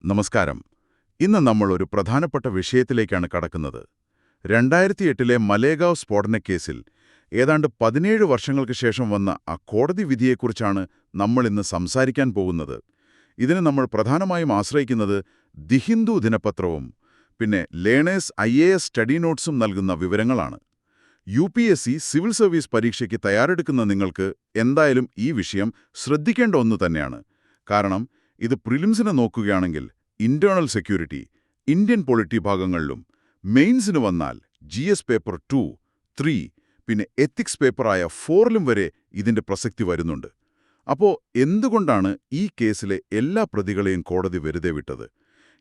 നമസ്കാരം. ഇന്ന് നമ്മൾ ഒരു പ്രധാനപ്പെട്ട വിഷയത്തിലേക്കാണ് കടക്കുന്നത്. 2008-ലെ മലേഗാവ് സ്ഫോടനക്കേസിൽ ഏതാണ്ട് 17 വർഷങ്ങൾക്ക് ശേഷം വന്ന ആ കോടതി വിധിയെക്കുറിച്ചാണ് നമ്മൾ ഇന്ന് സംസാരിക്കാൻ പോകുന്നത്. ഇതിന് നമ്മൾ പ്രധാനമായും ആശ്രയിക്കുന്നത് ദി ഹിന്ദു ദിനപത്രവും പിന്നെ ലേണേഴ്സ് IAS സ്റ്റഡി നോട്ട്സും നൽകുന്ന വിവരങ്ങളാണ്. UPSC സിവിൽ സർവീസ് പരീക്ഷയ്ക്ക് തയ്യാറെടുക്കുന്ന നിങ്ങൾക്ക് എന്തായാലും ഈ വിഷയം ശ്രദ്ധിക്കേണ്ട ഒന്ന് തന്നെയാണ്. കാരണം ഇത് പ്രിലിംസിനെ നോക്കുകയാണെങ്കിൽ ഇന്റേണൽ സെക്യൂരിറ്റി, ഇന്ത്യൻ പൊളിറ്റി ഭാഗങ്ങളിലും, മെയിൻസിന് വന്നാൽ GS പേപ്പർ 2, 3, പിന്നെ എത്തിക്സ് പേപ്പറായ 4ലും വരെ ഇതിന്റെ പ്രസക്തി വരുന്നുണ്ട്. അപ്പോൾ എന്തുകൊണ്ടാണ് ഈ കേസിലെ എല്ലാ പ്രതികളെയും കോടതി വെറുതെ വിട്ടത്?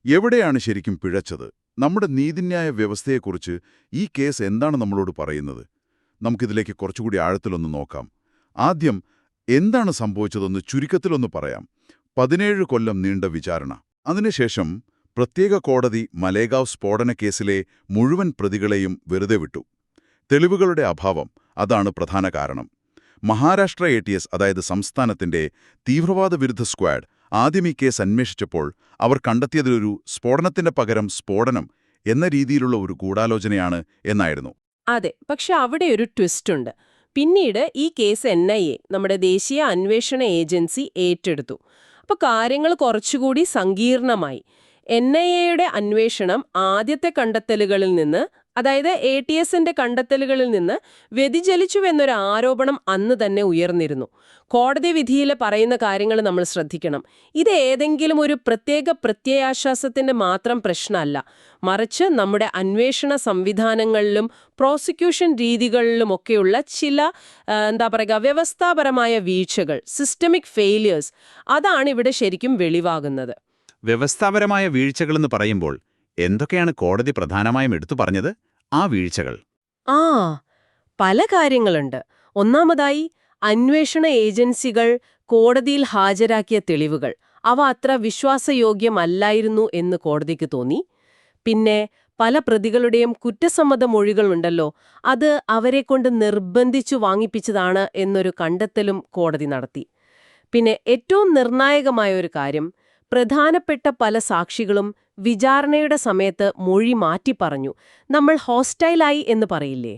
എവിടെയാണ് ശരിക്കും പിഴച്ചത്? നമ്മുടെ നീതിന്യായ വ്യവസ്ഥയെക്കുറിച്ച് ഈ കേസ് എന്താണ് നമ്മളോട് പറയുന്നത്? നമുക്കിതിലേക്ക് കുറച്ചുകൂടി ആഴത്തിലൊന്ന് നോക്കാം. ആദ്യം എന്താണ് സംഭവിച്ചതെന്ന് ചുരുക്കത്തിലൊന്ന് പറയാം. 17 കൊല്ലം നീണ്ട വിചാരണ. അതിനുശേഷം പ്രത്യേക കോടതി മലേഗാവ് സ്ഫോടന കേസിലെ മുഴുവൻ പ്രതികളെയും വെറുതെ വിട്ടു. തെളിവുകളുടെ അഭാവം അതാണ് പ്രധാന കാരണം. മഹാരാഷ്ട്ര ATS, അതായത് സംസ്ഥാനത്തിന്റെ തീവ്രവാദ വിരുദ്ധ സ്ക്വാഡ്, ആദ്യം ഈ കേസ് അന്വേഷിച്ചപ്പോൾ അവർ കണ്ടെത്തിയതൊരു സ്ഫോടനത്തിന്റെ പകരം സ്ഫോടനം എന്ന രീതിയിലുള്ള ഒരു ഗൂഢാലോചനയാണ് എന്നായിരുന്നു. അതെ, പക്ഷെ അവിടെ ഒരു ട്വിസ്റ്റ് ഉണ്ട്. പിന്നീട് ഈ കേസ് NIA, നമ്മുടെ ദേശീയ അന്വേഷണ ഏജൻസി, ഏറ്റെടുത്തു. അപ്പോൾ കാര്യങ്ങൾ കുറച്ചുകൂടി സങ്കീർണമായി. NIAയുടെ അന്വേഷണം ആദ്യത്തെ കണ്ടെത്തലുകളിൽ നിന്ന്, അതായത് ATSന്റെ കണ്ടെത്തലുകളിൽ നിന്ന് വ്യതിചലിച്ചുവെന്നൊരു ആരോപണം അന്ന് തന്നെ ഉയർന്നിരുന്നു. കോടതി വിധിയിൽ പറയുന്ന കാര്യങ്ങൾ നമ്മൾ ശ്രദ്ധിക്കണം. ഇത് ഏതെങ്കിലും ഒരു പ്രത്യേക പ്രത്യയാശ്വാസത്തിന്റെ മാത്രം പ്രശ്നമല്ല, മറിച്ച് നമ്മുടെ അന്വേഷണ സംവിധാനങ്ങളിലും പ്രോസിക്യൂഷൻ രീതികളിലുമൊക്കെയുള്ള ചില വ്യവസ്ഥാപരമായ വീഴ്ചകൾ, സിസ്റ്റമിക് ഫെയിലിയേഴ്സ്, അതാണ് ഇവിടെ ശരിക്കും വെളിവാകുന്നത്. വ്യവസ്ഥാപരമായ വീഴ്ചകളെന്ന് പറയുമ്പോൾ എന്തൊക്കെയാണ് കോടതി പ്രധാനമായും എടുത്തു പറഞ്ഞത്? ആ വീഴ്ചകൾ പല കാര്യങ്ങളുണ്ട്. ഒന്നാമതായി, അന്വേഷണ ഏജൻസികൾ കോടതിയിൽ ഹാജരാക്കിയ തെളിവുകൾ അവ അത്ര വിശ്വാസയോഗ്യമല്ലായിരുന്നു എന്ന് കോടതിക്ക് തോന്നി. പിന്നെ പല പ്രതികളുടെയും കുറ്റസമ്മത മൊഴികളുണ്ടല്ലോ, അത് അവരെക്കൊണ്ട് നിർബന്ധിച്ചു വാങ്ങിപ്പിച്ചതാണ് എന്നൊരു കണ്ടെത്തലും കോടതി നടത്തി. പിന്നെ ഏറ്റവും നിർണായകമായ ഒരു കാര്യം, പ്രധാനപ്പെട്ട പല സാക്ഷികളും വിചാരണയുടെ സമയത്ത് മൊഴി മാറ്റി പറഞ്ഞു. നമ്മൾ ഹോസ്റ്റൈലായി എന്ന് പറയില്ലേ?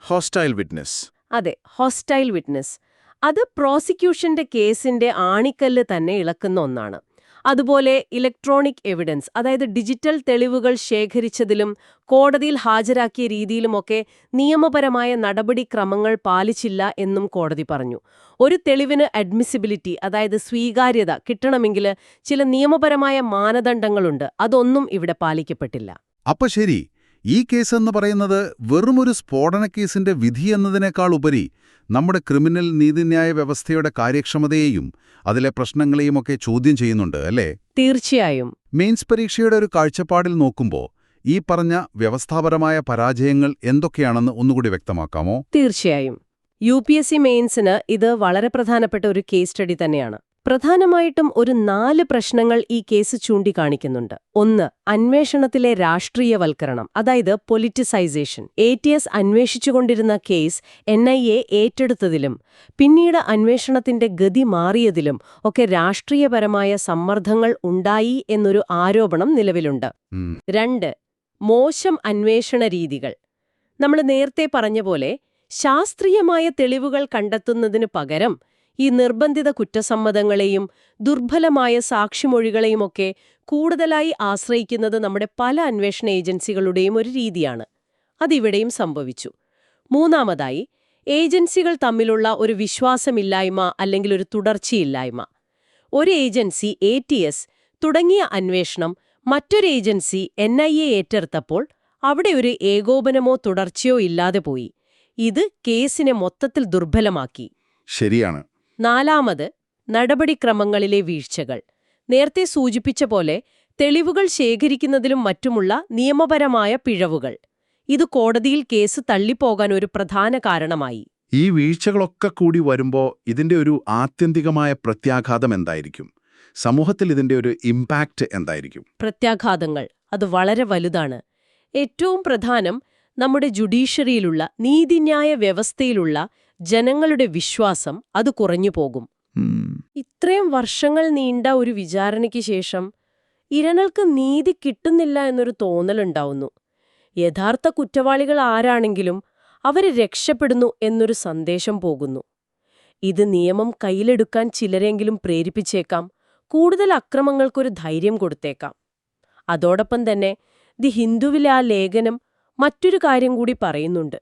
Hostile witness. അതെ, ഹോസ്റ്റൈൽ വിറ്റ്നസ്. അത് പ്രോസിക്യൂഷന്റെ കേസിന്റെ ആണിക്കല്ല് തന്നെ ഇളക്കുന്ന ഒന്നാണ്. അതുപോലെ ഇലക്ട്രോണിക് എവിഡൻസ്, അതായത് ഡിജിറ്റൽ തെളിവുകൾ ശേഖരിച്ചതിലും കോടതിയിൽ ഹാജരാക്കിയ രീതിയിലുമൊക്കെ നിയമപരമായ നടപടിക്രമങ്ങൾ പാലിച്ചില്ല എന്നും കോടതി പറഞ്ഞു. ഒരു തെളിവിന് അഡ്മിസിബിലിറ്റി, അതായത് സ്വീകാര്യത കിട്ടണമെങ്കിൽ ചില നിയമപരമായ മാനദണ്ഡങ്ങളുണ്ട്. അതൊന്നും ഇവിടെ പാലിക്കപ്പെട്ടില്ല. അപ്പൊ ശരി, ഈ കേസെന്ന് പറയുന്നത് വെറുമൊരു സ്ഫോടന കേസിന്റെ വിധി എന്നതിനേക്കാൾ ഉപരി നമ്മുടെ ക്രിമിനൽ നീതിന്യായ വ്യവസ്ഥയുടെ കാര്യക്ഷമതയെയും അതിലെ പ്രശ്നങ്ങളെയുമൊക്കെ ചോദ്യം ചെയ്യുന്നുണ്ട്, അല്ലേ? തീർച്ചയായും. മെയിൻസ് പരീക്ഷയുടെ ഒരു കാഴ്ചപ്പാടിൽ നോക്കുമ്പോൾ ഈ പറഞ്ഞ വ്യവസ്ഥാപരമായ പരാജയങ്ങൾ എന്തൊക്കെയാണെന്ന് ഒന്നുകൂടി വ്യക്തമാക്കാമോ? തീർച്ചയായും. UPSC മെയിൻസിന് ഇത് വളരെ പ്രധാനപ്പെട്ട ഒരു കേസ് സ്റ്റഡി തന്നെയാണ്. പ്രധാനമായിട്ടും ഒരു 4 പ്രശ്നങ്ങൾ ഈ കേസ് ചൂണ്ടിക്കാണിക്കുന്നുണ്ട്. ഒന്ന്, അന്വേഷണത്തിലെ രാഷ്ട്രീയവൽക്കരണം, അതായത് പൊളിറ്റിസൈസേഷൻ. ATS അന്വേഷിച്ചുകൊണ്ടിരുന്ന കേസ് NIA ഏറ്റെടുത്തതിലും പിന്നീട് അന്വേഷണത്തിന്റെ ഗതി മാറിയതിലും ഒക്കെ രാഷ്ട്രീയപരമായ സമ്മർദ്ദങ്ങൾ ഉണ്ടായി എന്നൊരു ആരോപണം നിലവിലുണ്ട്. 2, മോശം അന്വേഷണ രീതികൾ. നമ്മൾ നേരത്തെ പറഞ്ഞ പോലെ ശാസ്ത്രീയമായ തെളിവുകൾ കണ്ടെത്തുന്നതിനു പകരം ഈ നിർബന്ധിത കുറ്റസമ്മതങ്ങളെയും ദുർബലമായ സാക്ഷിമൊഴികളെയുമൊക്കെ കൂടുതലായി ആശ്രയിക്കുന്നത് നമ്മുടെ പല അന്വേഷണ ഏജൻസികളുടെയും ഒരു രീതിയാണ്. അതിവിടെയും സംഭവിച്ചു. മൂന്നാമതായി, ഏജൻസികൾ തമ്മിലുള്ള ഒരു വിശ്വാസമില്ലായ്മ അല്ലെങ്കിൽ ഒരു തുടർച്ചയില്ലായ്മ. ഒരു ഏജൻസി ATS തുടങ്ങിയ അന്വേഷണം മറ്റൊരു ഏജൻസി NIA ഏറ്റെടുത്തപ്പോൾ അവിടെ ഒരു ഏകോപനമോ തുടർച്ചയോ ഇല്ലാതെ പോയി. ഇത് കേസിനെ മൊത്തത്തിൽ ദുർബലമാക്കി. ശരിയാണ്. 4, നടപടിക്രമങ്ങളിലെ വീഴ്ചകൾ. നേരത്തെ സൂചിപ്പിച്ച പോലെ തെളിവുകൾ ശേഖരിക്കുന്നതിലും മറ്റുമുള്ള നിയമപരമായ പിഴവുകൾ. ഇത് കോടതിയിൽ കേസ് തള്ളിപ്പോകാൻ ഒരു പ്രധാന കാരണമായി. ഈ വീഴ്ചകളൊക്കെ കൂടി വരുമ്പോൾ ഇതിന്റെ ഒരു ആത്യന്തികമായ പ്രത്യാഘാതം എന്തായിരിക്കും? സമൂഹത്തിൽ ഇതിന്റെ ഒരു ഇമ്പാക്റ്റ് എന്തായിരിക്കും? പ്രത്യാഘാതങ്ങൾ അത് വളരെ വലുതാണ്. ഏറ്റവും പ്രധാനം, നമ്മുടെ ജുഡീഷ്യറിയിലുള്ള, നീതിന്യായ വ്യവസ്ഥയിലുള്ള ജനങ്ങളുടെ വിശ്വാസം അത് കുറഞ്ഞു പോകും. ഇത്രയും വർഷങ്ങൾ നീണ്ട ഒരു വിചാരണയ്ക്ക് ശേഷം ഇരകൾക്ക് നീതി കിട്ടുന്നില്ല എന്നൊരു തോന്നലുണ്ടാവുന്നു. യഥാർത്ഥ കുറ്റവാളികൾ ആരാണെങ്കിലും അവര് രക്ഷപ്പെടുന്നു എന്നൊരു സന്ദേശം പോകുന്നു. ഇത് നിയമം കയ്യിലെടുക്കാൻ ചിലരെങ്കിലും പ്രേരിപ്പിച്ചേക്കാം, കൂടുതൽ അക്രമങ്ങൾക്കൊരു ധൈര്യം കൊടുത്തേക്കാം. അതോടൊപ്പം തന്നെ ദി ഹിന്ദുവിലെ ആ ലേഖനം മറ്റൊരു കാര്യം കൂടി പറയുന്നുണ്ട്.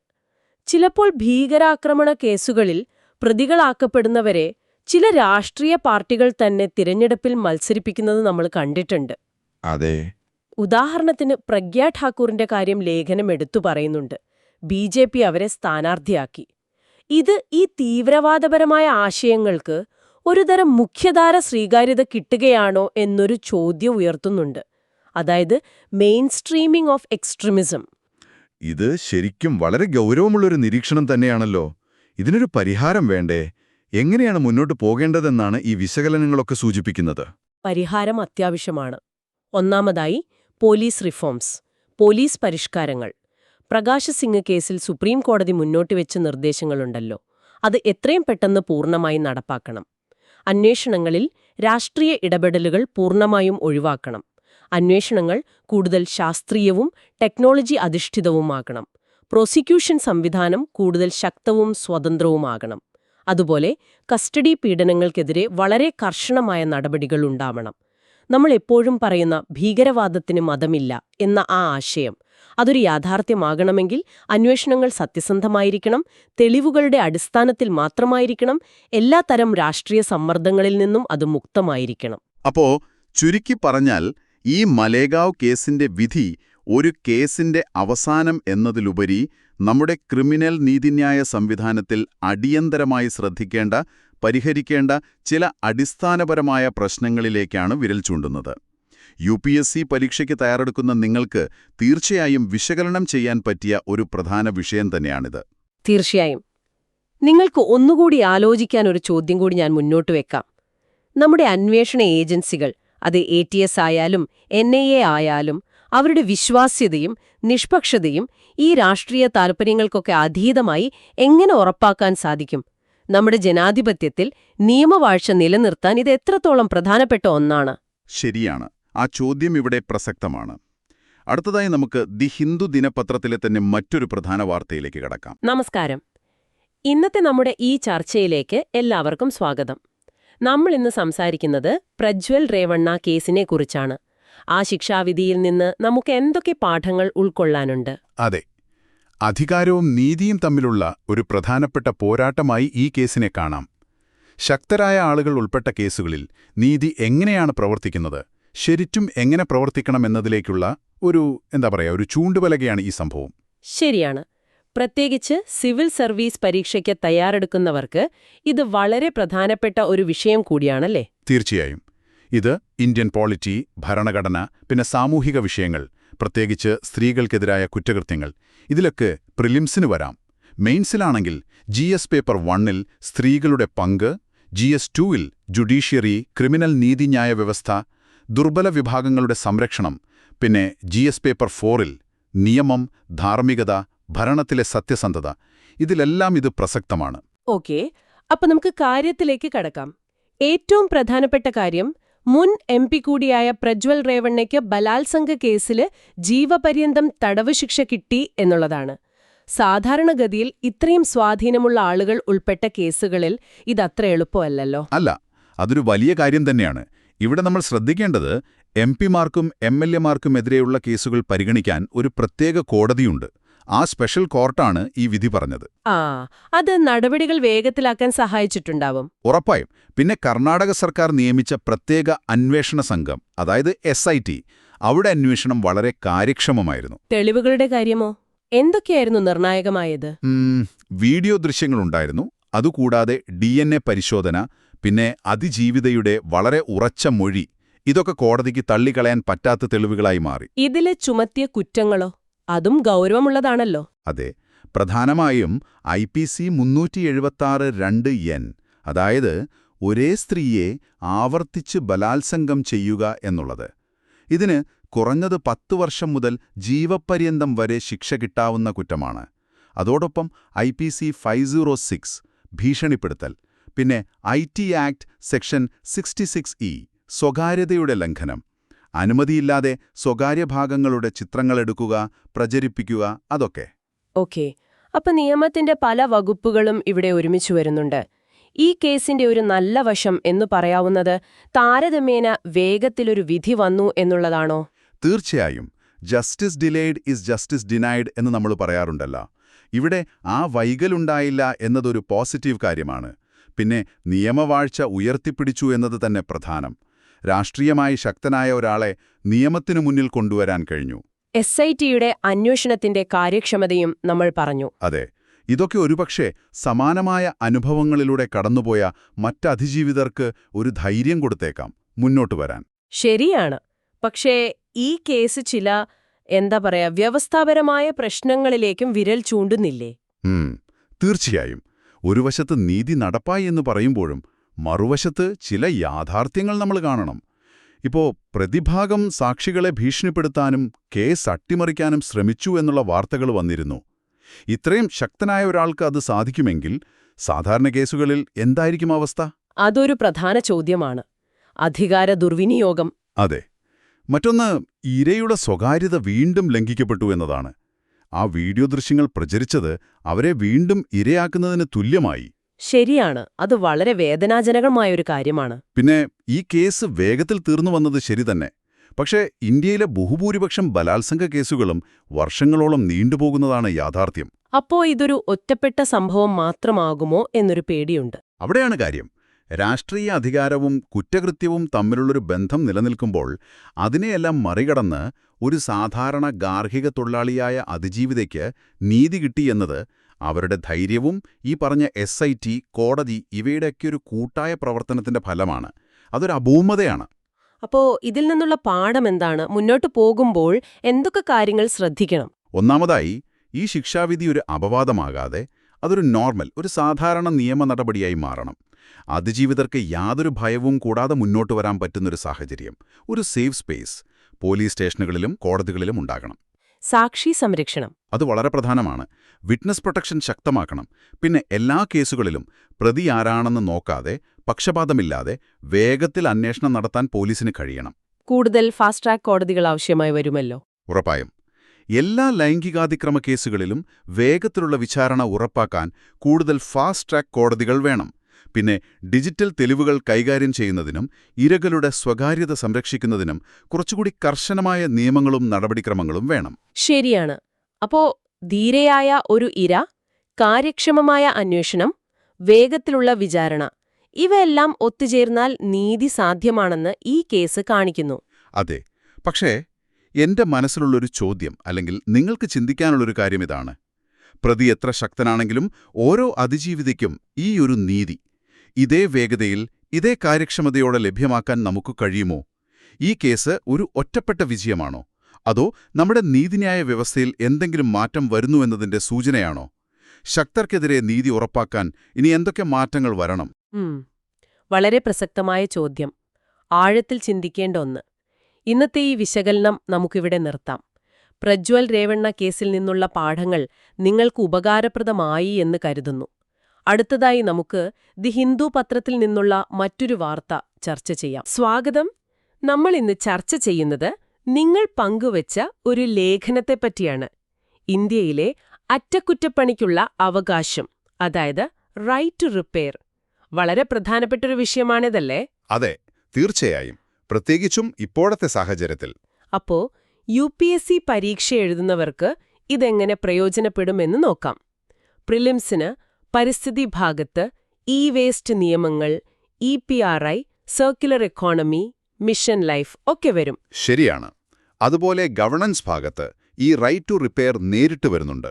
ചിലപ്പോൾ ഭീകരാക്രമണ കേസുകളിൽ പ്രതികളാക്കപ്പെടുന്നവരെ ചില രാഷ്ട്രീയ പാർട്ടികൾ തന്നെ തിരഞ്ഞെടുപ്പിൽ മത്സരിപ്പിക്കുന്നത് നമ്മൾ കണ്ടിട്ടുണ്ട്. അതെ. ഉദാഹരണത്തിന് പ്രഗ്യാ ഠാക്കൂറിന്റെ കാര്യം ലേഖനം എടുത്തു പറയുന്നുണ്ട്. BJP അവരെ സ്ഥാനാർത്ഥിയാക്കി. ഇത് ഈ തീവ്രവാദപരമായ ആശയങ്ങൾക്ക് ഒരുതരം മുഖ്യധാര സ്വീകാര്യത കിട്ടുകയാണോ എന്നൊരു ചോദ്യം ഉയർത്തുന്നുണ്ട്. അതായത് മെയിൻ സ്ട്രീമിംഗ് ഓഫ് എക്സ്ട്രീമിസം. ഇത് ശരിക്കും വളരെ ഗൗരവമുള്ളൊരു നിരീക്ഷണം തന്നെയാണല്ലോ. ഇതിനൊരു പരിഹാരം വേണ്ടേ? എങ്ങനെയാണ് മുന്നോട്ട് പോകേണ്ടതെന്നാണ് ഈ വിശകലനങ്ങളൊക്കെ സൂചിപ്പിക്കുന്നത്? പരിഹാരം അത്യാവശ്യമാണ്. ഒന്നാമതായി പോലീസ് റിഫോംസ്, പോലീസ് പരിഷ്കാരങ്ങൾ. പ്രകാശ് സിംഗ് കേസിൽ സുപ്രീം കോടതി മുന്നോട്ട് വെച്ച നിർദ്ദേശങ്ങളുണ്ടല്ലോ, അത് എത്രയും പെട്ടെന്ന് പൂർണ്ണമായി നടപ്പാക്കണം. അന്വേഷണങ്ങളിൽ രാഷ്ട്രീയ ഇടപെടലുകൾ പൂർണ്ണമായും ഒഴിവാക്കണം. അന്വേഷണങ്ങൾ കൂടുതൽ ശാസ്ത്രീയവും ടെക്നോളജി അധിഷ്ഠിതവുമാകണം. പ്രോസിക്യൂഷൻ സംവിധാനം കൂടുതൽ ശക്തവും സ്വതന്ത്രവുമാകണം. അതുപോലെ കസ്റ്റഡി പീഡനങ്ങൾക്കെതിരെ വളരെ കർശനമായ നടപടികൾ ഉണ്ടാവണം. നമ്മൾ എപ്പോഴും പറയുന്ന ഭീകരവാദത്തിന് മതമില്ല എന്ന ആ ആശയം, അതൊരു യാഥാർത്ഥ്യമാകണമെങ്കിൽ അന്വേഷണങ്ങൾ സത്യസന്ധമായിരിക്കണം, തെളിവുകളുടെ അടിസ്ഥാനത്തിൽ മാത്രമായിരിക്കണം, എല്ലാ തരം രാഷ്ട്രീയ സമ്മർദ്ദങ്ങളിൽ നിന്നും അത് മുക്തമായിരിക്കണം. അപ്പോ ചുരുക്കി പറഞ്ഞാൽ ഈ മലേഗാവ് കേസിന്റെ വിധി ഒരു കേസിന്റെ അവസാനം എന്നതിലുപരി നമ്മുടെ ക്രിമിനൽ നീതിന്യായ സംവിധാനത്തിൽ അടിയന്തരമായി ശ്രദ്ധിക്കേണ്ട, പരിഹരിക്കേണ്ട ചില അടിസ്ഥാനപരമായ പ്രശ്നങ്ങളിലേക്കാണ് വിരൽ ചൂണ്ടുന്നത്. UPSC പരീക്ഷയ്ക്ക് തയ്യാറെടുക്കുന്ന നിങ്ങൾക്ക് തീർച്ചയായും വിശകലനം ചെയ്യാൻ പറ്റിയ ഒരു പ്രധാന വിഷയം തന്നെയാണിത്. തീർച്ചയായും. നിങ്ങൾക്ക് ഒന്നുകൂടി ആലോചിക്കാൻ ഒരു ചോദ്യം കൂടി ഞാൻ മുന്നോട്ട് വെക്കാം. നമ്മുടെ അന്വേഷണ ഏജൻസികൾ, അത് ATS ആയാലും NIA ആയാലും, അവരുടെ വിശ്വാസ്യതയും നിഷ്പക്ഷതയും ഈ രാഷ്ട്രീയ താൽപ്പര്യങ്ങൾക്കൊക്കെ അതീതമായി എങ്ങനെ ഉറപ്പാക്കാൻ സാധിക്കും? നമ്മുടെ ജനാധിപത്യത്തിൽ നിയമവാഴ്ച നിലനിർത്താൻ ഇത് എത്രത്തോളം പ്രധാനപ്പെട്ട ഒന്നാണ്? ശരിയാണ്. ആ ചോദ്യം ഇവിടെ പ്രസക്തമാണ്. അടുത്തതായി നമുക്ക് ദി ഹിന്ദു ദിനപത്രത്തിലെ തന്നെ മറ്റൊരു പ്രധാന വാർത്തയിലേക്ക് കടക്കാം. നമസ്കാരം. ഇന്നത്തെ നമ്മുടെ ഈ ചർച്ചയിലേക്ക് എല്ലാവർക്കും സ്വാഗതം. നമ്മൾ ഇന്ന് സംസാരിക്കുന്നത് പ്രജ്വൽ രേവണ്ണ കേസിനെ കുറിച്ചാണ്. ആ ശിക്ഷാവിധിയിൽ നിന്ന് നമുക്ക് എന്തൊക്കെ പാഠങ്ങൾ ഉൾക്കൊള്ളാനുണ്ട്? അതെ, അധികാരവും നീതിയും തമ്മിലുള്ള ഒരു പ്രധാനപ്പെട്ട പോരാട്ടമായി ഈ കേസിനെ കാണാം. ശക്തരായ ആളുകൾ ഉൾപ്പെട്ട കേസുകളിൽ നീതി എങ്ങനെയാണ് പ്രവർത്തിക്കുന്നത്, ശരിക്കും എങ്ങനെ പ്രവർത്തിക്കണമെന്നതിലേക്കുള്ള ഒരു ചൂണ്ടുപലകയാണ് ഈ സംഭവം. ശരിയാണ്. പ്രത്യേകിച്ച് സിവിൽ സർവീസ് പരീക്ഷയ്ക്ക് തയ്യാറെടുക്കുന്നവർക്ക് ഇത് വളരെ പ്രധാനപ്പെട്ട ഒരു വിഷയം കൂടിയാണല്ലേ? തീർച്ചയായും. ഇത് ഇന്ത്യൻ പോളിറ്റി, ഭരണഘടന, പിന്നെ സാമൂഹിക വിഷയങ്ങൾ, പ്രത്യേകിച്ച് സ്ത്രീകൾക്കെതിരായ കുറ്റകൃത്യങ്ങൾ, ഇതിലൊക്കെ പ്രിലിംസിന് വരാം. മെയിൻസിലാണെങ്കിൽ GS പേപ്പർ 1-ൽ സ്ത്രീകളുടെ പങ്ക്, GS 2-ൽ ജുഡീഷ്യറി, ക്രിമിനൽ നീതിന്യായ വ്യവസ്ഥ, ദുർബല വിഭാഗങ്ങളുടെ സംരക്ഷണം, പിന്നെ GS പേപ്പർ 4-ൽ നിയമം, ധാർമ്മികത, ഭരണത്തിലെ സത്യസന്ധത, ഇതിലെല്ലാം ഇത് പ്രസക്തമാണ്. ഓക്കേ, അപ്പൊ നമുക്ക് കാര്യത്തിലേക്ക് കടക്കാം. ഏറ്റവും പ്രധാനപ്പെട്ട കാര്യം, മുൻ MP കൂടിയായ പ്രജ്വൽ രേവണ്ണയ്ക്ക് ബലാത്സംഗ കേസില് ജീവപര്യന്തം തടവ് ശിക്ഷ കിട്ടി എന്നുള്ളതാണ്. സാധാരണഗതിയിൽ ഇത്രയും സ്വാധീനമുള്ള ആളുകൾ ഉൾപ്പെട്ട കേസുകളിൽ ഇതത്ര എളുപ്പമല്ലല്ലോ. അല്ല, അതൊരു വലിയ കാര്യം തന്നെയാണ്. ഇവിടെ നമ്മൾ ശ്രദ്ധിക്കേണ്ടത് MP-മാർക്കും MLA-മാർക്കുമെതിരെയുള്ള കേസുകൾ പരിഗണിക്കാൻ ഒരു പ്രത്യേക കോടതിയുണ്ട്. ആ സ്പെഷ്യൽ കോർട്ടാണ് ഈ വിധി പറഞ്ഞത്. അത് നടപടികൾ വേഗത്തിലാക്കാൻ സഹായിച്ചിട്ടുണ്ടാവും. ഉറപ്പായും. പിന്നെ കർണാടക സർക്കാർ നിയമിച്ച പ്രത്യേക അന്വേഷണ സംഘം, അതായത് SIT, അവിടെ അന്വേഷണം വളരെ കാര്യക്ഷമമായിരുന്നു. തെളിവുകളുടെ കാര്യമോ? എന്തൊക്കെയായിരുന്നു നിർണായകമായത്? വീഡിയോ ദൃശ്യങ്ങളുണ്ടായിരുന്നു. അതുകൂടാതെ DNA പരിശോധന, പിന്നെ അതിജീവിതയുടെ വളരെ ഉറച്ച മൊഴി, ഇതൊക്കെ കോടതിക്ക് തള്ളിക്കളയാൻ പറ്റാത്ത തെളിവുകളായി മാറി. ഇതിലെ ചുമത്തിയ കുറ്റങ്ങളോ? അതും ഗൗരവമുള്ളതാണല്ലോ. അതെ, പ്രധാനമായും IPC 376(2)N, അതായത് ഒരേ സ്ത്രീയെ ആവർത്തിച്ച് ബലാത്സംഗം ചെയ്യുക എന്നുള്ളത്. ഇതിന് കുറഞ്ഞത് 10 വർഷം മുതൽ ജീവപര്യന്തം വരെ ശിക്ഷ കിട്ടാവുന്ന കുറ്റമാണ്. അതോടൊപ്പം IPC 506 ഭീഷണിപ്പെടുത്തൽ, പിന്നെ IT ആക്ട് സെക്ഷൻ 66E സ്വകാര്യതയുടെ ലംഘനം, അനുമതിയില്ലാതെ സ്വകാര്യ ഭാഗങ്ങളുടെ ചിത്രങ്ങളെടുക്കുക, പ്രചരിപ്പിക്കുക, അതൊക്കെ. ഓക്കെ. അപ്പൊ നിയമത്തിന്റെ പല വകുപ്പുകളും ഇവിടെ ഒരുമിച്ച് വരുന്നുണ്ട്. ഈ കേസിന്റെ ഒരു നല്ല വശം എന്നു പറയാവുന്നത് താരതമ്യേന വേഗത്തിലൊരു വിധി വന്നു എന്നുള്ളതാണോ? തീർച്ചയായും. Justice delayed is justice denied എന്ന് നമ്മൾ പറയാറുണ്ടല്ലോ. ഇവിടെ ആ വൈകലുണ്ടായില്ല എന്നതൊരു പോസിറ്റീവ് കാര്യമാണ്. പിന്നെ നിയമവാഴ്ച ഉയർത്തിപ്പിടിച്ചു എന്നത് തന്നെ പ്രധാനം. രാഷ്ട്രീയമായി ശക്തനായ ഒരാളെ നിയമത്തിനു മുന്നിൽ കൊണ്ടുവരാൻ കഴിഞ്ഞു. SITയുടെ അന്വേഷണത്തിന്റെ കാര്യക്ഷമതയും നമ്മൾ പറഞ്ഞു. അതെ, ഇതൊക്കെ ഒരുപക്ഷെ സമാനമായ അനുഭവങ്ങളിലൂടെ കടന്നുപോയ മറ്റതിജീവിതർക്ക് ഒരു ധൈര്യം കൊടുത്തേക്കാം മുന്നോട്ട് വരാൻ. ശരിയാണ്. പക്ഷേ ഈ കേസ് ചില വ്യവസ്ഥാപരമായ പ്രശ്നങ്ങളിലേക്കും വിരൽ ചൂണ്ടുന്നില്ലേ? തീർച്ചയായും. ഒരു വശത്ത് നീതി നടപ്പായി എന്ന് പറയുമ്പോഴും മറുവശത്ത് ചില യാഥാർത്ഥ്യങ്ങൾ നമ്മൾ കാണണം. ഇപ്പോ പ്രതിഭാഗം സാക്ഷികളെ ഭീഷണിപ്പെടുത്താനും കേസ് അട്ടിമറിക്കാനും ശ്രമിച്ചു എന്നുള്ള വാർത്തകൾ വന്നിരുന്നു. ഇത്രയും ശക്തനായ ഒരാൾക്ക് അത് സാധിക്കുമെങ്കിൽ സാധാരണ കേസുകളിൽ എന്തായിരിക്കും അവസ്ഥ? അതൊരു പ്രധാന ചോദ്യമാണ്. അധികാര ദുർവിനിയോഗം. അതെ. മറ്റൊന്ന്, ഇരയുടെ സ്വകാര്യത വീണ്ടും ലംഘിക്കപ്പെട്ടു എന്നതാണ്. ആ വീഡിയോ ദൃശ്യങ്ങൾ പ്രചരിച്ചത് അവരെ വീണ്ടും ഇരയാക്കുന്നതിന് തുല്യമായി. ശരിയാണ്. അത് വളരെ വേദനാജനകമായൊരു കാര്യമാണ്. പിന്നെ ഈ കേസ് വേഗത്തിൽ തീർന്നു വന്നത് ശരി തന്നെ. പക്ഷേ ഇന്ത്യയിലെ ബഹുഭൂരിപക്ഷം ബലാത്സംഗ കേസുകളും വർഷങ്ങളോളം നീണ്ടുപോകുന്നതാണ് യാഥാർത്ഥ്യം. അപ്പോ ഇതൊരു ഒറ്റപ്പെട്ട സംഭവം മാത്രമാകുമോ എന്നൊരു പേടിയുണ്ട്. അവിടെയാണ് കാര്യം. രാഷ്ട്രീയ അധികാരവും കുറ്റകൃത്യവും തമ്മിലുള്ളൊരു ബന്ധം നിലനിൽക്കുമ്പോൾ അതിനെയെല്ലാം മറികടന്ന് ഒരു സാധാരണ ഗാർഹിക തൊഴിലാളിയായ അതിജീവിതയ്ക്ക് നീതി കിട്ടിയെന്നത് അവരുടെ ധൈര്യവും ഈ പറഞ്ഞ SIT, കോടതി ഇവയുടെയൊക്കെ ഒരു കൂട്ടായ പ്രവർത്തനത്തിന്റെ ഫലമാണ്. അതൊരു അഭൂമതയാണ്. അപ്പോ ഇതിൽ നിന്നുള്ള പാഠം എന്താണ്? മുന്നോട്ട് പോകുമ്പോൾ എന്തൊക്കെ കാര്യങ്ങൾ ശ്രദ്ധിക്കണം? ഒന്നാമതായി, ഈ ശിക്ഷാവിധി ഒരു അപവാദമാകാതെ അതൊരു നോർമൽ, ഒരു സാധാരണ നിയമ നടപടിയായി മാറണം. അതിജീവിതർക്ക് യാതൊരു ഭയവും കൂടാതെ മുന്നോട്ട് വരാൻ പറ്റുന്നൊരു സാഹചര്യം, ഒരു സേഫ് സ്പേസ് പോലീസ് സ്റ്റേഷനുകളിലും കോടതികളിലും ഉണ്ടാകണം. സാക്ഷി സംരക്ഷണം അത് വളരെ പ്രധാനമാണ്. വിറ്റ്നസ് പ്രൊട്ടക്ഷൻ ശക്തമാക്കണം. പിന്നെ എല്ലാ കേസുകളിലും പ്രതി ആരാണെന്ന് നോക്കാതെ, പക്ഷപാതമില്ലാതെ വേഗത്തിൽ അന്വേഷണം നടത്താൻ പോലീസിന് കഴിയണം. കൂടുതൽ ഫാസ്റ്റ് ട്രാക്ക് കോടതികൾ ആവശ്യമായി വരുമല്ലോ. ഉറപ്പായും. എല്ലാ ലൈംഗികാതിക്രമ കേസുകളിലും വേഗത്തിലുള്ള വിചാരണ ഉറപ്പാക്കാൻ കൂടുതൽ ഫാസ്റ്റ് ട്രാക്ക് കോടതികൾ വേണം. പിന്നെ ഡിജിറ്റൽ തെളിവുകൾ കൈകാര്യം ചെയ്യുന്നതിനും ഇരകളുടെ സ്വകാര്യത സംരക്ഷിക്കുന്നതിനും കുറച്ചുകൂടി കർശനമായ നിയമങ്ങളും നടപടിക്രമങ്ങളും വേണം. ശരിയാണ്. അപ്പോ ധീരയായ ഒരു ഇര, കാര്യക്ഷമമായ അന്വേഷണം, വേഗത്തിലുള്ള വിചാരണ, ഇവയെല്ലാം ഒത്തുചേർന്നാൽ നീതി സാധ്യമാണെന്ന് ഈ കേസ് കാണിക്കുന്നു. അതെ. പക്ഷേ എന്റെ മനസ്സിലുള്ളൊരു ചോദ്യം, അല്ലെങ്കിൽ നിങ്ങൾക്ക് ചിന്തിക്കാനുള്ളൊരു കാര്യം ഇതാണ്. പ്രതി എത്ര ശക്തനാണെങ്കിലും ഓരോ അതിജീവിതയ്ക്കും ഈ ഒരു നീതി ഇതേ വേഗതയിൽ, ഇതേ കാര്യക്ഷമതയോടെ ലഭ്യമാക്കാൻ നമുക്ക് കഴിയുമോ? ഈ കേസ് ഒരു ഒറ്റപ്പെട്ട വിജയമാണോ? അതോ നമ്മുടെ നീതിന്യായ വ്യവസ്ഥയിൽ എന്തെങ്കിലും മാറ്റം വരുന്നുവെന്നതിന്റെ സൂചനയാണോ? ശക്തർക്കെതിരെ നീതി ഉറപ്പാക്കാൻ ഇനി എന്തൊക്കെ മാറ്റങ്ങൾ വരണം? വളരെ പ്രസക്തമായ ചോദ്യം. ആഴത്തിൽ ചിന്തിക്കേണ്ട ഒന്ന്. ഇന്നത്തെ ഈ വിശകലനം നമുക്കിവിടെ നിർത്താം. പ്രജ്വൽ രേവണ്ണ കേസിൽ നിന്നുള്ള പാഠങ്ങൾ നിങ്ങൾക്ക് ഉപകാരപ്രദമായി എന്ന് കരുതുന്നു. അടുത്തതായി നമുക്ക് ദി ഹിന്ദു പത്രത്തിൽ നിന്നുള്ള മറ്റൊരു വാർത്ത ചർച്ച ചെയ്യാം. സ്വാഗതം. നമ്മൾ ഇന്ന് ചർച്ച ചെയ്യുന്നത് നിങ്ങൾ പങ്കുവച്ച ഒരു ലേഖനത്തെപ്പറ്റിയാണ്. ഇന്ത്യയിലെ അറ്റകുറ്റപ്പണിക്കുള്ള അവകാശം, അതായത് റൈറ്റ് ടു റിപ്പയർ. വളരെ പ്രധാനപ്പെട്ടൊരു വിഷയമാണിതല്ലേ? അതെ, തീർച്ചയായും. പ്രത്യേകിച്ചും ഇപ്പോഴത്തെ സാഹചര്യത്തിൽ. അപ്പോ UPSC പരീക്ഷ എഴുതുന്നവർക്ക് ഇതെങ്ങനെ പ്രയോജനപ്പെടുമെന്ന് നോക്കാം. പ്രിലിംസിന് പരിസ്ഥിതി ഭാഗത്ത് വേസ്റ്റ് നിയമങ്ങൾ, EPRI, circular economy, mission life ഒക്കെ വരും. ശരിയാണ്. അതുപോലെ ഗവർണൻസ് ഭാഗത്ത് ഈ റൈറ്റ് ടു റിപ്പയർ നേരിട്ട് വരുന്നുണ്ട്.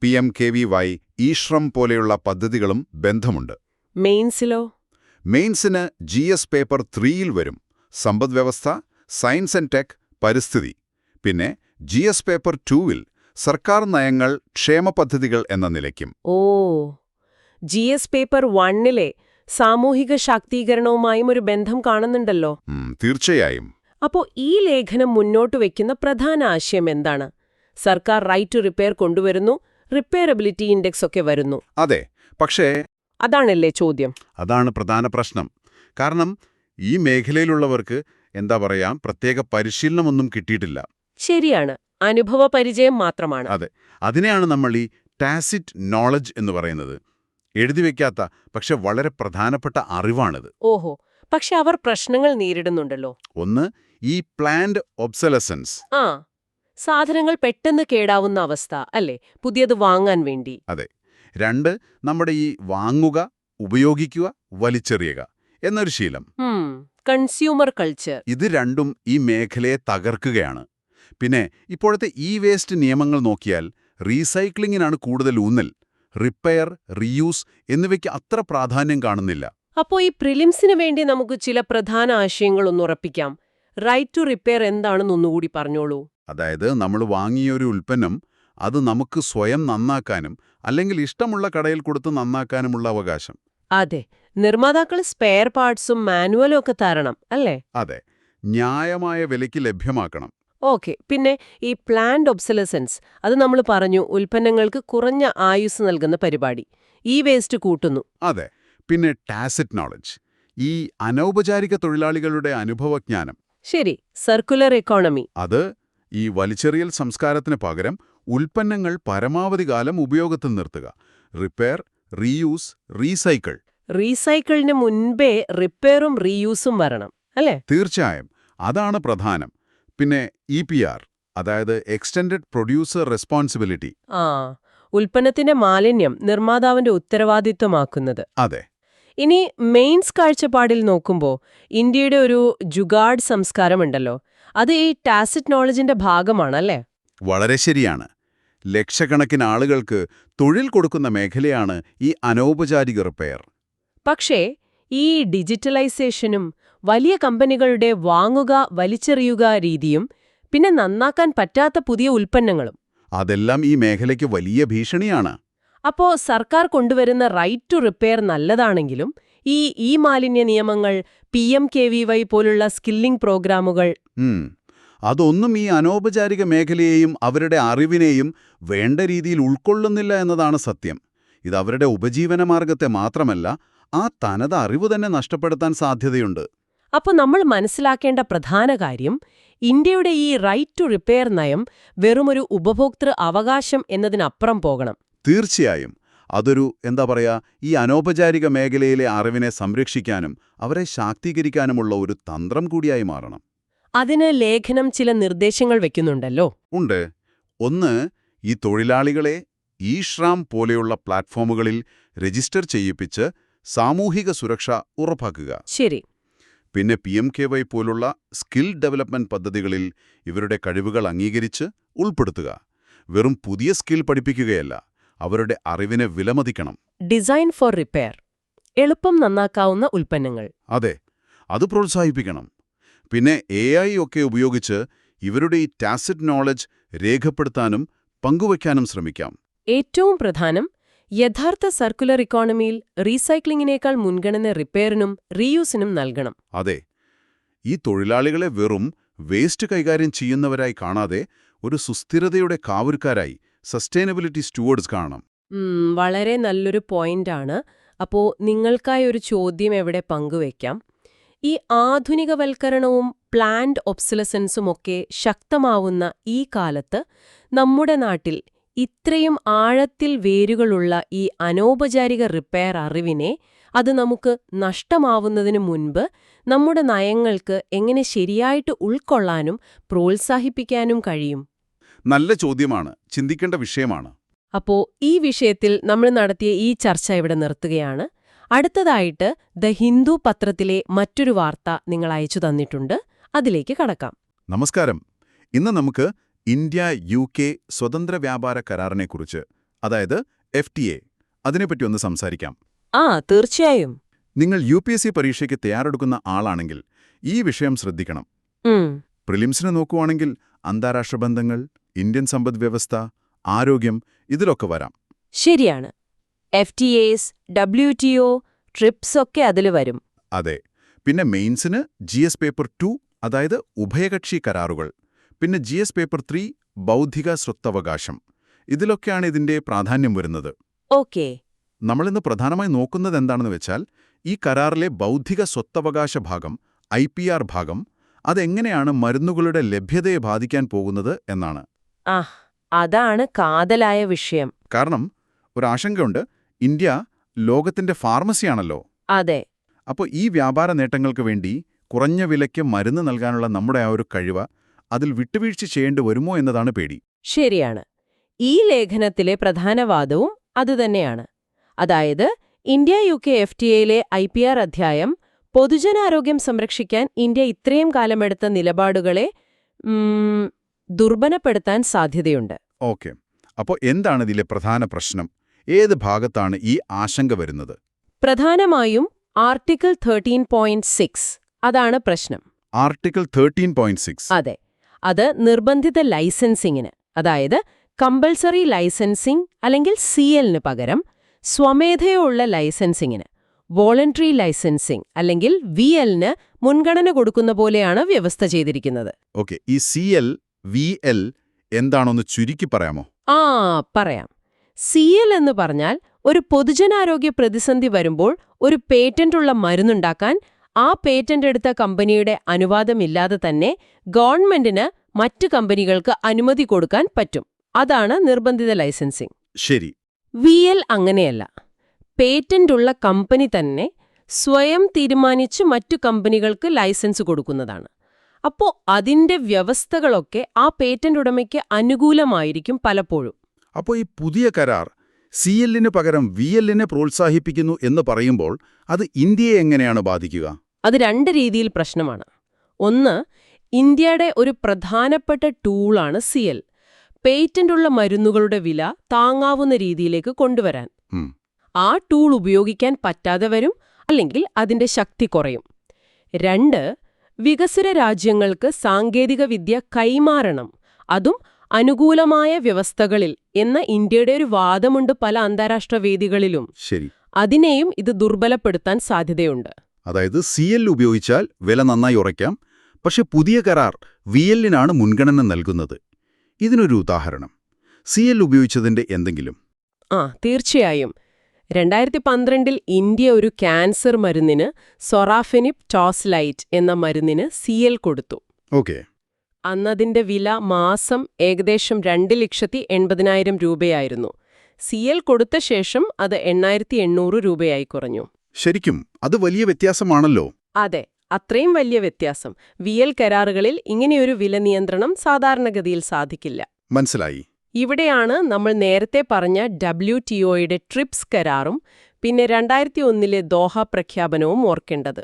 PMKVY, ഇശ്രം പോലെയുള്ള പദ്ധതികളും ബന്ധമുണ്ട്. മെയിൻസിലോ? മെയിൻസിന് GS പേപ്പർ 3ൽ വരും. സമ്പദ്വ്യവസ്ഥ, സയൻസ് ആൻഡ് ടെക്, പരിസ്ഥിതി. പിന്നെ GS പേപ്പർ 2ൽ സർക്കാർ നയങ്ങൾ, ക്ഷേമ പദ്ധതികൾ എന്ന നിലയ്ക്കും. GS പേപ്പർ 1ലെ സാമൂഹിക ശാക്തീകരണവുമായും ഒരു ബന്ധം കാണുന്നുണ്ടല്ലോ. തീർച്ചയായും. അപ്പോ ഈ ലേഖനം മുന്നോട്ട് വയ്ക്കുന്ന പ്രധാന ആശയം എന്താണ്? സർക്കാർ റൈറ്റ് ടു റിപ്പയർ കൊണ്ടുവരുന്നു, റിപ്പയറബിലിറ്റി ഇൻഡെക്സ് ഒക്കെ വരുന്നു. അതെ, പക്ഷേ അതാണല്ലേ ചോദ്യം? അതാണ് പ്രധാന പ്രശ്നം. കാരണം ഈ മേഖലയിലുള്ളവർക്ക് എന്താ പറയാ, പ്രത്യേക പരിശീലനമൊന്നും കിട്ടിയിട്ടില്ല. ശരിയാണ്, അനുഭവ പരിചയം മാത്രമാണ്. അതെ, അതിനെയാണ് നമ്മൾ ഈ ടാസിറ്റ് നോളജ് എന്ന് പറയുന്നത്. എഴുതിവെക്കാത്ത പക്ഷെ വളരെ പ്രധാനപ്പെട്ട അറിവാണിത്. ഓഹോ, പക്ഷെ അവർ പ്രശ്നങ്ങൾ നേരിടുന്നുണ്ടല്ലോ. ഒന്ന്, ഈ പ്ലാൻഡ് ഒബ്സലസൻസ്. ആ, സാധനങ്ങൾ പെട്ടെന്ന് കേടാവുന്ന അവസ്ഥ അല്ലേ, പുതിയത് വാങ്ങാൻ വേണ്ടി. അതെ. രണ്ട്, നമ്മുടെ ഈ വാങ്ങുക, ഉപയോഗിക്കുക, വലിച്ചെറിയുക എന്നൊരു ശീലം. Consumer culture. ഇത് രണ്ടും ഈ മേഖലയെ തകർക്കുകയാണ്. പിന്നെ ഇപ്പോഴത്തെ ഇ വേസ്റ്റ് നിയമങ്ങൾ നോക്കിയാൽ റീസൈക്ലിങ്ങിനാണ് കൂടുതൽ ഊന്നൽ. റിപ്പയർ, റീയൂസ് എന്നിവയ്ക്ക് അത്ര പ്രാധാന്യം കാണുന്നില്ല. അപ്പോ ഈ പ്രിലിംസിന് വേണ്ടി നമുക്ക് ചില പ്രധാന ആശയങ്ങളൊന്ന് ഉറപ്പിക്കാം. റൈറ്റ് ടു റിപ്പയർ എന്താണെന്നൊന്നുകൂടി പറഞ്ഞോളൂ. അതായത് നമ്മൾ വാങ്ങിയ ഒരു ഉൽപ്പന്നം അത് നമുക്ക് സ്വയം നന്നാക്കാനും അല്ലെങ്കിൽ ഇഷ്ടമുള്ള കടയിൽ കൊടുത്ത് നന്നാക്കാനുമുള്ള അവകാശം. അതെ, നിർമ്മാതാക്കൾ സ്പെയർ പാർട്സും മാനുവലും ഒക്കെ തരണം അല്ലേ? അതെ, ന്യായമായ വിലയ്ക്ക് ലഭ്യമാക്കണം. ഓക്കെ, പിന്നെ ഈ പ്ലാൻഡ് ഒബ്സലസൻസ്, അത് നമ്മൾ പറഞ്ഞു, ഉൽപ്പന്നങ്ങൾക്ക് കുറഞ്ഞ ആയുസ് നൽകുന്ന പരിപാടി. ഈ വേസ്റ്റ് കൂട്ടുന്നു. അതെ, പിന്നെ ടാസിറ്റ് നോളജ്, ഈ അനൗപചാരിക തൊഴിലാളികളുടെ അനുഭവജ്ഞാനം. ശരി, സർക്കുലർ എക്കോണമി. അത് ഈ വലിച്ചെറിയൽ സംസ്കാരത്തിന് പകരം ഉൽപ്പന്നങ്ങൾ പരമാവധി കാലം ഉപയോഗത്തിൽ നിർത്തുക. Repair, reuse, recycle. റീസൈക്കിളിന് മുൻപേ റിപ്പയറും റീയൂസും വരണം അല്ലേ? തീർച്ചയായും, അതാണ് പ്രധാനം. പിന്നെ EPR, അതായത് എക്സ്റ്റൻഡഡ് പ്രൊഡ്യൂസർ റെസ്പോൺസിബിലിറ്റി. ആ, ഉൽപ്പന്നത്തിന്റെ മാലിന്യം നിർമ്മാതാവിന്റെ ഉത്തരവാദിത്വമാക്കുന്നത്. അതെ. ഇനി മെയിൻസ് കാഴ്ചപ്പാടിൽ നോക്കുമ്പോൾ ഇന്ത്യയുടെ ഒരു ജുഗാഡ് സംസ്കാരമുണ്ടല്ലോ, അത് ഈ ടാസിറ്റ് നോളജിന്റെ ഭാഗമാണല്ലേ? വളരെ ശരിയാണ്. ലക്ഷക്കണക്കിന് ആളുകൾക്ക് തൊഴിൽ കൊടുക്കുന്ന മേഖലയാണ് ഈ അനൗപചാരിക റിപ്പയർ. പക്ഷേ ഈ ഡിജിറ്റലൈസേഷനും വലിയ കമ്പനികളുടെ വാങ്ങുക, വലിച്ചെറിയുക രീതിയും പിന്നെ നന്നാക്കാൻ പറ്റാത്ത പുതിയ ഉൽപ്പന്നങ്ങളും, അതെല്ലാം ഈ മേഖലയ്ക്ക് വലിയ ഭീഷണിയാണ്. അപ്പോ സർക്കാർ കൊണ്ടുവരുന്ന റൈറ്റ് ടു റിപ്പയർ നല്ലതാണെങ്കിലും ഈ മാലിന്യ നിയമങ്ങൾ, PMKVY പോലുള്ള സ്കില്ലിംഗ് പ്രോഗ്രാമുകൾ, അതൊന്നും ഈ അനൗപചാരിക മേഖലയെയും അവരുടെ അറിവിനെയും വേണ്ട രീതിയിൽ ഉൾക്കൊള്ളുന്നില്ല എന്നതാണ് സത്യം. ഇത് അവരുടെ ഉപജീവനമാർഗത്തെ മാത്രമല്ല, ആ തനത് അറിവ് തന്നെ നഷ്ടപ്പെടുത്താൻ സാധ്യതയുണ്ട്. അപ്പോൾ നമ്മൾ മനസ്സിലാക്കേണ്ട പ്രധാന കാര്യം, ഇന്ത്യയുടെ ഈ റൈറ്റ് ടു റിപ്പയർ നയം വെറുമൊരു ഉപഭോക്തൃ അവകാശം എന്നതിനപ്പുറം പോകണം. തീർച്ചയായും, അതൊരു ഈ അനൗപചാരിക മേഖലയിലെ അറിവിനെ സംരക്ഷിക്കാനും അവരെ ശാക്തീകരിക്കാനുമുള്ള ഒരു തന്ത്രം കൂടിയായി മാറണം. അതിന് ലേഖനം ചില നിർദ്ദേശങ്ങൾ വെക്കുന്നുണ്ടല്ലോ. ഉണ്ട്. ഒന്ന്, ഈ തൊഴിലാളികളെ ഇ-ശ്രാം പോലെയുള്ള പ്ലാറ്റ്ഫോമുകളിൽ രജിസ്റ്റർ ചെയ്യിപ്പിച്ച് സാമൂഹിക സുരക്ഷ ഉറപ്പാക്കുക. ശരി. പിന്നെ PMKVY പോലുള്ള സ്കിൽ ഡെവലപ്മെന്റ് പദ്ധതികളിൽ ഇവരുടെ കഴിവുകൾ അംഗീകരിച്ച് ഉൾപ്പെടുത്തുക. വെറും പുതിയ സ്കിൽ പഠിപ്പിക്കുകയല്ല, അവരുടെ അറിവിനെ വിലമതിക്കണം. ഡിസൈൻ ഫോർ റിപ്പയർ, എളുപ്പം നന്നാക്കാവുന്ന ഉൽപ്പന്നങ്ങൾ. അതെ, അത് പ്രോത്സാഹിപ്പിക്കണം. പിന്നെ AI ഒക്കെ ഉപയോഗിച്ച് ഇവരുടെ ഈ ടാസിറ്റ് നോളജ് രേഖപ്പെടുത്താനും പങ്കുവയ്ക്കാനും ശ്രമിക്കാം. ഏറ്റവും പ്രധാനം, യഥാർത്ഥ സർക്കുലർ ഇക്കോണമിയിൽ റീസൈക്ലിങ്ങിനേക്കാൾ മുൻഗണന റിപ്പയറിനും റീയൂസിനും നൽകണം. അതെ, ഈ തൊഴിലാളികളെ വെറും വേസ്റ്റ് കൈകാര്യം ചെയ്യുന്നവരായി കാണാതെ ഒരു സുസ്ഥിരതയുടെ കാവൽക്കാരായി, സസ്റ്റൈനബിലിറ്റി സ്റ്റൂവർഡ്സ് കാണണം. വളരെ നല്ലൊരു പോയിന്റാണ്. അപ്പോൾ നിങ്ങൾക്കായി ഒരു ചോദ്യം എവിടെ പങ്കുവയ്ക്കാം. ഈ ആധുനികവൽക്കരണവും പ്ലാൻഡ് ഒബ്സലസൻസുമൊക്കെ ശക്തമാവുന്ന ഈ കാലത്ത് നമ്മുടെ നാട്ടിൽ ഇത്രയും ആഴത്തിൽ വേരുകളുള്ള ഈ അനൗപചാരിക റിപ്പയർ അറിവിനെ, അത് നമുക്ക് നഷ്ടമാവുന്നതിനു മുൻപ് നമ്മുടെ നയങ്ങൾക്ക് എങ്ങനെ ശരിയായിട്ട് ഉൾക്കൊള്ളാനും പ്രോത്സാഹിപ്പിക്കാനും കഴിയും? നല്ല ചോദ്യമാണ്, ചിന്തിക്കേണ്ട വിഷയമാണ്. അപ്പോ ഈ വിഷയത്തിൽ നമ്മൾ നടത്തിയ ഈ ചർച്ച ഇവിടെ നിർത്തുകയാണ്. അടുത്തതായിട്ട് ദ ഹിന്ദു പത്രത്തിലെ മറ്റൊരു വാർത്ത നിങ്ങൾ അയച്ചു തന്നിട്ടുണ്ട്. അതിലേക്ക് കടക്കാം. നമസ്കാരം. ഇന്ന് നമുക്ക് ഇന്ത്യ-UK സ്വതന്ത്ര വ്യാപാര കരാറിനെക്കുറിച്ച്, അതായത് FTA, അതിനെപ്പറ്റി ഒന്ന് സംസാരിക്കാം. തീർച്ചയായും. നിങ്ങൾ UPSC പരീക്ഷയ്ക്ക് തയ്യാറെടുക്കുന്ന ആളാണെങ്കിൽ ഈ വിഷയം ശ്രദ്ധിക്കണം. പ്രിലിംസിന് നോക്കുവാണെങ്കിൽ അന്താരാഷ്ട്ര ബന്ധങ്ങൾ, ഇന്ത്യൻ സമ്പദ്വ്യവസ്ഥ, ആരോഗ്യം, ഇതിലൊക്കെ വരാം. ശരിയാണ്. FTAs, WTO, ട്രിപ്സ് ഒക്കെ അതിൽ വരും. അതെ. പിന്നെ മെയിൻസിന് GS പേപ്പർ 2, അതായത് ഉഭയകക്ഷി കരാറുകൾ. പിന്നെ GS പേപ്പർ 3, ബൗദ്ധിക സ്വത്തവകാശം. ഇതിലൊക്കെയാണ് ഇതിന്റെ പ്രാധാന്യം വരുന്നത്. ഓക്കെ. നമ്മളിന്ന് പ്രധാനമായി നോക്കുന്നത് എന്താണെന്ന് വെച്ചാൽ, ഈ കരാറിലെ ബൗദ്ധിക സ്വത്തവകാശ ഭാഗം, IPR ഭാഗം, അതെങ്ങനെയാണ് മരുന്നുകളുടെ ലഭ്യതയെ ബാധിക്കാൻ പോകുന്നത് എന്നാണ്. അതാണ് കാതലായ വിഷയം. കാരണം ഒരാശങ്കയുണ്ട്, ഇന്ത്യ ലോകത്തിന്റെ ഫാർമസിയാണല്ലോ. അതെ. അപ്പോൾ ഈ വ്യാപാര നേട്ടങ്ങൾക്ക് വേണ്ടി കുറഞ്ഞ വിലയ്ക്ക് മരുന്ന് നൽകാനുള്ള നമ്മുടെ ആ ഒരു കഴിവ് അതിൽ വിട്ടുവീഴ്ച ചെയ്യേണ്ടി വരുമോ എന്നതാണ് പേടി. ശരിയാണ്. ഈ ലേഖനത്തിലെ പ്രധാന വാദവും അതുതന്നെയാണ്. അതായത് ഇന്ത്യ UK FTAയിലെ IPR അധ്യായം പൊതുജനാരോഗ്യം സംരക്ഷിക്കാൻ ഇന്ത്യ ഇത്രയും കാലമെടുത്ത നിലപാടുകളെ ദുർബലപ്പെടുത്താൻ സാധ്യതയുണ്ട്. ഓക്കെ, അപ്പോൾ എന്താണ് ഇതിലെ പ്രധാന പ്രശ്നം? ഏത് ഭാഗത്താണ് ഈ ആശങ്ക വരുന്നത്? പ്രധാനമായും ആർട്ടിക്കിൾ 13.6 അതാണ് പ്രശ്നം. ആർട്ടിക്കിൾ 13.6. അതെ, അത് നിർബന്ധിത ലൈസൻസിങ്ങിന്, അതായത് കമ്പൽസറി ലൈസൻസിംഗ് അല്ലെങ്കിൽ CLന് പകരം സ്വമേധയുള്ള ലൈസൻസിങ്ങിന്, വോളണ്ടറി ലൈസൻസിംഗ് അല്ലെങ്കിൽ VLന് മുൻഗണന കൊടുക്കുന്ന പോലെയാണ് വ്യവസ്ഥ ചെയ്തിരിക്കുന്നത്. ഓക്കെ, ഈ CL, VL എന്താണൊന്ന് ചുരുക്കി പറയാമോ? പറയാം. CL എന്ന് പറഞ്ഞാൽ ഒരു പൊതുജനാരോഗ്യ പ്രതിസന്ധി വരുമ്പോൾ ഒരു പേറ്റന്റുള്ള മരുന്നുണ്ടാക്കാൻ ആ പേറ്റന്റ് എടുത്ത കമ്പനിയുടെ അനുവാദമില്ലാതെ തന്നെ ഗവൺമെന്റിന് മറ്റ് കമ്പനികൾക്ക് അനുമതി കൊടുക്കാൻ പറ്റും. അതാണ് നിർബന്ധിത ലൈസൻസിംഗ്. ശരി. VL അങ്ങനെയല്ല. പേറ്റന്റുള്ള കമ്പനി തന്നെ സ്വയം തീരുമാനിച്ച് മറ്റു കമ്പനികൾക്ക് ലൈസൻസ് കൊടുക്കുന്നതാണ്. അപ്പോൾ അതിന്റെ വ്യവസ്ഥകളൊക്കെ ആ പേറ്റന്റ് ഉടമയ്ക്ക് അനുകൂലമായിരിക്കും പലപ്പോഴും. അപ്പോൾ ഈ പുതിയ കരാർ CLന് പകരം VLനെ പ്രോത്സാഹിപ്പിക്കുന്നു എന്ന് പറയുമ്പോൾ അത് ഇന്ത്യയെ എങ്ങനെയാണ് ബാധിക്കുക? അത് രണ്ട് രീതിയിൽ പ്രശ്നമാണ്. ഒന്ന്, ഇന്ത്യയുടെ ഒരു പ്രധാനപ്പെട്ട ടൂളാണ് CL. പേറ്റന്റുള്ള മരുന്നുകളുടെ വില താങ്ങാവുന്ന രീതിയിലേക്ക് കൊണ്ടുവരാൻ. ആ ടൂൾ ഉപയോഗിക്കാൻ പറ്റാതെ വരും, അല്ലെങ്കിൽ അതിന്റെ ശക്തി കുറയും. രണ്ട്, വികസ്വര രാജ്യങ്ങൾക്ക് സാങ്കേതികവിദ്യ കൈമാറണം, അതും അനുകൂലമായ വ്യവസ്ഥകളിൽ എന്ന ഇന്ത്യയുടെ ഒരു വാദമുണ്ട് പല അന്താരാഷ്ട്ര വേദികളിലും. ശരി. അതിനെയും ഇത് ദുർബലപ്പെടുത്താൻ സാധ്യതയുണ്ട്. അതായത് CL ഉപയോഗിച്ചാൽ വില നന്നായി ഉറയ്ക്കാം, പക്ഷെ പുതിയ കരാർ VLനാണ് മുൻഗണന നൽകുന്നത്. ഇതിനൊരു ഉദാഹരണം, CL ഉപയോഗിച്ചതിന്റെ എന്തെങ്കിലും? തീർച്ചയായും. 2012 ഇന്ത്യ ഒരു ക്യാൻസർ മരുന്നിന് സൊറാഫെനിപ് ടോസ്ലൈറ്റ് എന്ന മരുന്നിന് CL കൊടുത്തു. ഓക്കെ. അന്നതിന്റെ വില മാസം ഏകദേശം 2,80,000 രൂപയായിരുന്നു. CL കൊടുത്ത ശേഷം അത് 8,800 രൂപയായി കുറഞ്ഞു. ശരിക്കും അത് വലിയ വ്യത്യാസമാണല്ലോ. അതെ, അത്രയും വലിയ വ്യത്യാസം. VL കരാറുകളിൽ ഇങ്ങനെയൊരു വില നിയന്ത്രണം സാധാരണഗതിയിൽ സാധിക്കില്ല. മനസ്സിലായി. ഇവിടെയാണ് നമ്മൾ നേരത്തെ പറഞ്ഞ WTOയുടെ ട്രിപ്സ് കരാറും പിന്നെ 2001 ദോഹ പ്രഖ്യാപനവും ഓർക്കേണ്ടത്.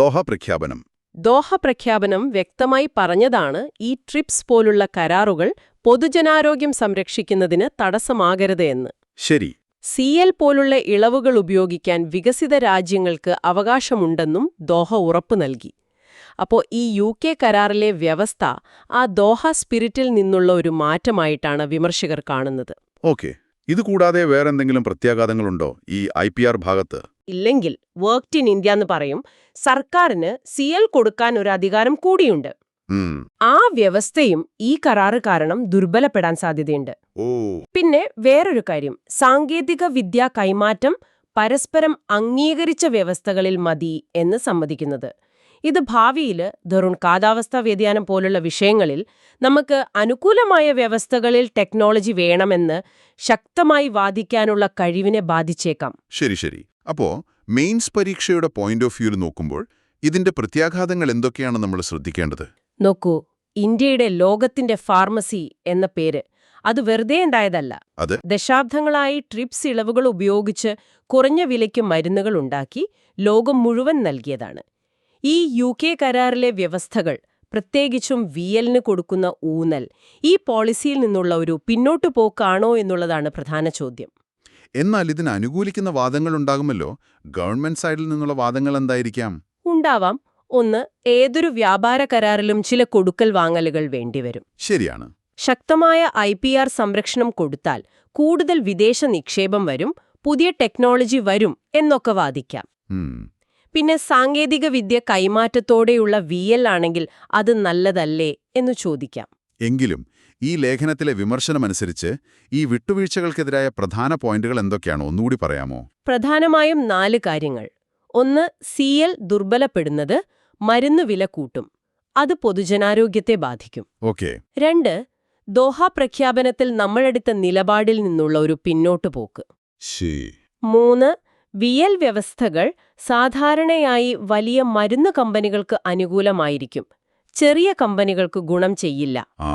ദോഹ പ്രഖ്യാപനം. ദോഹ പ്രഖ്യാപനം വ്യക്തമായി പറഞ്ഞതാണ് ഈ ട്രിപ്സ് പോലുള്ള കരാറുകൾ പൊതുജനാരോഗ്യം സംരക്ഷിക്കുന്നതിന് തടസ്സമാകരുത് എന്ന്. ശരി. CL പോലുള്ള ഇളവുകൾ ഉപയോഗിക്കാൻ വികസിത രാജ്യങ്ങൾക്ക് അവകാശമുണ്ടെന്നും ദോഹ ഉറപ്പു നൽകി. അപ്പോൾ ഈ UK കരാറിലെ വ്യവസ്ഥ ആ ദോഹ സ്പിരിറ്റിൽ നിന്നുള്ള ഒരു മാറ്റമായിട്ടാണ് വിമർശകർ കാണുന്നത്. ഓക്കെ. ഇതുകൂടാതെ വേറെന്തെങ്കിലും പ്രത്യാഘാതങ്ങളുണ്ടോ ഈ IPR ഭാഗത്ത്? ഇല്ലെങ്കിൽ വർക്ക് ഇൻ ഇന്ത്യ എന്ന് പറയും, സർക്കാരിന് CL കൊടുക്കാൻ ഒരു അധികാരം കൂടിയുണ്ട്. ആ വ്യവസ്ഥയും ഈ കരാറ് കാരണം ദുർബലപ്പെടാൻ സാധ്യതയുണ്ട്. പിന്നെ വേറൊരു കാര്യം, സാങ്കേതിക വിദ്യാ കൈമാറ്റം പരസ്പരം അംഗീകരിച്ച വ്യവസ്ഥകളിൽ മതി എന്ന് സമ്മതിക്കുന്നത്. ഇത് ഭാവിയിൽ കാലാവസ്ഥാ വ്യതിയാനം പോലുള്ള വിഷയങ്ങളിൽ നമുക്ക് അനുകൂലമായ വ്യവസ്ഥകളിൽ ടെക്നോളജി വേണമെന്ന് ശക്തമായി വാദിക്കാനുള്ള കഴിവിനെ ബാധിച്ചേക്കാം. ശരി. അപ്പോ മെയിൻസ് പരീക്ഷയുടെ പോയിന്റ് ഓഫ് വ്യൂവിൽ നോക്കുമ്പോൾ ഇതിന്റെ പ്രത്യാഘാതങ്ങൾ എന്തൊക്കെയാണ് നമ്മൾ ശ്രദ്ധിക്കേണ്ടത്? നോക്കൂ, ഇന്ത്യയുടെ ലോകത്തിന്റെ ഫാർമസി എന്ന പേര് അത് വെറുതെ ഉണ്ടായതല്ല. ദശാബ്ദങ്ങളായി ട്രിപ്സ് ഇളവുകൾ ഉപയോഗിച്ച് കുറഞ്ഞ വിലയ്ക്ക് മരുന്നുകൾ ഉണ്ടാക്കി ലോകം മുഴുവൻ നൽകിയതാണ്. ഈ UK കരാറിലെ വ്യവസ്ഥകൾ, പ്രത്യേകിച്ചും VLന് കൊടുക്കുന്ന ഊന്നൽ, ഈ പോളിസിയിൽ നിന്നുള്ള ഒരു പിന്നോട്ടു പോക്കാണോ എന്നുള്ളതാണ് പ്രധാന ചോദ്യം. എന്നാൽ ഇതിന് അനുകൂലിക്കുന്ന വാദങ്ങൾ ഉണ്ടാകുമല്ലോ. ഗവൺമെന്റ് സൈഡിൽ നിന്നുള്ള വാദങ്ങൾ എന്തായിരിക്കാം? ഉണ്ടാവാം. ഒന്ന്, ഏതൊരു വ്യാപാര കരാറിലും ചില കൊടുക്കൽ വാങ്ങലുകൾ വേണ്ടിവരും. ശരിയാണ്. ശക്തമായ IPR സംരക്ഷണം കൊടുത്താൽ കൂടുതൽ വിദേശ നിക്ഷേപം വരും, പുതിയ ടെക്നോളജി വരും എന്നൊക്കെ വാദിക്കാം. പിന്നെ സാങ്കേതിക വിദ്യ കൈമാറ്റത്തോടെയുള്ള VL ആണെങ്കിൽ അത് നല്ലതല്ലേ എന്ന് ചോദിക്കാം. എങ്കിലും ഈ ലേഖനത്തിലെ വിമർശനമനുസരിച്ച് ഈ വിട്ടുവീഴ്ചകൾക്കെതിരായ പ്രധാന പോയിന്റുകൾ എന്തൊക്കെയാണോ ഒന്നുകൂടി പറയാമോ? പ്രധാനമായും 4 കാര്യങ്ങൾ. ഒന്ന്, CL ദുർബലപ്പെടുന്നത് മരുന്ന് വില കൂട്ടും. അത് പൊതുജനാരോഗ്യത്തെ ബാധിക്കും. ഓക്കെ. 2 ദോഹ പ്രഖ്യാപനത്തിൽ നമ്മളെടുത്ത നിലപാടിൽ നിന്നുള്ള ഒരു പിന്നോട്ട് പോക്ക്. ശരി. 3 വിയൽ വ്യവസ്ഥകൾ സാധാരണയായി വലിയ മരുന്ന് കമ്പനികൾക്ക് അനുകൂലമായിരിക്കും, ചെറിയ കമ്പനികൾക്ക് ഗുണം ചെയ്യില്ല. ആ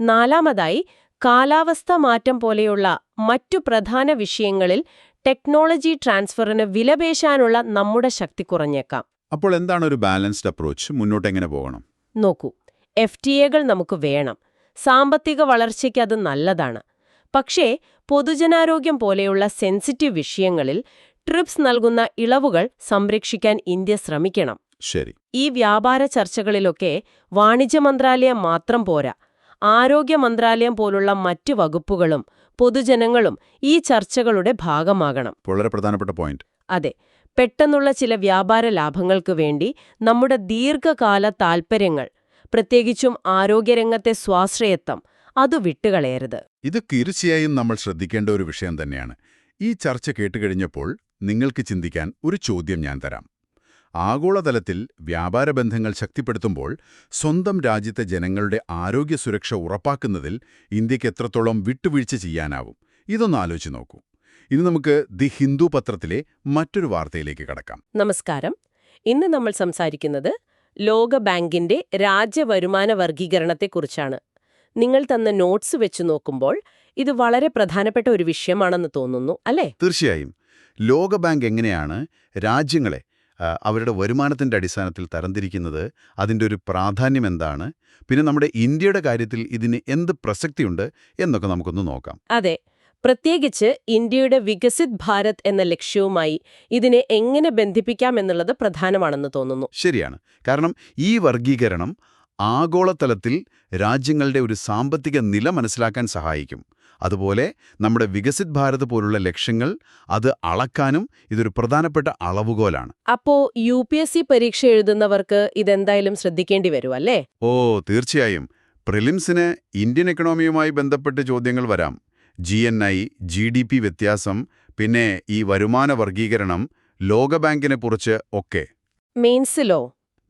4 കാലാവസ്ഥാ മാറ്റം പോലെയുള്ള മറ്റു പ്രധാന വിഷയങ്ങളിൽ ടെക്നോളജി ട്രാൻസ്ഫറിന് വിലപേശാനുള്ള നമ്മുടെ ശക്തി കുറഞ്ഞേക്കാം. അപ്പോൾ എന്താണ് ഒരു ബാലൻസ്ഡ് അപ്രോച്ച്? മുന്നോട്ട് എങ്ങനെ പോകണം? നോക്കൂ, FTAകൾ നമുക്ക് വേണം, സാമ്പത്തിക വളർച്ചയ്ക്ക് അത് നല്ലതാണ്. പക്ഷേ പൊതുജനാരോഗ്യം പോലെയുള്ള സെൻസിറ്റീവ് വിഷയങ്ങളിൽ ട്രിപ്സ് നൽകുന്ന ഇളവുകൾ സംരക്ഷിക്കാൻ ഇന്ത്യ ശ്രമിക്കണം. ശരി. ഈ വ്യാപാര ചർച്ചകളിലൊക്കെ വാണിജ്യ മന്ത്രാലയം മാത്രം പോരാ, ആരോഗ്യ മന്ത്രാലയം പോലുള്ള മറ്റു വകുപ്പുകളും പൊതുജനങ്ങളും ഈ ചർച്ചകളുടെ ഭാഗമാകണം. വളരെ പ്രധാനപ്പെട്ട പോയിന്റ്. അതെ, പെട്ടെന്നുള്ള ചില വ്യാപാര ലാഭങ്ങൾക്ക് വേണ്ടി നമ്മുടെ ദീർഘകാല താൽപ്പര്യങ്ങൾ, പ്രത്യേകിച്ചും ആരോഗ്യരംഗത്തെ സ്വാശ്രയത്വം, അത് വിട്ടുകളയരുത്. ഇത് തീർച്ചയായും നമ്മൾ ശ്രദ്ധിക്കേണ്ട ഒരു വിഷയം തന്നെയാണ്. ഈ ചർച്ച കേട്ടുകഴിഞ്ഞപ്പോൾ നിങ്ങൾക്ക് ചിന്തിക്കാൻ ഒരു ചോദ്യം ഞാൻ തരാം. ആഗോളതലത്തിൽ വ്യാപാര ബന്ധങ്ങൾ ശക്തിപ്പെടുത്തുമ്പോൾ സ്വന്തം രാജ്യത്തെ ജനങ്ങളുടെ ആരോഗ്യ സുരക്ഷ ഉറപ്പാക്കുന്നതിൽ ഇന്ത്യക്ക് എത്രത്തോളം വിട്ടുവീഴ്ച ചെയ്യാനാവും? ഇതൊന്ന് ആലോചിച്ച് നോക്കൂ. ഇനി നമുക്ക് ദി ഹിന്ദു പത്രത്തിലെ മറ്റൊരു വാർത്തയിലേക്ക് കടക്കാം. നമസ്കാരം. ഇന്ന് നമ്മൾ സംസാരിക്കുന്നത് ലോകബാങ്കിന്റെ രാജ്യവരുമാന വർഗീകരണത്തെക്കുറിച്ചാണ്. നിങ്ങൾ തന്ന നോട്ട്സ് വെച്ച് നോക്കുമ്പോൾ ഇത് വളരെ പ്രധാനപ്പെട്ട ഒരു വിഷയമാണെന്ന് തോന്നുന്നു, അല്ലേ? തീർച്ചയായും. ലോകബാങ്ക് എങ്ങനെയാണ് രാജ്യങ്ങളെ അവരുടെ വരുമാനത്തിന്റെ അടിസ്ഥാനത്തിൽ തരംതിരിക്കുന്നത്, അതിൻ്റെ ഒരു പ്രാധാന്യം എന്താണ്, പിന്നെ നമ്മുടെ ഇന്ത്യയുടെ കാര്യത്തിൽ ഇതിന് എന്ത് പ്രസക്തിയുണ്ട് എന്നൊക്കെ നമുക്കൊന്ന് നോക്കാം. അതെ, പ്രത്യേകിച്ച് ഇന്ത്യയുടെ വികസിത് ഭാരത് എന്ന ലക്ഷ്യവുമായി ഇതിനെ എങ്ങനെ ബന്ധിപ്പിക്കാമെന്നുള്ളത് പ്രധാനമാണെന്ന് തോന്നുന്നു. ശരിയാണ്. കാരണം ഈ വർഗീകരണം ആഗോളതലത്തിൽ രാജ്യങ്ങളുടെ ഒരു സാമ്പത്തിക നില മനസ്സിലാക്കാൻ സഹായിക്കും. അതുപോലെ നമ്മുടെ വികസിത് ഭാരത് പോലുള്ള ലക്ഷ്യങ്ങൾ അത് അളക്കാനും ഇതൊരു പ്രധാനപ്പെട്ട അളവുകോലാണ്. അപ്പോ UPSC പരീക്ഷ എഴുതുന്നവർക്ക് ഇതെന്തായാലും ശ്രദ്ധിക്കേണ്ടി വരും, അല്ലേ? ഓ തീർച്ചയായും. പ്രിലിംസിന് ഇന്ത്യൻ എക്കണോമിയുമായി ബന്ധപ്പെട്ട് ചോദ്യങ്ങൾ വരാം. GNI, GDP വ്യത്യാസം, പിന്നെ ഈ വരുമാന വർഗീകരണം, ലോകബാങ്കിനെ കുറിച്ച് ഒക്കെ. മെയിൻസിലോ?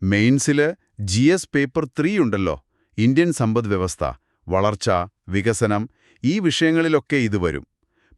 മെയിൻസില് GS പേപ്പർ 3 ഉണ്ടല്ലോ, ഇന്ത്യൻ സമ്പദ് വ്യവസ്ഥ, വളർച്ച, വികസനം, ഈ വിഷയങ്ങളിലൊക്കെ ഇത് വരും.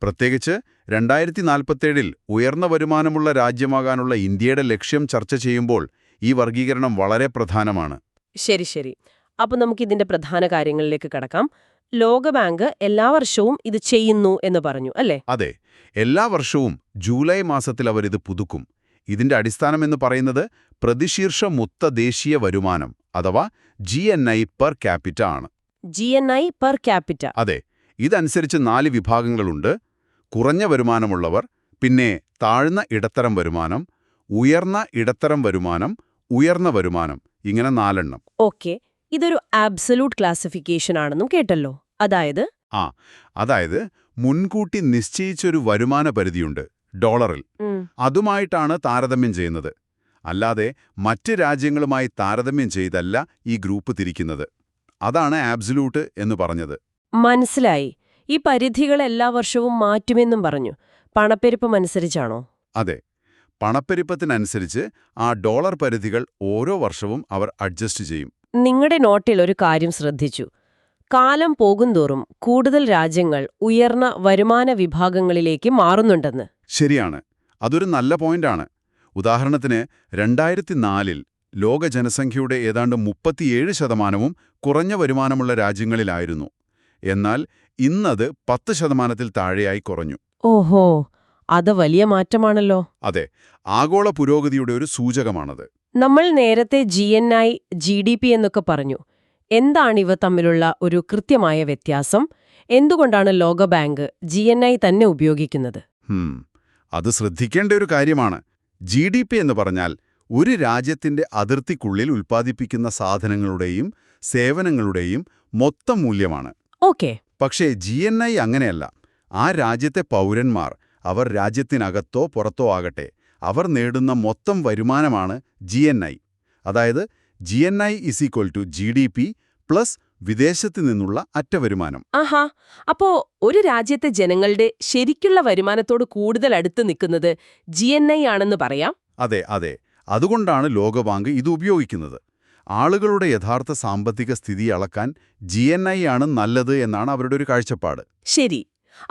പ്രത്യേകിച്ച് 2047 ഉയർന്ന വരുമാനമുള്ള രാജ്യമാകാനുള്ള ഇന്ത്യയുടെ ലക്ഷ്യം ചർച്ച ചെയ്യുമ്പോൾ ഈ വർഗീകരണം വളരെ പ്രധാനമാണ്. ശരി ശരി. അപ്പോൾ നമുക്കിതിന്റെ പ്രധാന കാര്യങ്ങളിലേക്ക് കടക്കാം. ലോകബാങ്ക് എല്ലാ വർഷവും ഇത് ചെയ്യുന്നു എന്ന് പറഞ്ഞു, അല്ലേ? അതെ, എല്ലാ വർഷവും ജൂലൈ മാസത്തിൽ അവരിത് പുതുക്കും. ഇതിന്റെ അടിസ്ഥാനമെന്ന് പറയുന്നത് പ്രതിശീർഷ മൊത്ത ദേശീയ വരുമാനം അഥവാ GNI പെർ ക്യാപിറ്റ ആണ്. GNI per capita. അതെ, ഇതനുസരിച്ച് 4 വിഭാഗങ്ങളുണ്ട്. കുറഞ്ഞ വരുമാനമുള്ളവർ, പിന്നെ താഴ്ന്ന ഇടത്തരം വരുമാനം, ഉയർന്ന ഇടത്തരം വരുമാനം, ഉയർന്ന വരുമാനം, ഇങ്ങനെ 4 എണ്ണം. ഓക്കെ, ഇതൊരു ആബ്സല്യൂട്ട് ക്ലാസിഫിക്കേഷൻ ആണെന്നും കേട്ടല്ലോ. അതായത് മുൻകൂട്ടി നിശ്ചയിച്ചൊരു വരുമാന പരിധിയുണ്ട് ഡോളറിൽ. അതുമായിട്ടാണ് താരതമ്യം ചെയ്യുന്നത്. അല്ലാതെ മറ്റ് രാജ്യങ്ങളുമായി താരതമ്യം ചെയ്തല്ല ഈ ഗ്രൂപ്പ് തിരിക്കുന്നത്. അതാണ് ആബ്സല്യൂട്ട് എന്ന് പറഞ്ഞത്. മനസ്സിലായി. ഈ പരിധികൾ എല്ലാ വർഷവും മാറ്റുമെന്നും പറഞ്ഞു. പണപ്പെരുപ്പമനുസരിച്ചാണോ? അതെ, പണപ്പെരുപ്പത്തിനനുസരിച്ച് ആ ഡോളർ പരിധികൾ ഓരോ വർഷവും അവർ അഡ്ജസ്റ്റ് ചെയ്യും. നിങ്ങളുടെ നോട്ടിൽ ഒരു കാര്യം ശ്രദ്ധിച്ചു. കാലം പോകുന്തോറും കൂടുതൽ രാജ്യങ്ങൾ ഉയർന്ന വരുമാന വിഭാഗങ്ങളിലേക്ക് മാറുന്നുണ്ടെന്ന്. ശരിയാണ്, അതൊരു നല്ല പോയിന്റാണ്. ഉദാഹരണത്തിന് 2004 ലോക ജനസംഖ്യയുടെ ഏതാണ്ട് 37% കുറഞ്ഞ വരുമാനമുള്ള രാജ്യങ്ങളിലായിരുന്നു. എന്നാൽ ഇന്നത് 10% താഴെയായി കുറഞ്ഞു. ഓഹോ, അത് വലിയ മാറ്റമാണല്ലോ. അതെ, ആഗോള പുരോഗതിയുടെ ഒരു സൂചകമാണത്. നമ്മൾ നേരത്തെ GNI, GDP എന്നൊക്കെ പറഞ്ഞു. എന്താണിവ തമ്മിലുള്ള ഒരു കൃത്യമായ വ്യത്യാസം? എന്തുകൊണ്ടാണ് ലോകബാങ്ക് GNI തന്നെ ഉപയോഗിക്കുന്നത്? അത് ശ്രദ്ധിക്കേണ്ട ഒരു കാര്യമാണ്. GDP എന്ന് പറഞ്ഞാൽ ഒരു രാജ്യത്തിന്റെ അതിർത്തിക്കുള്ളിൽ ഉൽപ്പാദിപ്പിക്കുന്ന സാധനങ്ങളുടെയും സേവനങ്ങളുടെയും മൊത്തം മൂല്യമാണ്. ഓക്കെ. പക്ഷേ GNI അങ്ങനെയല്ല. ആ രാജ്യത്തെ പൗരന്മാർ, അവർ രാജ്യത്തിനകത്തോ പുറത്തോ ആകട്ടെ, അവർ നേടുന്ന മൊത്തം വരുമാനമാണ് GNI. അതായത് GNI = GDP പ്ലസ് വിദേശത്തു നിന്നുള്ള അറ്റവരുമാനം. ആഹാ, അപ്പോ ഒരു രാജ്യത്തെ ജനങ്ങളുടെ ശരിക്കുള്ള വരുമാനത്തോട് കൂടുതൽ അടുത്ത് നിൽക്കുന്നത് GNI ആണെന്ന് പറയാം? അതെ, അതുകൊണ്ടാണ് ലോകബാങ്ക് ഇത് ഉപയോഗിക്കുന്നത്. ആളുകളുടെ യഥാർത്ഥ സാമ്പത്തിക സ്ഥിതി അളക്കാൻ GNI ആണ് നല്ലത് എന്നാണ് അവരുടെ ഒരു കാഴ്ചപ്പാട്. ശരി.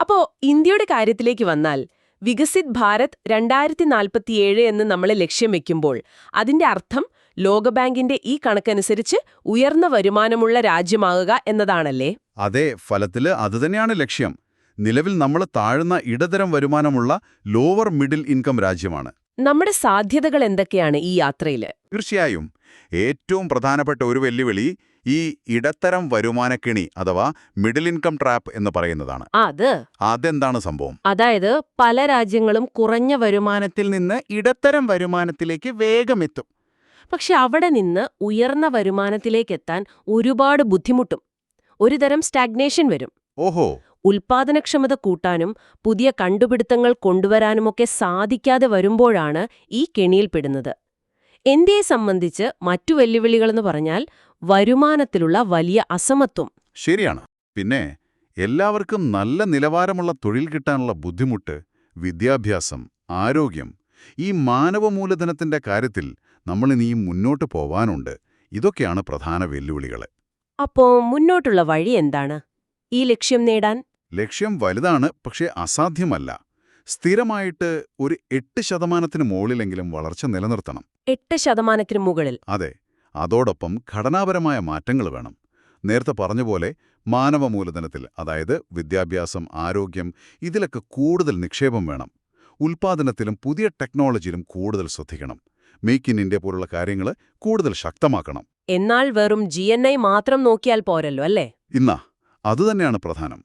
അപ്പോ ഇന്ത്യയുടെ കാര്യത്തിലേക്ക് വന്നാൽ വികസിത് ഭാരത് 2047 എന്ന് നമ്മൾ ലക്ഷ്യം വെക്കുമ്പോൾ അതിന്റെ അർത്ഥം ലോകബാങ്കിന്റെ ഈ കണക്കനുസരിച്ച് ഉയർന്ന വരുമാനമുള്ള രാജ്യമാകുക എന്നതാണല്ലേ? അതെ, ഫലത്തില് അതുതന്നെയാണ് ലക്ഷ്യം. നിലവിൽ നമ്മൾ താഴ്ന്ന ഇടതരം വരുമാനമുള്ള ലോവർ മിഡിൽ ഇൻകം രാജ്യമാണ്. നമ്മുടെ സാധ്യതകൾ എന്തൊക്കെയാണ് ഈ യാത്രയില്? തീർച്ചയായും ഏറ്റവും പ്രധാനപ്പെട്ട ഒരു വെല്ലുവിളി ഈ ഇടത്തരം വരുമാനക്കിണി അഥവാ മിഡിൽ ഇൻകം ട്രാപ്പ് എന്ന് പറയുന്നതാണ്. അതെന്താണ് സംഭവം? അതായത് പല രാജ്യങ്ങളും കുറഞ്ഞ വരുമാനത്തിൽ നിന്ന് ഇടത്തരം വരുമാനത്തിലേക്ക് വേഗമെത്തും. പക്ഷെ അവിടെ നിന്ന് ഉയർന്ന വരുമാനത്തിലേക്കെത്താൻ ഒരുപാട് ബുദ്ധിമുട്ടും. ഒരുതരം സ്റ്റാഗ്നേഷൻ വരും. ഓഹോ. ഉൽപാദനക്ഷമത കൂട്ടാനും പുതിയ കണ്ടുപിടുത്തങ്ങൾ കൊണ്ടുവരാനുമൊക്കെ സാധിക്കാതെ വരുമ്പോഴാണ് ഈ കെണിയിൽപ്പെടുന്നത്. ഇന്ത്യയെ സംബന്ധിച്ച് മറ്റു വെല്ലുവിളികളെന്ന് പറഞ്ഞാൽ വരുമാനത്തിലുള്ള വലിയ അസമത്വം. ശരിയാണ്. പിന്നെ എല്ലാവർക്കും നല്ല നിലവാരമുള്ള തൊഴിൽ കിട്ടാനുള്ള ബുദ്ധിമുട്ട്, വിദ്യാഭ്യാസം, ആരോഗ്യം, ഈ മാനവ മൂലധനത്തിന്റെ കാര്യത്തിൽ നമ്മളിനിയും മുന്നോട്ട് പോവാനുണ്ട്. ഇതൊക്കെയാണ് പ്രധാന വെല്ലുവിളികൾ. അപ്പോ മുന്നോട്ടുള്ള വഴി എന്താണ് ഈ ലക്ഷ്യം നേടാൻ? ലക്ഷ്യം വലുതാണ്, പക്ഷേ അസാധ്യമല്ല. സ്ഥിരമായിട്ട് ഒരു 8% മുകളിലെങ്കിലും വളർച്ച നിലനിർത്തണം. 8% മുകളിൽ? അതെ. അതോടൊപ്പം ഘടനാപരമായ മാറ്റങ്ങൾ വേണം. നേരത്തെ പറഞ്ഞപോലെ മാനവ മൂലധനത്തിൽ, അതായത് വിദ്യാഭ്യാസം, ആരോഗ്യം, ഇതിലൊക്കെ കൂടുതൽ നിക്ഷേപം വേണം. ഉൽപ്പാദനത്തിലും പുതിയ ടെക്നോളജിയിലും കൂടുതൽ ശ്രദ്ധിക്കണം. മേക്ക് ഇൻ ഇന്ത്യ പോലുള്ള കാര്യങ്ങൾ കൂടുതൽ ശക്തമാക്കണം. എന്നാൽ വെറും GNI മാത്രം നോക്കിയാൽ പോരല്ലോ അല്ലേ? അതുതന്നെയാണ് പ്രധാനം.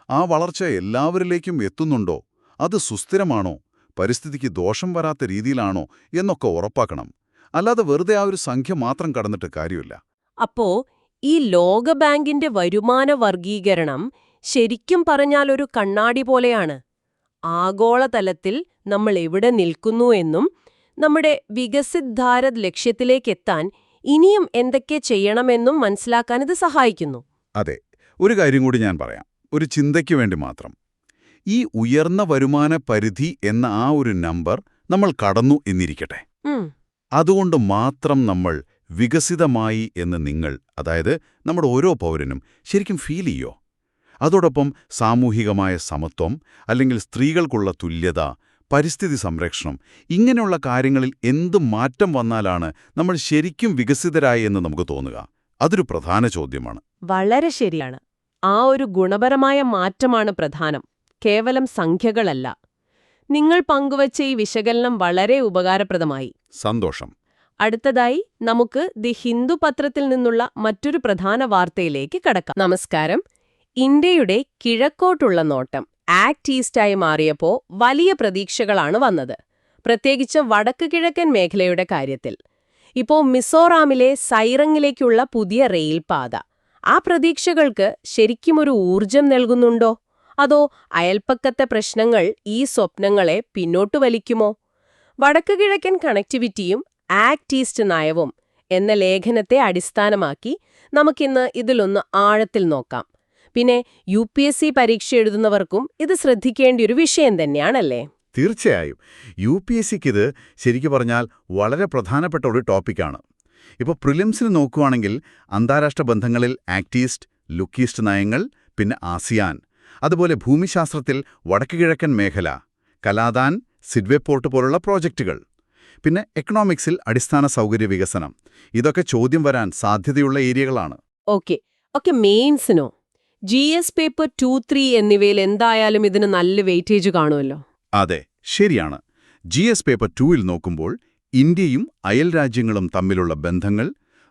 ആ വളർച്ച എല്ലാവരിലേക്കും എത്തുന്നുണ്ടോ, അത് സുസ്ഥിരമാണോ, പരിസ്ഥിതിക്ക് ദോഷം വരാത്ത രീതിയിലാണോ എന്നൊക്കെ ഉറപ്പാക്കണം. അല്ലാതെ വെറുതെ ആ ഒരു സംഖ്യ മാത്രം കടന്നിട്ട് കാര്യമില്ല. അപ്പോ ഈ ലോകബാങ്കിന്റെ വരുമാന വർഗീകരണം ശരിക്കും പറഞ്ഞാൽ ഒരു കണ്ണാടി പോലെയാണ്. ആഗോളതലത്തിൽ നമ്മൾ എവിടെ നിൽക്കുന്നു എന്നും നമ്മുടെ വികസിത് ഭാരത് ലക്ഷ്യത്തിലേക്കെത്താൻ ഇനിയും എന്തൊക്കെ ചെയ്യണമെന്നും മനസ്സിലാക്കാൻ ഇത് സഹായിക്കുന്നു. അതെ. ഒരു കാര്യം കൂടി ഞാൻ പറയാം, ഒരു ചിന്തയ്ക്ക് വേണ്ടി മാത്രം. ഈ ഉയർന്ന വരുമാന പരിധി എന്ന ആ ഒരു നമ്പർ നമ്മൾ കടന്നു എന്നിരിക്കട്ടെ. അതുകൊണ്ട് മാത്രം നമ്മൾ വികസിതമായി എന്ന് നിങ്ങൾ, അതായത് നമ്മുടെ ഓരോ പൗരനും ശരിക്കും ഫീൽ ചെയ്യോ? അതോടൊപ്പം സാമൂഹികമായ സമത്വം, അല്ലെങ്കിൽ സ്ത്രീകൾക്കുള്ള തുല്യത, പരിസ്ഥിതി സംരക്ഷണം, ഇങ്ങനെയുള്ള കാര്യങ്ങളിൽ എന്ത് മാറ്റം വന്നാലാണ് നമ്മൾ ശരിക്കും വികസിതരായി എന്ന് നമുക്ക് തോന്നുക? അതൊരു പ്രധാന ചോദ്യമാണ്. വളരെ ശരിയാണ്. ആ ഒരു ഗുണപരമായ മാറ്റമാണ് പ്രധാനം, കേവലം സംഖ്യകളല്ല. നിങ്ങൾ പങ്കുവച്ച ഈ വിശകലനം വളരെ ഉപകാരപ്രദമായി. സന്തോഷം. അടുത്തതായി നമുക്ക് ദി ഹിന്ദു പത്രത്തിൽ നിന്നുള്ള മറ്റൊരു പ്രധാന വാർത്തയിലേക്ക് കടക്കാം. നമസ്കാരം. ഇന്ത്യയുടെ കിഴക്കോട്ടുള്ള നോട്ടം ആക്ട് ഈസ്റ്റായി മാറിയപ്പോൾ വലിയ പ്രതീക്ഷകളാണ് വന്നത്, പ്രത്യേകിച്ച് വടക്ക് കിഴക്കൻ മേഖലയുടെ കാര്യത്തിൽ. ഇപ്പോൾ മിസോറാമിലെ സൈറങ്ങിലേക്കുള്ള പുതിയ റെയിൽപാത ആ പ്രതീക്ഷകൾക്ക് ശരിക്കും ഒരു ഊർജം നൽകുന്നുണ്ടോ, അതോ അയൽപ്പക്കത്തെ പ്രശ്നങ്ങൾ ഈ സ്വപ്നങ്ങളെ പിന്നോട്ടു വലിക്കുമോ? വടക്ക് കിഴക്കൻ കണക്ടിവിറ്റിയും ആക്ട് ഈസ്റ്റ് നയവും എന്ന ലേഖനത്തെ അടിസ്ഥാനമാക്കി നമുക്കിന്ന് ഇതിലൊന്ന് ആഴത്തിൽ നോക്കാം. പിന്നെ UPSC പരീക്ഷ എഴുതുന്നവർക്കും ഇത് ശ്രദ്ധിക്കേണ്ടിയൊരു വിഷയം തന്നെയാണല്ലേ? തീർച്ചയായും. UPSCക്ക് ഇത് ശരിക്കു പറഞ്ഞാൽ വളരെ പ്രധാനപ്പെട്ട ഒരു ടോപ്പിക്കാണ്. ഇപ്പോൾ പ്രിലിംസിന് നോക്കുകയാണെങ്കിൽ അന്താരാഷ്ട്ര ബന്ധങ്ങളിൽ ആക്ട് ഈസ്റ്റ്, ലുക്ക് ഈസ്റ്റ് നയങ്ങൾ, പിന്നെ ആസിയാൻ, അതുപോലെ ഭൂമിശാസ്ത്രത്തിൽ വടക്ക് കിഴക്കൻ മേഖല, കലാദാൻ, സിഡ്വേ പോർട്ട് പോലുള്ള പ്രോജക്റ്റുകൾ, പിന്നെ എക്കണോമിക്സിൽ അടിസ്ഥാന സൗകര്യ വികസനം, ഇതൊക്കെ ചോദ്യം വരാൻ സാധ്യതയുള്ള ഏരിയകളാണ്. ഓക്കെ മെയിൻസിനോ? GS പേപ്പർ 2, 3 എന്നിവയിൽ എന്തായാലും ഇതിന് നല്ല വെയിറ്റേജ് കാണുമല്ലോ. അതെ, ശരിയാണ്. GS പേപ്പർ 2ൽ നോക്കുമ്പോൾ ഇന്ത്യയും അയൽ രാജ്യങ്ങളും തമ്മിലുള്ള ബന്ധങ്ങൾ,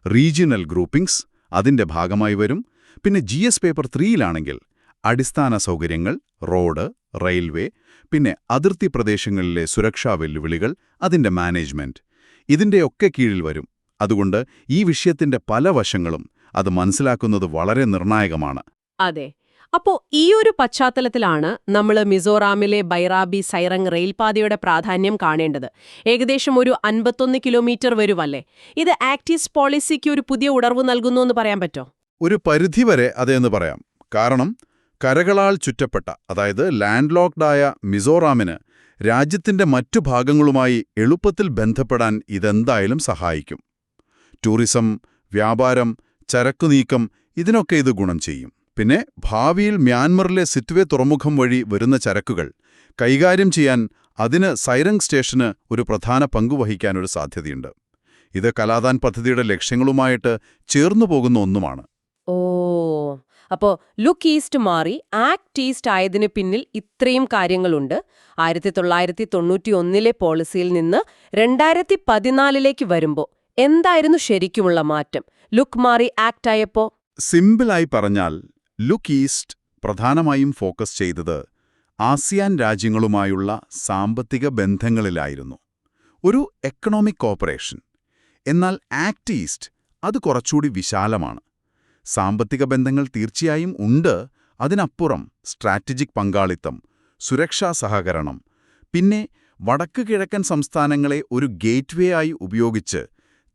റീജിയണൽ ഗ്രൂപ്പിംഗ്സ് അതിന്റെ ഭാഗമായി വരും. പിന്നെ GS പേപ്പർ 3ലാണെങ്കിൽ അടിസ്ഥാന സൗകര്യങ്ങൾ, റോഡ്, റെയിൽവേ, പിന്നെ അതിർത്തി പ്രദേശങ്ങളിലെ സുരക്ഷാ വെല്ലുവിളികൾ, അതിന്റെ മാനേജ്മെന്റ്, ഇതിന്റെയൊക്കെ കീഴിൽ വരും. അതുകൊണ്ട് ഈ വിഷയത്തിന്റെ പല വശങ്ങളും അത് മനസ്സിലാക്കുന്നത് വളരെ നിർണായകമാണ്. അതെ. അപ്പോ ഈ ഒരു പശ്ചാത്തലത്തിലാണ് നമ്മൾ മിസോറാമിലെ ബൈറാബി സൈറങ് റെയിൽപാതയുടെ പ്രാധാന്യം കാണേണ്ടത്. ഏകദേശം ഒരു 51 കിലോമീറ്റർ വരുമല്ലേ? ഇത് ആക്ട് ഈസ്റ്റ് പോളിസിക്ക് ഒരു പുതിയ ഉണർവ് നൽകുന്നു എന്ന് പറയാൻ പറ്റോ? ഒരു പരിധിവരെ അതെന്ന് പറയാം. കാരണം കരകളാൽ ചുറ്റപ്പെട്ട, അതായത് ലാൻഡ് ലോക്ക്ഡായ മിസോറാമിന് രാജ്യത്തിന്റെ മറ്റു ഭാഗങ്ങളുമായി എളുപ്പത്തിൽ ബന്ധപ്പെടാൻ ഇതെന്തായാലും സഹായിക്കും. ടൂറിസം, വ്യാപാരം, ചരക്കുനീക്കം ഇതിനൊക്കെ ഇത് ഗുണം ചെയ്യും. പിന്നെ ഭാവിയിൽ മ്യാൻമറിലെ സിറ്റ്വേ തുറമുഖം വഴി വരുന്ന ചരക്കുകൾ കൈകാര്യം ചെയ്യാൻ അതിന് സൈറംഗ് സ്റ്റേഷന് ഒരു പ്രധാന പങ്കുവഹിക്കാനൊരു സാധ്യതയുണ്ട്. ഇത് കലാദാൻ പദ്ധതിയുടെ ലക്ഷ്യങ്ങളുമായിട്ട് ചേർന്നു പോകുന്ന ഒന്നുമാണ്. ഓ, അപ്പോ ലുക്ക് ഈസ്റ്റ് മാറി ആക്ട് ഈസ്റ്റ് ആയതിനു പിന്നിൽ ഇത്രയും കാര്യങ്ങളുണ്ട്. 1991 പോളിസിയിൽ നിന്ന് 2014 വരുമ്പോ എന്തായിരുന്നു ശരിക്കുമുള്ള മാറ്റം? ലുക്ക് മാറി ആക്ട് ആയപ്പോ? സിമ്പിളായി പറഞ്ഞാൽ ലുക്ക് ഈസ്റ്റ് പ്രധാനമായും ഫോക്കസ് ചെയ്തത് ആസിയാൻ രാജ്യങ്ങളുമായുള്ള സാമ്പത്തിക ബന്ധങ്ങളിലായിരുന്നു. ഒരു എക്കണോമിക് കോപ്പറേഷൻ. എന്നാൽ ആക്ട് ഈസ്റ്റ് അത് കുറച്ചുകൂടി വിശാലമാണ്. സാമ്പത്തിക ബന്ധങ്ങൾ തീർച്ചയായും ഉണ്ട്, അതിനപ്പുറം സ്ട്രാറ്റജിക് പങ്കാളിത്തം, സുരക്ഷാ സഹകരണം, പിന്നെ വടക്ക് കിഴക്കൻ സംസ്ഥാനങ്ങളെ ഒരു ഗേറ്റ്വേ ആയി ഉപയോഗിച്ച്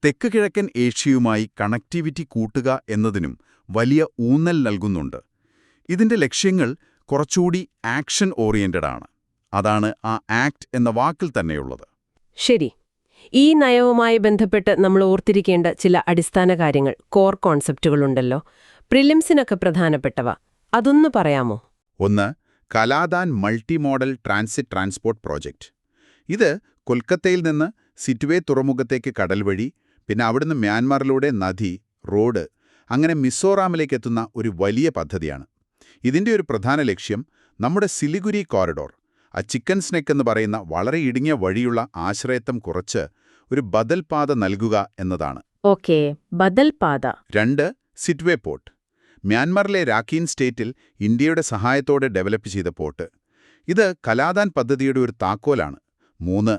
തെക്ക് കിഴക്കൻ ഏഷ്യയുമായി കണക്ടിവിറ്റി കൂട്ടുക എന്നതിനും വലിയ ഊന്നൽ നൽകുന്നുണ്ട്. ഇതിന്റെ ലക്ഷ്യങ്ങൾ കുറച്ചുകൂടി ആക്ഷൻ ഓറിയന്റഡ് ആണ്. അതാണ് ആ ആക്ട് എന്ന വാക്കിൽ തന്നെയുള്ളത്. ശരി. ഈ നയവുമായി ബന്ധപ്പെട്ട് നമ്മൾ ഓർത്തിരിക്കേണ്ട ചില അടിസ്ഥാന കാര്യങ്ങൾ, കോർ കോൺസെപ്റ്റുകളുണ്ടല്ലോ, പ്രിലിംസിനൊക്കെ പ്രധാനപ്പെട്ടവ, അതൊന്ന് പറയാമോ? ഒന്ന്, Kaladan multi modal transit transport project. ഇത് കൊൽക്കത്തയിൽ നിന്ന് സിറ്റ്വേ തുറമുഖത്തേക്ക് കടൽ വഴി, പിന്നെ അവിടുന്ന് മ്യാൻമാറിലൂടെ നദി, റോഡ്, അങ്ങനെ മിസോറാമിലേക്ക് എത്തുന്ന ഒരു വലിയ പദ്ധതിയാണ്. ഇതിന്റെ ഒരു പ്രധാന ലക്ഷ്യം നമ്മുടെ സിലിഗുരി കോറിഡോർ, ആ ചിക്കൻ സ്നെക്ക് എന്ന് പറയുന്ന വളരെ ഇടുങ്ങിയ വഴിയുള്ള ആശ്രയത്വം കുറച്ച് ഒരു ബദൽ പാത നൽകുക എന്നതാണ്. ഓക്കേ, ബദൽ പാത. 2, സിറ്റ്വേ പോർട്ട്. മ്യാൻമറിലെ രാഖീൻ സ്റ്റേറ്റിൽ ഇന്ത്യയുടെ സഹായത്തോടെ ഡെവലപ്പ് ചെയ്ത പോർട്ട്. ഇത് കലാദാൻ പദ്ധതിയുടെ ഒരു താക്കോലാണ്. 3,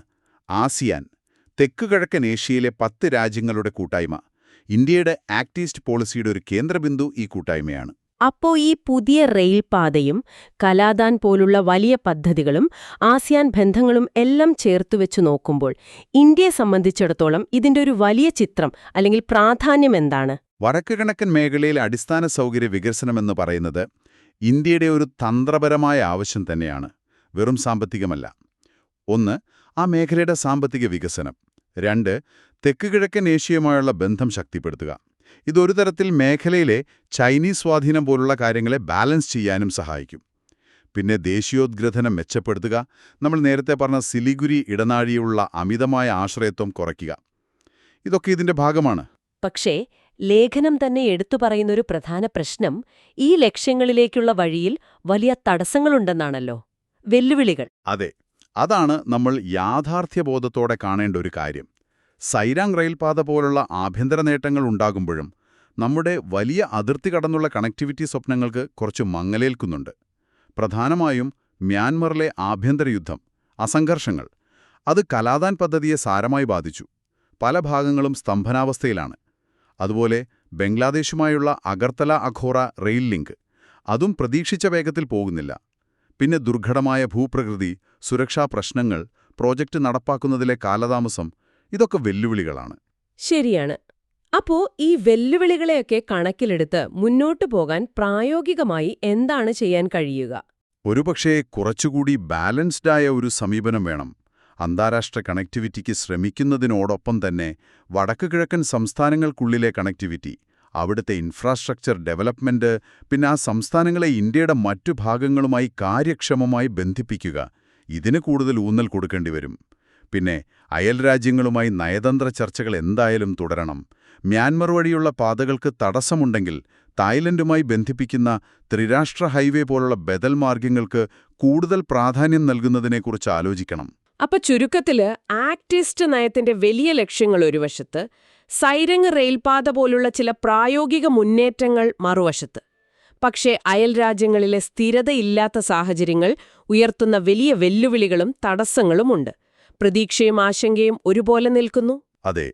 ആസിയാൻ, തെക്കുകിഴക്കൻ ഏഷ്യയിലെ 10 രാജ്യങ്ങളുടെ കൂട്ടായ്മ. ഇന്ത്യയുടെ ആക്ട് ഈസ്റ്റ് പോളിസിയുടെ ഒരു കേന്ദ്രബിന്ദു ഈ കൂട്ടായ്മയാണ്. അപ്പോ ഈ പുതിയ റെയിൽപാതയും കലാദാൻ പോലുള്ള വലിയ പദ്ധതികളും ആസിയാൻ ബന്ധങ്ങളും എല്ലാം ചേർത്തുവെച്ചു നോക്കുമ്പോൾ ഇന്ത്യയെ സംബന്ധിച്ചിടത്തോളം ഇതിന്റെ ഒരു വലിയ ചിത്രം അല്ലെങ്കിൽ പ്രാധാന്യം എന്താണ്? വടക്ക് കിഴക്കൻ മേഖലയിലെ അടിസ്ഥാന സൗകര്യ വികസനമെന്ന് പറയുന്നത് ഇന്ത്യയുടെ ഒരു തന്ത്രപരമായ ആവശ്യം തന്നെയാണ്, വെറും സാമ്പത്തികമല്ല. 1, ആ മേഖലയുടെ സാമ്പത്തിക വികസനം. 2, തെക്ക് കിഴക്കൻ ഏഷ്യയുമായുള്ള ബന്ധം ശക്തിപ്പെടുത്തുക. ഇതൊരു തരത്തിൽ മേഖലയിലെ ചൈനീസ് സ്വാധീനം പോലുള്ള കാര്യങ്ങളെ ബാലൻസ് ചെയ്യാനും സഹായിക്കും. പിന്നെ ദേശീയോദ്ഗ്രഥനം മെച്ചപ്പെടുത്തുക, നമ്മൾ നേരത്തെ പറഞ്ഞ സിലിഗുരി ഇടനാഴിയുള്ള അമിതമായ ആശ്രയത്വം കുറയ്ക്കുക. ഇതൊക്കെ ഇതിന്റെ ഭാഗമാണ്. പക്ഷേ ലേഖനം തന്നെ എടുത്തു പറയുന്നൊരു പ്രധാന പ്രശ്നം ഈ ലക്ഷ്യങ്ങളിലേക്കുള്ള വഴിയിൽ വലിയ തടസ്സങ്ങളുണ്ടെന്നാണല്ലോ, വെല്ലുവിളികൾ. അതെ, അതാണ് നമ്മൾ യാഥാർത്ഥ്യബോധത്തോടെ കാണേണ്ട ഒരു കാര്യം. സൈരാങ് റെയിൽപാത പോലുള്ള ആഭ്യന്തര നേട്ടങ്ങൾ ഉണ്ടാകുമ്പോഴും നമ്മുടെ വലിയ അതിർത്തി കടന്നുള്ള കണക്ടിവിറ്റി സ്വപ്നങ്ങൾക്ക് കുറച്ച് മങ്ങലേൽക്കുന്നുണ്ട്. പ്രധാനമായും മ്യാൻമറിലെ ആഭ്യന്തര യുദ്ധം, അസംഘർഷങ്ങൾ, അത് കലാദാൻ പദ്ധതിയെ സാരമായി ബാധിച്ചു. പല ഭാഗങ്ങളും സ്തംഭനാവസ്ഥയിലാണ്. അതുപോലെ ബംഗ്ലാദേശുമായുള്ള അഗർത്തല അഖോറ റെയിൽ ലിങ്ക്, അതും പ്രതീക്ഷിച്ച വേഗത്തിൽ പോകുന്നില്ല. പിന്നെ ദുർഘടമായ ഭൂപ്രകൃതി, സുരക്ഷാ പ്രശ്നങ്ങൾ, പ്രോജക്റ്റ് നടപ്പാക്കുന്നതിലെ കാലതാമസം, ഇതൊക്കെ വെല്ലുവിളികളാണ്. ശരിയാണ്. അപ്പോ ഈ വെല്ലുവിളികളെയൊക്കെ കണക്കിലെടുത്ത് മുന്നോട്ടു പോകാൻ പ്രായോഗികമായി എന്താണ് ചെയ്യാൻ കഴിയുക? ഒരുപക്ഷേ കുറച്ചുകൂടി ബാലൻസ്ഡായ ഒരു സമീപനം വേണം. അന്താരാഷ്ട്ര കണക്ടിവിറ്റിക്ക് ശ്രമിക്കുന്നതിനോടൊപ്പം തന്നെ വടക്ക് കിഴക്കൻ സംസ്ഥാനങ്ങൾക്കുള്ളിലെ കണക്ടിവിറ്റി, അവിടുത്തെ ഇൻഫ്രാസ്ട്രക്ചർ ഡെവലപ്മെന്റ്, പിന്നെ ആ സംസ്ഥാനങ്ങളെ ഇന്ത്യയുടെ മറ്റു ഭാഗങ്ങളുമായി കാര്യക്ഷമമായി ബന്ധിപ്പിക്കുക, ഇതിന് കൂടുതൽ ഊന്നൽ കൊടുക്കേണ്ടി വരും. പിന്നെ അയൽരാജ്യങ്ങളുമായി നയതന്ത്ര ചർച്ചകൾ എന്തായാലും തുടരണം. മ്യാൻമർ വഴിയുള്ള പാതകൾക്ക് തടസ്സമുണ്ടെങ്കിൽ തായ്ലൻഡുമായി ബന്ധിപ്പിക്കുന്ന ത്രിരാഷ്ട്ര ഹൈവേ പോലുള്ള ബദൽ മാർഗ്ഗങ്ങൾക്ക് കൂടുതൽ പ്രാധാന്യം നൽകുന്നതിനെക്കുറിച്ച് ആലോചിക്കണം. അപ്പൊ ചുരുക്കത്തില് ആക്ട് ഈസ്റ്റ് നയത്തിന്റെ വലിയ ലക്ഷ്യങ്ങൾ ഒരു വശത്ത്, സൈരംഗ് റെയിൽപാത പോലുള്ള ചില പ്രായോഗിക മുന്നേറ്റങ്ങൾ മറുവശത്ത്. പക്ഷേ അയൽ രാജ്യങ്ങളിലെ സ്ഥിരതയില്ലാത്ത സാഹചര്യങ്ങൾ ഉയർത്തുന്ന വലിയ വെല്ലുവിളികളും തടസ്സങ്ങളുമുണ്ട്. പ്രതീക്ഷയും ആശങ്കയും ഒരുപോലെ നിൽക്കുന്നു. അതെ,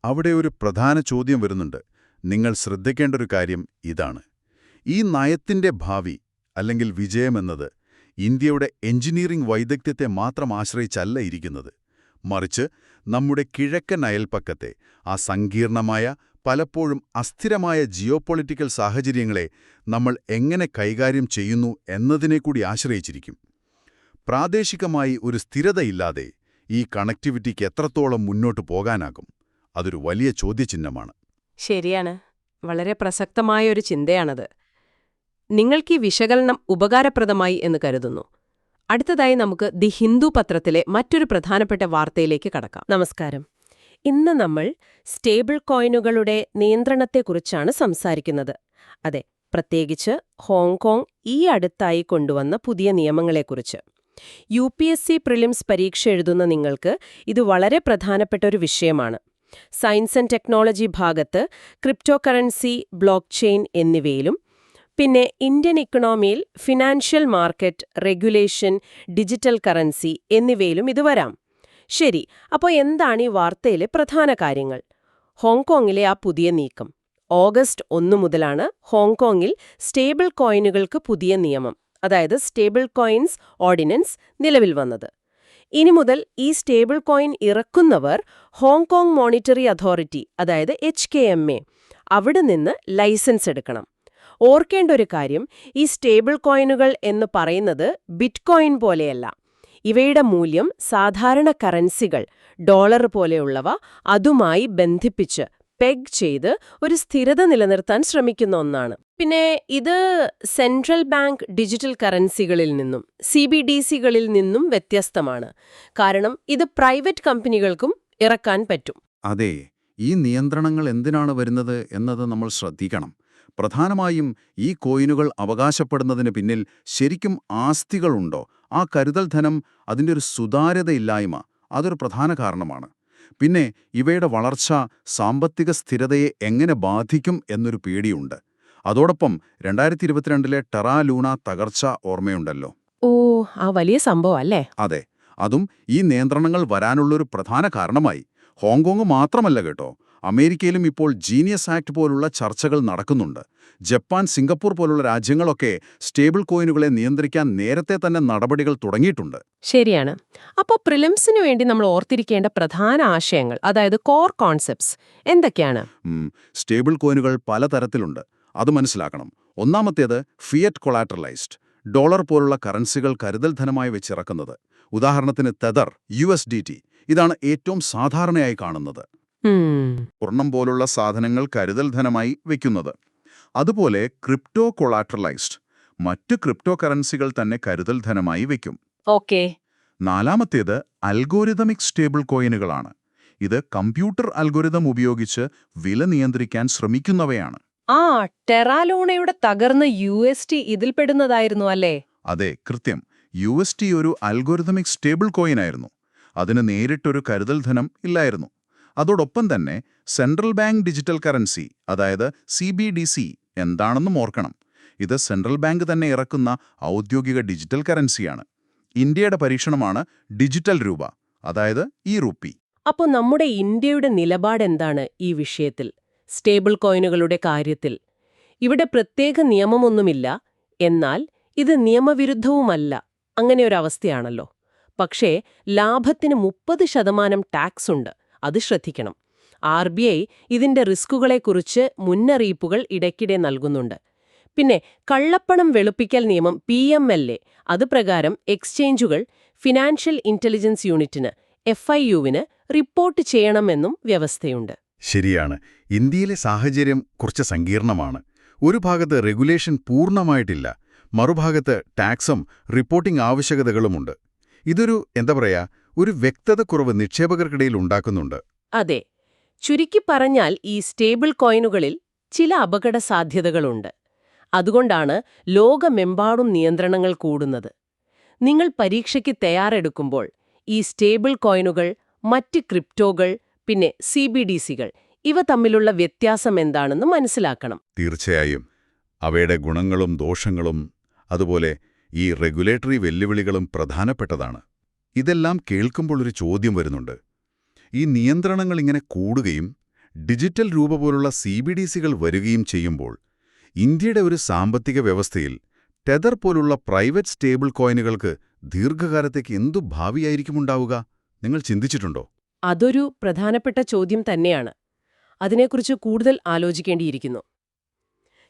അവിടെ ഒരു പ്രധാന ചോദ്യം വരുന്നുണ്ട്. നിങ്ങൾ ശ്രദ്ധിക്കേണ്ട ഒരു കാര്യം ഇതാണ്. ഈ നയത്തിന്റെ ഭാവി അല്ലെങ്കിൽ വിജയമെന്നത് ഇന്ത്യയുടെ എഞ്ചിനീയറിംഗ് വൈദഗ്ധ്യത്തെ മാത്രം ആശ്രയിച്ചല്ല ഇരിക്കുന്നത്. മറിച്ച് നമ്മുടെ കിഴക്കൻ അയൽപ്പക്കത്തെ ആ സങ്കീർണമായ, പലപ്പോഴും അസ്ഥിരമായ ജിയോപൊളിറ്റിക്കൽ സാഹചര്യങ്ങളെ നമ്മൾ എങ്ങനെ കൈകാര്യം ചെയ്യുന്നു എന്നതിനെക്കൂടി ആശ്രയിച്ചിരിക്കും. പ്രാദേശികമായി ഒരു സ്ഥിരതയില്ലാതെ ഈ കണക്ടിവിറ്റിക്ക് എത്രത്തോളം മുന്നോട്ടു പോകാനാകും? അതൊരു വലിയ ചോദ്യചിഹ്നമാണ്. ശരിയാണ്. വളരെ പ്രസക്തമായ ഒരു ചിന്തയാണത്. നിങ്ങൾക്ക് ഈ വിശകലനം ഉപകാരപ്രദമായി എന്ന് കരുതുന്നു. അടുത്തതായി നമുക്ക് ദി ഹിന്ദു പത്രത്തിലെ മറ്റൊരു പ്രധാനപ്പെട്ട വാർത്തയിലേക്ക് കടക്കാം. നമസ്കാരം. ഇന്ന് നമ്മൾ സ്റ്റേബിൾ കോയിനുകളുടെ നിയന്ത്രണത്തെക്കുറിച്ചാണ് സംസാരിക്കുന്നത്. അതെ, പ്രത്യേകിച്ച് ഹോങ്കോങ് ഈ അടുത്തായി കൊണ്ടുവന്ന പുതിയ നിയമങ്ങളെക്കുറിച്ച്. UPSC പ്രിലിംസ് പരീക്ഷ എഴുതുന്ന നിങ്ങൾക്ക് ഇത് വളരെ പ്രധാനപ്പെട്ട ഒരു വിഷയമാണ്. സയൻസ് ആൻഡ് ടെക്നോളജി ഭാഗത്ത് ക്രിപ്റ്റോ കറൻസി, ബ്ലോക്ക് ചെയിൻ എന്നിവയിലും, പിന്നെ ഇന്ത്യൻ ഇക്കണോമിയിൽ financial market, regulation, digital currency എന്നിവയിലും ഇത് വരാം. ശരി, അപ്പോൾ എന്താണ് ഈ വാർത്തയിലെ പ്രധാന കാര്യങ്ങൾ? ഹോങ്കോങ്ങിലെ ആ പുതിയ നീക്കം. ഓഗസ്റ്റ് 1 മുതലാണ് ഹോങ്കോങ്ങിൽ സ്റ്റേബിൾ കോയിനുകൾക്ക് പുതിയ നിയമം, അതായത് സ്റ്റേബിൾ കോയിൻസ് ഓർഡിനൻസ് നിലവിൽ വന്നത്. ഇനി മുതൽ ഈ സ്റ്റേബിൾ കോയിൻ ഇറക്കുന്നവർ ഹോങ്കോങ് മോണിറ്ററി അതോറിറ്റി, അതായത് HKMA, അവിടെ നിന്ന് ലൈസൻസ് എടുക്കണം. ഓർക്കേണ്ട ഒരു കാര്യം, ഈ സ്റ്റേബിൾ കോയിനുകൾ എന്ന് പറയുന്നത് ബിറ്റ്കോയിൻ പോലെയല്ല. ഇവയുടെ മൂല്യം സാധാരണ കറൻസികൾ, ഡോളർ പോലെയുള്ളവ, അതുമായി ബന്ധിപ്പിച്ച് പെഗ് ചെയ്ത് ഒരു സ്ഥിരത നിലനിർത്താൻ ശ്രമിക്കുന്ന ഒന്നാണ്. പിന്നെ ഇത് സെൻട്രൽ ബാങ്ക് ഡിജിറ്റൽ കറൻസികളിൽ നിന്നും CBDCകളിൽ നിന്നും വ്യത്യസ്തമാണ്. കാരണം ഇത് പ്രൈവറ്റ് കമ്പനികൾക്കും ഇറക്കാൻ പറ്റും. അതെ, ഈ നിയന്ത്രണങ്ങൾ എന്തിനാണ് വരുന്നത് എന്നത് നമ്മൾ ശ്രദ്ധിക്കണം. പ്രധാനമായും ഈ കോയിനുകൾ അവകാശപ്പെടുന്നതിന് പിന്നിൽ ശരിക്കും ആസ്തികളുണ്ടോ, ആ കരുതൽ ധനം, അതിൻ്റെ ഒരു സുതാര്യതയില്ലായ്മ, അതൊരു പ്രധാന കാരണമാണ്. പിന്നെ ഇവയുടെ വളർച്ച സാമ്പത്തിക സ്ഥിരതയെ എങ്ങനെ ബാധിക്കും എന്നൊരു പേടിയുണ്ട്. അതോടൊപ്പം 2022 ടെറാ ലൂണ തകർച്ച ഓർമ്മയുണ്ടല്ലോ. ഓ, ആ വലിയ സംഭവം അല്ലേ? അതെ, അതും ഈ നിയന്ത്രണങ്ങൾ വരാനുള്ളൊരു പ്രധാന കാരണമായി. ഹോങ്കോങ് മാത്രമല്ല കേട്ടോ, അമേരിക്കയിലും ഇപ്പോൾ ജീനിയസ് ആക്ട് പോലുള്ള ചർച്ചകൾ നടക്കുന്നുണ്ട്. ജപ്പാൻ, സിംഗപ്പൂർ പോലുള്ള രാജ്യങ്ങളൊക്കെ സ്റ്റേബിൾ കോയിനുകളെ നിയന്ത്രിക്കാൻ നേരത്തെ തന്നെ നടപടികൾ തുടങ്ങിയിട്ടുണ്ട്. ശരിയാണ്. അപ്പോൾ പ്രിലിംസിനു വേണ്ടി നമ്മൾ ഓർത്തിരിക്കേണ്ട പ്രധാന ആശയങ്ങൾ, അതായത് കോർ കോൺസെപ്റ്റ്സ് എന്തൊക്കെയാണ്? സ്റ്റേബിൾ കോയിനുകൾ പലതരത്തിലുണ്ട്, അത് മനസ്സിലാക്കണം. ഒന്നാമത്തേത് ഫിയറ്റ് കൊളാറ്ററലൈസ്ഡ്, ഡോളർ പോലുള്ള കറൻസികൾ കരുതൽ ധനമായി വെച്ചിറക്കുന്നത്. ഉദാഹരണത്തിന് തെതർ, USDT, ഇതാണ് ഏറ്റവും സാധാരണയായി കാണുന്നത്. സ്വർണം പോലുള്ള സാധനങ്ങൾ കരുതൽ ധനമായി വയ്ക്കുന്നത്. അതുപോലെ ക്രിപ്റ്റോ കൊളാറ്ററലൈസ്ഡ്, മറ്റ് ക്രിപ്റ്റോ കറൻസികൾ തന്നെ കരുതൽ ധനമായി വയ്ക്കും. ഓക്കെ. നാലാമത്തേത് അൽഗോരിതമിക് സ്റ്റേബിൾ കോയിനുകളാണ്. ഇത് കമ്പ്യൂട്ടർ അൽഗോരിതം ഉപയോഗിച്ച് വില നിയന്ത്രിക്കാൻ ശ്രമിക്കുന്നവയാണ്. ആ, ടെറാലൂണയുടെ തകർന്ന UST ഇതിൽപ്പെടുന്നതായിരുന്നു അല്ലേ? അതെ, കൃത്യം. UST ഒരു അൽഗോരിതമിക് സ്റ്റേബിൾ കോയിനായിരുന്നു. അതിന് നേരിട്ടൊരു കരുതൽ ധനം ഇല്ലായിരുന്നു. അതോടൊപ്പം തന്നെ സെൻട്രൽ ബാങ്ക് ഡിജിറ്റൽ കറൻസി, അതായത് CBDC എന്താണെന്നും ഓർക്കണം. ഇത് സെൻട്രൽ ബാങ്ക് തന്നെ ഇറക്കുന്ന ഔദ്യോഗിക ഡിജിറ്റൽ കറൻസിയാണ്. ഇന്ത്യയുടെ പരീക്ഷണമാണ് ഡിജിറ്റൽ രൂപ, അതായത് ഇ-റുപ്പി. അപ്പോൾ നമ്മുടെ ഇന്ത്യയുടെ നിലപാടെന്താണ് ഈ വിഷയത്തിൽ, സ്റ്റേബിൾ കോയിനുകളുടെ കാര്യത്തിൽ? ഇവിടെ പ്രത്യേക നിയമമൊന്നുമില്ല, എന്നാൽ ഇത് നിയമവിരുദ്ധവുമല്ല, അങ്ങനെയൊരവസ്ഥയാണല്ലോ. പക്ഷേ ലാഭത്തിന് 30% ടാക്സ് ഉണ്ട്, അത് ശ്രദ്ധിക്കണം. RBI ഇതിന്റെ റിസ്കുകളെക്കുറിച്ച് മുന്നറിയിപ്പുകൾ ഇടയ്ക്കിടെ നൽകുന്നുണ്ട്. പിന്നെ കള്ളപ്പണം വെളുപ്പിക്കൽ നിയമം PMLA, അത് പ്രകാരം എക്സ്ചേഞ്ചുകൾ ഫിനാൻഷ്യൽ ഇന്റലിജൻസ് യൂണിറ്റിന് FIUവിന് റിപ്പോർട്ട് ചെയ്യണമെന്നും വ്യവസ്ഥയുണ്ട്. ശരിയാണ്. ഇന്ത്യയിലെ സാഹചര്യം കുറച്ച് സങ്കീർണമാണ്. ഒരു ഭാഗത്ത് റെഗുലേഷൻ പൂർണ്ണമായിട്ടില്ല, മറുഭാഗത്ത് ടാക്സും റിപ്പോർട്ടിംഗ് ആവശ്യകതകളുമുണ്ട്. ഇതൊരു ഒരു വ്യക്തതക്കുറവ് നിക്ഷേപകർക്കിടയിൽ ഉണ്ടാക്കുന്നുണ്ട്. അതെ, ചുരുക്കി പറഞ്ഞാൽ ഈ സ്റ്റേബിൾ കോയിനുകളിൽ ചില അപകട സാധ്യതകളുണ്ട്. അതുകൊണ്ടാണ് ലോകമെമ്പാടും നിയന്ത്രണങ്ങൾ കൂടുന്നത്. നിങ്ങൾ പരീക്ഷയ്ക്ക് തയ്യാറെടുക്കുമ്പോൾ ഈ സ്റ്റേബിൾ കോയിനുകൾ, മറ്റ് ക്രിപ്റ്റോകൾ, പിന്നെ CBDCകൾ, ഇവ തമ്മിലുള്ള വ്യത്യാസം എന്താണെന്ന് മനസ്സിലാക്കണം. തീർച്ചയായും. അവയുടെ ഗുണങ്ങളും ദോഷങ്ങളും, അതുപോലെ ഈ റെഗുലേറ്ററി വെല്ലുവിളികളും പ്രധാനപ്പെട്ടതാണ്. ഇതെല്ലാം കേൾക്കുമ്പോൾ ഒരു ചോദ്യം വരുന്നുണ്ട്. ഈ നിയന്ത്രണങ്ങൾ ഇങ്ങനെ കൂടുകയും ഡിജിറ്റൽ രൂപ പോലുള്ള CBDCകൾ വരികയും ചെയ്യുമ്പോൾ ഇന്ത്യയുടെ ഒരു സാമ്പത്തിക വ്യവസ്ഥയിൽ ടെതർ പോലുള്ള പ്രൈവറ്റ് സ്റ്റേബിൾ കോയിനുകൾക്ക് ദീർഘകാലത്തേക്ക് എന്തു ഭാവിയായിരിക്കുമുണ്ടാവുക? നിങ്ങൾ ചിന്തിച്ചിട്ടുണ്ടോ? അതൊരു പ്രധാനപ്പെട്ട ചോദ്യം തന്നെയാണ്. അതിനെക്കുറിച്ച് കൂടുതൽ ആലോചിക്കേണ്ടിയിരിക്കുന്നു.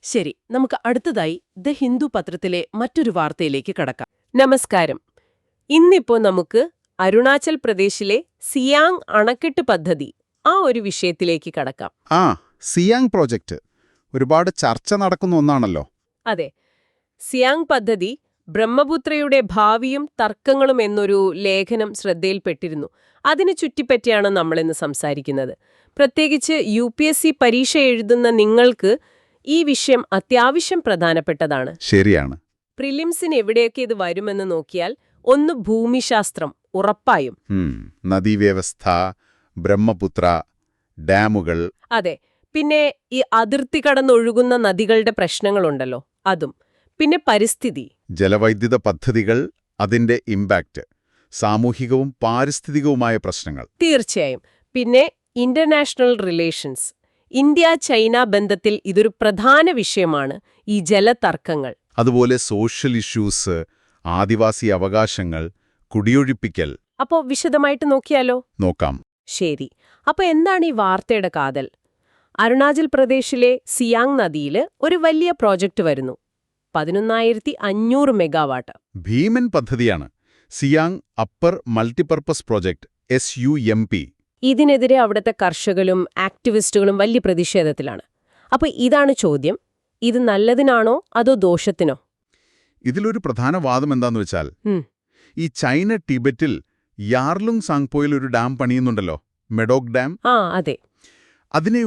ശരി, നമുക്ക് അടുത്തതായി ദ ഹിന്ദു പത്രത്തിലെ മറ്റൊരു വാർത്തയിലേക്ക് കടക്കാം. നമസ്കാരം. ഇന്നിപ്പോൾ നമുക്ക് അരുണാചൽ പ്രദേശിലെ സിയാങ് അണക്കെട്ട് പദ്ധതി, ആ ഒരു വിഷയത്തിലേക്ക് കടക്കാം. സിയാങ് പ്രോജക്റ്റ് ഒരുപാട് ചർച്ച നടക്കുന്ന ഒന്നാണല്ലോ. അതെ, സിയാങ് പദ്ധതി ബ്രഹ്മപുത്രയുടെ ഭാവിയും തർക്കങ്ങളും എന്നൊരു ലേഖനം ശ്രദ്ധയിൽപ്പെട്ടിരുന്നു. അതിനെ ചുറ്റിപ്പറ്റിയാണ് നമ്മളിന്ന് സംസാരിക്കുന്നത്. പ്രത്യേകിച്ച് UPSC പരീക്ഷ എഴുതുന്ന നിങ്ങൾക്ക് ഈ വിഷയം അത്യാവശ്യം പ്രധാനപ്പെട്ടതാണ്. ശരിയാണ്. പ്രിലിംസിന് എവിടെയൊക്കെ ഇത് വരുമെന്ന് നോക്കിയാൽ, ഒന്ന് ഭൂമിശാസ്ത്രം ഉറപ്പായും. നദീവ്യവസ്ഥ, ബ്രഹ്മപുത്ര, ഡാമുകൾ. അതെ, പിന്നെ ഈ അതിർത്തി കടന്നൊഴുകുന്ന നദികളുടെ പ്രശ്നങ്ങളുണ്ടല്ലോ, അതും. പിന്നെ പരിസ്ഥിതി, ജലവൈദ്യുത പദ്ധതികൾ, അതിന്റെ ഇമ്പാക്റ്റ്, സാമൂഹികവും പാരിസ്ഥിതികവുമായ പ്രശ്നങ്ങൾ. തീർച്ചയായും. പിന്നെ ഇന്റർനാഷണൽ റിലേഷൻസ്, ഇന്ത്യ-ചൈന ബന്ധത്തിൽ ഇതൊരു പ്രധാന വിഷയമാണ്, ഈ ജലതർക്കങ്ങൾ. അതുപോലെ സോഷ്യൽ ഇഷ്യൂസ്, ആദിവാസി അവകാശങ്ങൾ, കുടിയൊഴിപ്പിക്കൽ. അപ്പോ വിശദമായിട്ട് നോക്കിയാലോ? നോക്കാം. ശരി. അപ്പൊ എന്താണ് ഈ വാർത്തയുടെ കാതൽ? അരുണാചൽ പ്രദേശിലെ സിയാങ് നദിയിൽ ഒരു വലിയ പ്രോജക്റ്റ് വരുന്നു. 11,500 മെഗാവാട്ട്. ഭീമൻ പദ്ധതിയാണ്. Siang upper multipurpose project, SUMP. ഇതിനെതിരെ അവിടുത്തെ കർഷകരും ആക്ടിവിസ്റ്റുകളും വലിയ പ്രതിഷേധത്തിലാണ്. അപ്പൊ ഇതാണ് ചോദ്യം, ഇത് നല്ലതിനാണോ അതോ ദോഷത്തിനോ? ഇതിലൊരു പ്രധാന വാദം എന്താന്ന് വെച്ചാൽ, ഉം. ഈ ചൈന ടിബറ്റിൽ യാർലുങ് സാങ്പോയിൽ ഒരു ഡാം പണിയുന്നുണ്ടല്ലോ, മെഡോക് ഡാം. അതെ. അതിനെ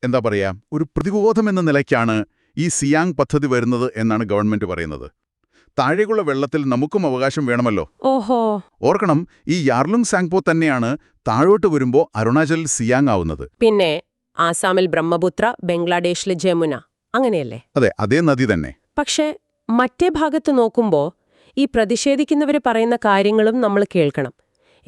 എന്താ പറയാ, ഒരു പ്രതിരോധം എന്ന നിലയ്ക്കാണ് ഈ സിയാങ് പദ്ധതി വരുന്നത് എന്നാണ് ഗവൺമെന്റ് പറയുന്നത്. താഴേക്കുള്ള വെള്ളത്തിൽ നമുക്കും അവകാശം വേണമല്ലോ. ഓഹോ. ഓർക്കണം, ഈ യാർലുങ് സാങ്പോ തന്നെയാണ് താഴോട്ട് വരുമ്പോ അരുണാചലിൽ സിയാങ് ആവുന്നത്. പിന്നെ ആസാമിൽ ബ്രഹ്മപുത്ര, ബംഗ്ലാദേശിലെ ജമുന, അങ്ങനെയല്ലേ? അതെ, അതേ നദി തന്നെ. പക്ഷേ മറ്റേ ഭാഗത്ത് നോക്കുമ്പോ ഈ പ്രതിഷേധിക്കുന്നവർ പറയുന്ന കാര്യങ്ങളും നമ്മൾ കേൾക്കണം.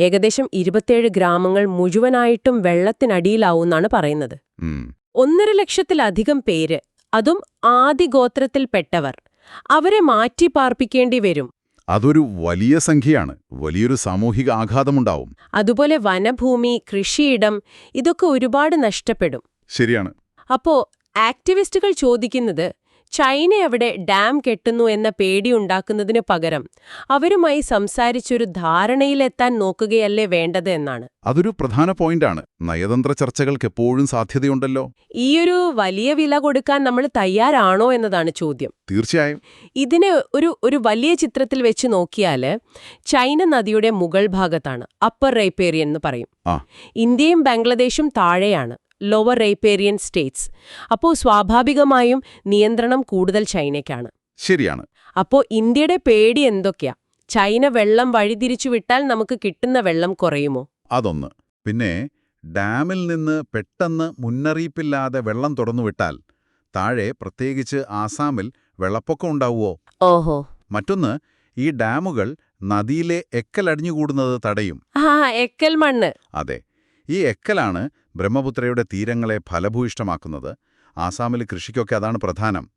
ഏകദേശം 27 ഗ്രാമങ്ങൾ മുഴുവനായിട്ടും വെള്ളത്തിനടിയിലാവുന്നാണ് പറയുന്നത്. 1.5 ലക്ഷത്തിലധികം പേര്, അതും ആദിഗോത്രത്തിൽപ്പെട്ടവർ. അവരെ മാറ്റിപ്പാർപ്പിക്കേണ്ടി വരും. അതൊരു വലിയ സംഖ്യയാണ്. വലിയൊരു സാമൂഹിക ആഘാതമുണ്ടാവും. അതുപോലെ വനഭൂമി, കൃഷിയിടം, ഇതൊക്കെ ഒരുപാട് നഷ്ടപ്പെടും. ശരിയാണ്. അപ്പോ ആക്ടിവിസ്റ്റുകൾ ചോദിക്കുന്നത്, ചൈന അവിടെ ഡാം കെട്ടുന്നു എന്ന പേടിയുണ്ടാക്കുന്നതിനു പകരം അവരുമായി സംസാരിച്ചൊരു ധാരണയിലെത്താൻ നോക്കുകയല്ലേ വേണ്ടത് എന്നാണ്. അതൊരു പ്രധാന പോയിന്റാണ്. നയതന്ത്ര ചർച്ചകൾക്ക് എപ്പോഴും സാധ്യതയുണ്ടല്ലോ. ഈയൊരു വലിയ വില കൊടുക്കാൻ നമ്മൾ തയ്യാറാണോ എന്നതാണ് ചോദ്യം. തീർച്ചയായും. ഇതിനെ ഒരു വലിയ ചിത്രത്തിൽ വെച്ച് നോക്കിയാല്, ചൈന നദിയുടെ മുകൾ ഭാഗത്താണ്, അപ്പർ റൈപ്പേറിയൻ എന്ന് പറയും. ഇന്ത്യയും ബംഗ്ലാദേശും താഴെയാണ്, ലോവർ റൈപ്പേറിയൻ സ്റ്റേറ്റ്സ്. അപ്പോൾ സ്വാഭാവികമായും നിയന്ത്രണം കൂടുതൽ ചൈനയ്ക്കാണ്. ശരിയാണ്. അപ്പോൾ ഇന്ത്യയുടെ പേടി എന്തൊക്കെയാ? ചൈന വെള്ളം വഴിതിരിച്ചു വിട്ടാൽ നമുക്ക് കിട്ടുന്ന വെള്ളം കുറയുമോ? അതൊന്ന്. പിന്നെ ഡാമിൽ നിന്ന് പെട്ടെന്ന് മുന്നറിയിപ്പില്ലാതെ വെള്ളം തുറന്നുവിട്ടാൽ താഴെ, പ്രത്യേകിച്ച് ആസാമിൽ, വെള്ളപ്പൊക്കം ഉണ്ടാവുമോ? ഓഹോ. മറ്റൊന്ന്, ഈ ഡാമുകൾ നദിയിലെ എക്കൽ അടിഞ്ഞുകൂടുന്നത് തടയും. എക്കൽ മണ്ണ്. അതെ, ഈ എക്കലാണ് ബ്രഹ്മപുത്രയുടെ തീരങ്ങളെ ഫലഭൂയിഷ്ടമാക്കുന്നത്. ആസാമിൽ കൃഷിക്കൊക്കെ അതാണ് പ്രധാനം.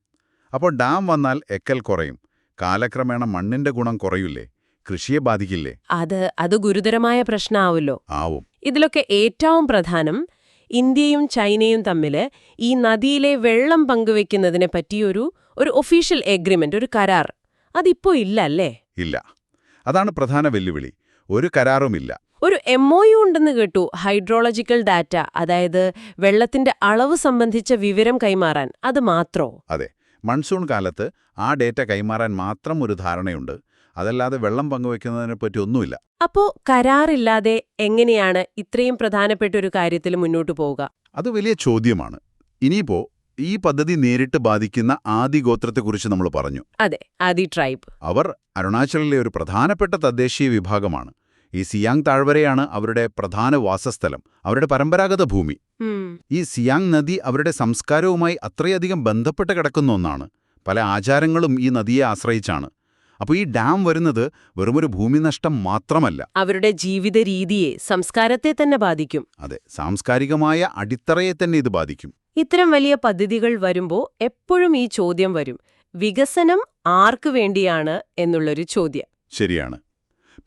അപ്പോൾ ഡാം വന്നാൽ എക്കൽ കുറയും. കാലക്രമേണ മണ്ണിന്റെ ഗുണം കുറയില്ലേ? കൃഷിയെ ബാധിക്കില്ലേ? അത് ഗുരുതരമായ പ്രശ്നമാവുമല്ലോ. ആവും. ഇതിലൊക്കെ ഏറ്റവും പ്രധാനം, ഇന്ത്യയും ചൈനയും തമ്മിൽ ഈ നദിയിലെ വെള്ളം പങ്കുവെക്കുന്നതിനെ പറ്റിയൊരു ഒഫീഷ്യൽ എഗ്രിമെന്റ്, ഒരു കരാർ, അതിപ്പോ ഇല്ല അല്ലേ? ഇല്ല. അതാണ് പ്രധാന വെല്ലുവിളി. ഒരു കരാറുമില്ല. ഒരു MOU ഉണ്ടെന്ന് കേട്ടു, ഹൈഡ്രോളജിക്കൽ ഡാറ്റ, അതായത് വെള്ളത്തിന്റെ അളവ് സംബന്ധിച്ച വിവരം കൈമാറാൻ. അത് മാത്രോ? അതെ, മൺസൂൺ കാലത്ത് ആ ഡേറ്റ കൈമാറാൻ മാത്രം ഒരു ധാരണയുണ്ട്. അതല്ലാതെ വെള്ളം പങ്കുവെക്കുന്നതിനെപ്പറ്റി ഒന്നുമില്ല. അപ്പോ കരാറില്ലാതെ എങ്ങനെയാണ് ഇത്രയും പ്രധാനപ്പെട്ട ഒരു കാര്യത്തിൽ മുന്നോട്ടു പോവുക? അത് വലിയ ചോദ്യമാണ്. ഇനിയിപ്പോ ഈ പദ്ധതി നേരിട്ട് ബാധിക്കുന്ന ആദിഗോത്രത്തെക്കുറിച്ച് നമ്മൾ പറഞ്ഞു. അതെ, ആദി ട്രൈബ്. അവർ അരുണാചലിലെ ഒരു പ്രധാനപ്പെട്ട തദ്ദേശീയ വിഭാഗമാണ്. ഈ സിയാങ് താഴ്വരയാണ് അവരുടെ പ്രധാന വാസസ്ഥലം, അവരുടെ പരമ്പരാഗത ഭൂമി. ഈ സിയാങ് നദി അവരുടെ സംസ്കാരവുമായി അത്രയധികം ബന്ധപ്പെട്ട് കിടക്കുന്ന ഒന്നാണ്. പല ആചാരങ്ങളും ഈ നദിയെ ആശ്രയിച്ചാണ്. അപ്പോൾ ഈ ഡാം വരുന്നത് വെറുമൊരു ഭൂമിനഷ്ടം മാത്രമല്ല, അവരുടെ ജീവിത രീതിയെ, സംസ്കാരത്തെ തന്നെ ബാധിക്കും. അതെ, സാംസ്കാരികമായ അടിത്തറയെ തന്നെ ഇത് ബാധിക്കും. ഇത്തരം വലിയ പദ്ധതികൾ വരുമ്പോൾ എപ്പോഴും ഈ ചോദ്യം വരും, വികസനം ആർക്കു വേണ്ടിയാണ് എന്നുള്ളൊരു ചോദ്യം. ശരിയാണ്.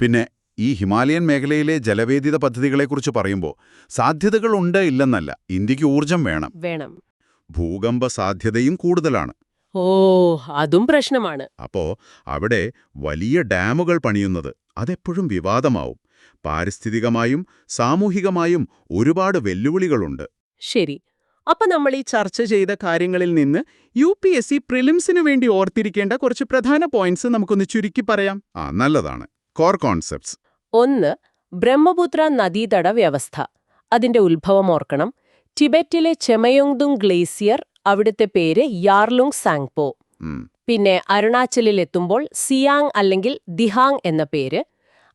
പിന്നെ ഈ ഹിമാലയൻ മേഖലയിലെ ജലവേദിത പദ്ധതികളെക്കുറിച്ച് പറയുമ്പോൾ സാധ്യതകളുണ്ട് ഇല്ലെന്നല്ല, ഇന്ത്യക്ക് ഊർജം വേണം. ഭൂകമ്പ സാധ്യതയും കൂടുതലാണ്. അതും പ്രശ്നമാണ്. അപ്പോ അവിടെ വലിയ ഡാമുകൾ പണിയുന്നത് അതെപ്പോഴും വിവാദമാവും. പാരിസ്ഥിതികമായും സാമൂഹികമായും ഒരുപാട് വെല്ലുവിളികളുണ്ട്. ശരി. അപ്പൊ നമ്മൾ ഈ ചർച്ച ചെയ്ത കാര്യങ്ങളിൽ നിന്ന് UPSC പ്രിലിംസിനു വേണ്ടി ഓർത്തിരിക്കേണ്ട കുറച്ച് പ്രധാന പോയിന്റ്സ് നമുക്കൊന്ന് ചുരുക്കി പറയാം. നല്ലതാണ്. Core concepts. 1. ബ്രഹ്മപുത്ര നദീതട വ്യവസ്ഥ. അതിന്റെ ഉത്ഭവം ഓർക്കണം. ടിബറ്റിലെ ചെമയോങ്തുങ് ഗ്ലേസിയർ, അവിടുത്തെ പേര് യാർലുങ് സാങ്പോ. പിന്നെ അരുണാചലിലെത്തുമ്പോൾ സിയാങ് അല്ലെങ്കിൽ ദിഹാങ് എന്ന പേര്.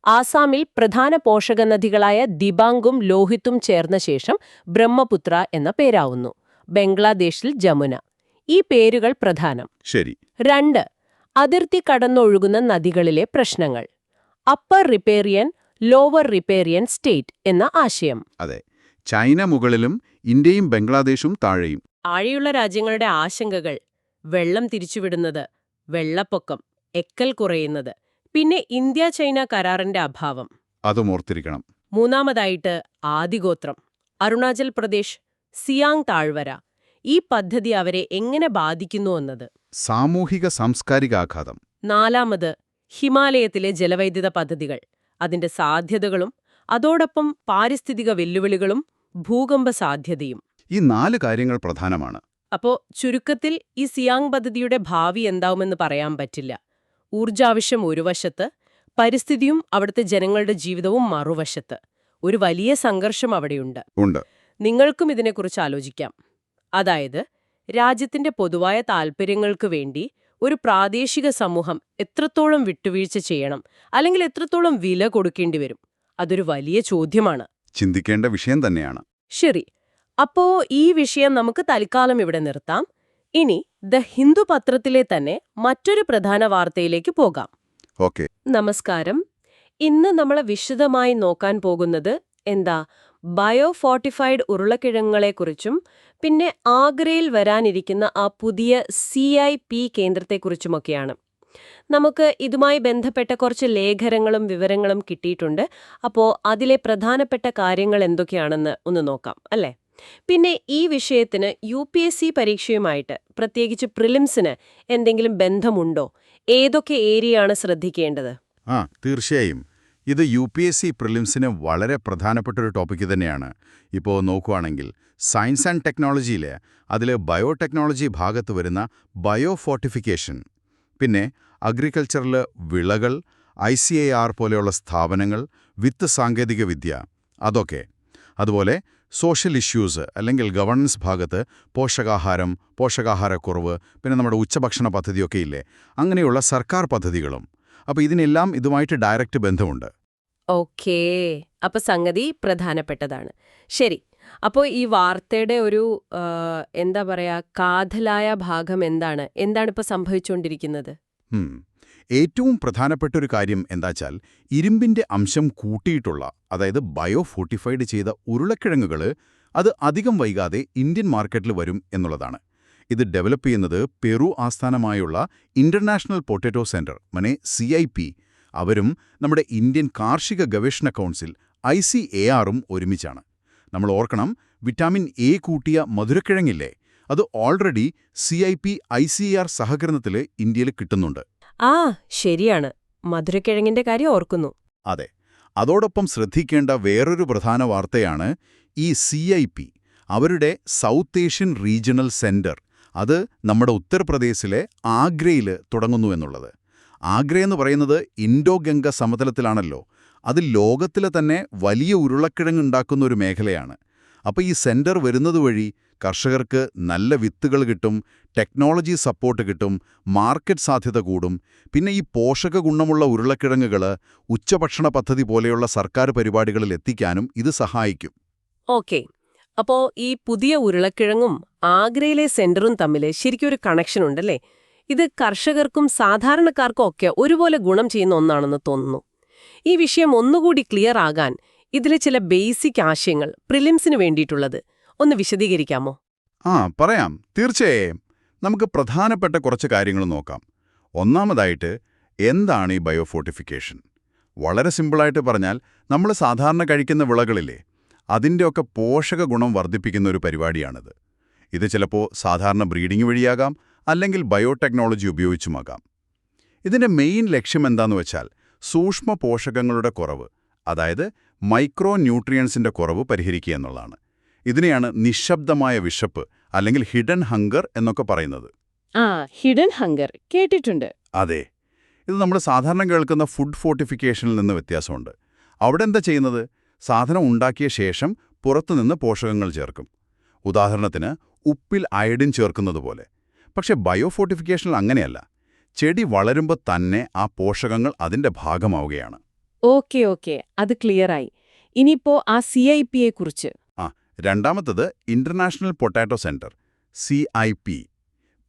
ആസാമിൽ പ്രധാന പോഷകനദികളായ ദിബാംഗും ലോഹിത്തും ചേർന്ന ശേഷം ബ്രഹ്മപുത്ര എന്ന പേരാവുന്നു. ബംഗ്ലാദേശിൽ ജമുന. ഈ പേരുകൾ പ്രധാനം. ശരി. 2. അതിർത്തി കടന്നൊഴുകുന്ന നദികളിലെ പ്രശ്നങ്ങൾ. അപ്പർ റിപ്പേറിയൻ, ലോവർ റിപ്പേറിയൻ സ്റ്റേറ്റ് എന്ന ആശയം. അതെ. ചൈന മുകളിലും ഇന്ത്യയും ബംഗ്ലാദേശും താഴെയും. താഴെയുള്ള രാജ്യങ്ങളുടെ ആശങ്കകൾ: വെള്ളം തിരിച്ചുവിടുന്നത്, വെള്ളപ്പൊക്കം, എക്കൽ കുറയുന്നത്, പിന്നെ ഇന്ത്യ-ചൈന കരാറിന്റെ അഭാവം. അതും ഓർത്തിരിക്കണം. 3. ആദിഗോത്രം, അരുണാചൽ പ്രദേശ്, സിയാങ് താഴ്വര. ഈ പദ്ധതി അവരെ എങ്ങനെ ബാധിക്കുന്നുവെന്നത്. സാമൂഹിക സാംസ്കാരിക ആഘാതം. 4. ഹിമാലയത്തിലെ ജലവൈദ്യുത പദ്ധതികൾ, അതിന്റെ സാധ്യതകളും അതോടൊപ്പം പാരിസ്ഥിതിക വെല്ലുവിളികളും ഭൂകമ്പ സാധ്യതയും. ഈ 4 കാര്യങ്ങൾ പ്രധാനമാണ്. അപ്പോ ചുരുക്കത്തിൽ ഈ സിയാങ് പദ്ധതിയുടെ ഭാവി എന്താവുമെന്ന് പറയാൻ പറ്റില്ല. ഊർജാവശ്യം ഒരു വശത്ത്, പരിസ്ഥിതിയും അവിടുത്തെ ജനങ്ങളുടെ ജീവിതവും മറുവശത്ത്. ഒരു വലിയ സംഘർഷം അവിടെയുണ്ട്. നിങ്ങൾക്കും ഇതിനെക്കുറിച്ച് ആലോചിക്കാം. അതായത്, രാജ്യത്തിന്റെ പൊതുവായ താൽപ്പര്യങ്ങൾക്ക് വേണ്ടി ഒരു പ്രാദേശിക സമൂഹം എത്രത്തോളം വിട്ടുവീഴ്ച ചെയ്യണം, അല്ലെങ്കിൽ എത്രത്തോളം വില കൊടുക്കേണ്ടി വരും? അതൊരു വലിയ ചോദ്യമാണ്. ചിന്തിക്കേണ്ട വിഷയം തന്നെയാണ്. ശരി. അപ്പോ ഈ വിഷയം നമുക്ക് തൽക്കാലം ഇവിടെ നിർത്താം. ഇനി ദ ഹിന്ദു പത്രത്തിലെ തന്നെ മറ്റൊരു പ്രധാന വാർത്തയിലേക്ക് പോകാം. ഓക്കെ. നമസ്കാരം. ഇന്ന് നമ്മൾ വിശദമായി നോക്കാൻ പോകുന്നത് ബയോ ഫോർട്ടിഫൈഡ് ഉരുളക്കിഴങ്ങുകളെക്കുറിച്ചും പിന്നെ ആഗ്രയിൽ വരാനിരിക്കുന്ന ആ പുതിയ CIP കേന്ദ്രത്തെക്കുറിച്ചുമൊക്കെയാണ്. നമുക്ക് ഇതുമായി ബന്ധപ്പെട്ട കുറച്ച് ലേഖനങ്ങളും വിവരങ്ങളും കിട്ടിയിട്ടുണ്ട്. അപ്പോൾ അതിലെ പ്രധാനപ്പെട്ട കാര്യങ്ങൾ എന്തൊക്കെയാണെന്ന് ഒന്ന് നോക്കാം, അല്ലേ? പിന്നെ ഈ വിഷയത്തിന് UPSC പരീക്ഷയുമായിട്ട്, പ്രത്യേകിച്ച് പ്രിലിംസിന് എന്തെങ്കിലും ബന്ധമുണ്ടോ? ഏതൊക്കെ ഏരിയയാണ് ശ്രദ്ധിക്കേണ്ടത്? തീർച്ചയായും. ഇത് UPSC പ്രിലിംസിന് വളരെ പ്രധാനപ്പെട്ട ഒരു ടോപ്പിക്ക് തന്നെയാണ്. ഇപ്പോൾ നോക്കുകയാണെങ്കിൽ സയൻസ് ആൻഡ് ടെക്നോളജിയിലെ അതിൽ ബയോടെക്നോളജി ഭാഗത്ത് വരുന്ന ബയോ ഫോർട്ടിഫിക്കേഷൻ, പിന്നെ അഗ്രികൾച്ചറിൽ വിളകൾ, ICAR പോലെയുള്ള സ്ഥാപനങ്ങൾ, വിത്ത് സാങ്കേതിക വിദ്യ, അതൊക്കെ. അതുപോലെ സോഷ്യൽ ഇഷ്യൂസ് അല്ലെങ്കിൽ ഗവൺനൻസ് ഭാഗത്ത് പോഷകാഹാരം, പോഷകാഹാരക്കുറവ്, പിന്നെ നമ്മുടെ ഉച്ചഭക്ഷണ പദ്ധതിയൊക്കെ ഇല്ലേ, അങ്ങനെയുള്ള സർക്കാർ പദ്ധതികളും. അപ്പോൾ ഇതിനെല്ലാം ഇതുമായിട്ട് ഡയറക്റ്റ് ബന്ധമുണ്ട്. ഓക്കേ. അപ്പൊ സംഗതി പ്രധാനപ്പെട്ടതാണ്. ശരി. അപ്പോൾ ഈ വാർത്തയുടെ ഒരു കാതലായ ഭാഗം എന്താണ്? ഇപ്പൊ സംഭവിച്ചുകൊണ്ടിരിക്കുന്നത്? ഏറ്റവും പ്രധാനപ്പെട്ട ഒരു കാര്യം എന്താച്ചാൽ, ഇരുമ്പിന്റെ അംശം കൂട്ടിയിട്ടുള്ള, അതായത് ബയോ ഫോർട്ടിഫൈഡ് ചെയ്ത ഉരുളക്കിഴങ്ങുകൾ അത് അധികം വൈകാതെ ഇന്ത്യൻ മാർക്കറ്റിൽ വരും എന്നുള്ളതാണ്. ഇത് ഡെവലപ്പ് ചെയ്യുന്നത് പെറു ആസ്ഥാനമായുള്ള ഇന്റർനാഷണൽ പൊട്ടറ്റോ സെന്റർ CIP, അവരും നമ്മുടെ ഇന്ത്യൻ കാർഷിക ഗവേഷണ കൗൺസിൽ ICARഉം ഒരുമിച്ചാണ്. നമ്മൾ ഓർക്കണം, വിറ്റാമിൻ A കൂട്ടിയ മധുരക്കിഴങ്ങില്ലേ, അത് ഓൾറെഡി CIP ICAR സഹകരണത്തിൽ ഇന്ത്യയിൽ കിട്ടുന്നുണ്ട്. ശരിയാണ്. മധുരക്കിഴങ്ങിന്റെ കാര്യം ഓർക്കുന്നു. അതെ. അതോടൊപ്പം ശ്രദ്ധിക്കേണ്ട വേറൊരു പ്രധാന വാർത്തയാണ് ഈ CIP അവരുടെ സൗത്ത് ഏഷ്യൻ റീജിയണൽ സെന്റർ, അത് നമ്മുടെ ഉത്തർപ്രദേശിലെ ആഗ്രയിൽ തുടങ്ങുന്നു എന്നുള്ളത്. ആഗ്ര എന്ന് പറയുന്നത് ഇൻഡോ ഗംഗ സമതലത്തിലാണല്ലോ. അത് ലോകത്തിലെ തന്നെ വലിയ ഉരുളക്കിഴങ്ങുണ്ടാക്കുന്ന ഒരു മേഖലയാണ്. അപ്പോൾ ഈ സെന്റർ വരുന്നതുവഴി കർഷകർക്ക് നല്ല വിത്തുകൾ കിട്ടും, ടെക്നോളജി സപ്പോർട്ട് കിട്ടും, മാർക്കറ്റ് സാധ്യത കൂടും. പിന്നെ ഈ പോഷക ഗുണമുള്ള ഉരുളക്കിഴങ്ങുകൾ ഉച്ചഭക്ഷണ പദ്ധതി പോലെയുള്ള സർക്കാർ പരിപാടികളിൽ എത്തിക്കാനും ഇത് സഹായിക്കും. ഓക്കെ. അപ്പോ ഈ പുതിയ ഉരുളക്കിഴങ്ങും ആഗ്രയിലെ സെന്ററും തമ്മിൽ ശരിക്കും ഒരു കണക്ഷൻ ഉണ്ടല്ലേ? ഇത് കർഷകർക്കും സാധാരണക്കാർക്കും ഒക്കെ ഒരുപോലെ ഗുണം ചെയ്യുന്ന ഒന്നാണെന്ന് തോന്നുന്നു. ഈ വിഷയം ഒന്നുകൂടി ക്ലിയർ ആകാൻ ഇതിലെ ചില ബേസിക് ആശയങ്ങൾ പ്രിലിംസിന് വേണ്ടിയിട്ടുള്ളത് ഒന്ന് വിശദീകരിക്കാമോ? പറയാം. തീർച്ചയായും. നമുക്ക് പ്രധാനപ്പെട്ട കുറച്ച് കാര്യങ്ങൾ നോക്കാം. ഒന്നാമതായിട്ട്, എന്താണ് ഈ ബയോഫോർട്ടിഫിക്കേഷൻ? വളരെ സിമ്പിളായിട്ട് പറഞ്ഞാൽ, നമ്മൾ സാധാരണ കഴിക്കുന്ന വിളകളില്ലേ, അതിൻ്റെയൊക്കെ പോഷക ഗുണം വർദ്ധിപ്പിക്കുന്ന ഒരു പരിപാടിയാണിത്. ഇത് ചിലപ്പോൾ സാധാരണ ബ്രീഡിംഗ് വഴിയാകാം, അല്ലെങ്കിൽ ബയോടെക്നോളജി ഉപയോഗിച്ചുമാകാം. ഇതിൻ്റെ മെയിൻ ലക്ഷ്യം എന്താന്ന് വെച്ചാൽ, സൂക്ഷ്മ പോഷകങ്ങളുടെ കുറവ്, അതായത് മൈക്രോ ന്യൂട്രിയൻസിൻ്റെ കുറവ് പരിഹരിക്കുക എന്നുള്ളതാണ്. ഇതിനെയാണ് നിശബ്ദമായ വിശപ്പ് അല്ലെങ്കിൽ ഹിഡൻ ഹങ്കർ എന്നൊക്കെ പറയുന്നത്. ആ, ഹിഡൻ ഹങ്കർ കേട്ടിട്ടുണ്ട്. അതെ, ഇത് നമ്മൾ സാധാരണ കേൾക്കുന്ന ഫുഡ് ഫോർട്ടിഫിക്കേഷനിൽ നിന്ന് വ്യത്യാസമുണ്ട്. അവിടെ എന്താ ചെയ്യുന്നത്? സാധനം ഉണ്ടാക്കിയ ശേഷം പുറത്തുനിന്ന് പോഷകങ്ങൾ ചേർക്കും. ഉദാഹരണത്തിന് ഉപ്പിൽ അയഡിൻ ചേർക്കുന്നത് പോലെ. പക്ഷെ ബയോ ഫോർട്ടിഫിക്കേഷനിൽ അങ്ങനെയല്ല. ചെടി വളരുമ്പോൾ തന്നെ ആ പോഷകങ്ങൾ അതിന്റെ ഭാഗമാവുകയാണ്. ഓക്കെ, അത് ക്ലിയറായി. ഇനിയിപ്പോ ആ CIP-യെക്കുറിച്ച്. രണ്ടാമത്തത് ഇന്റർനാഷണൽ പൊട്ടാറ്റോ സെന്റർ, CIP.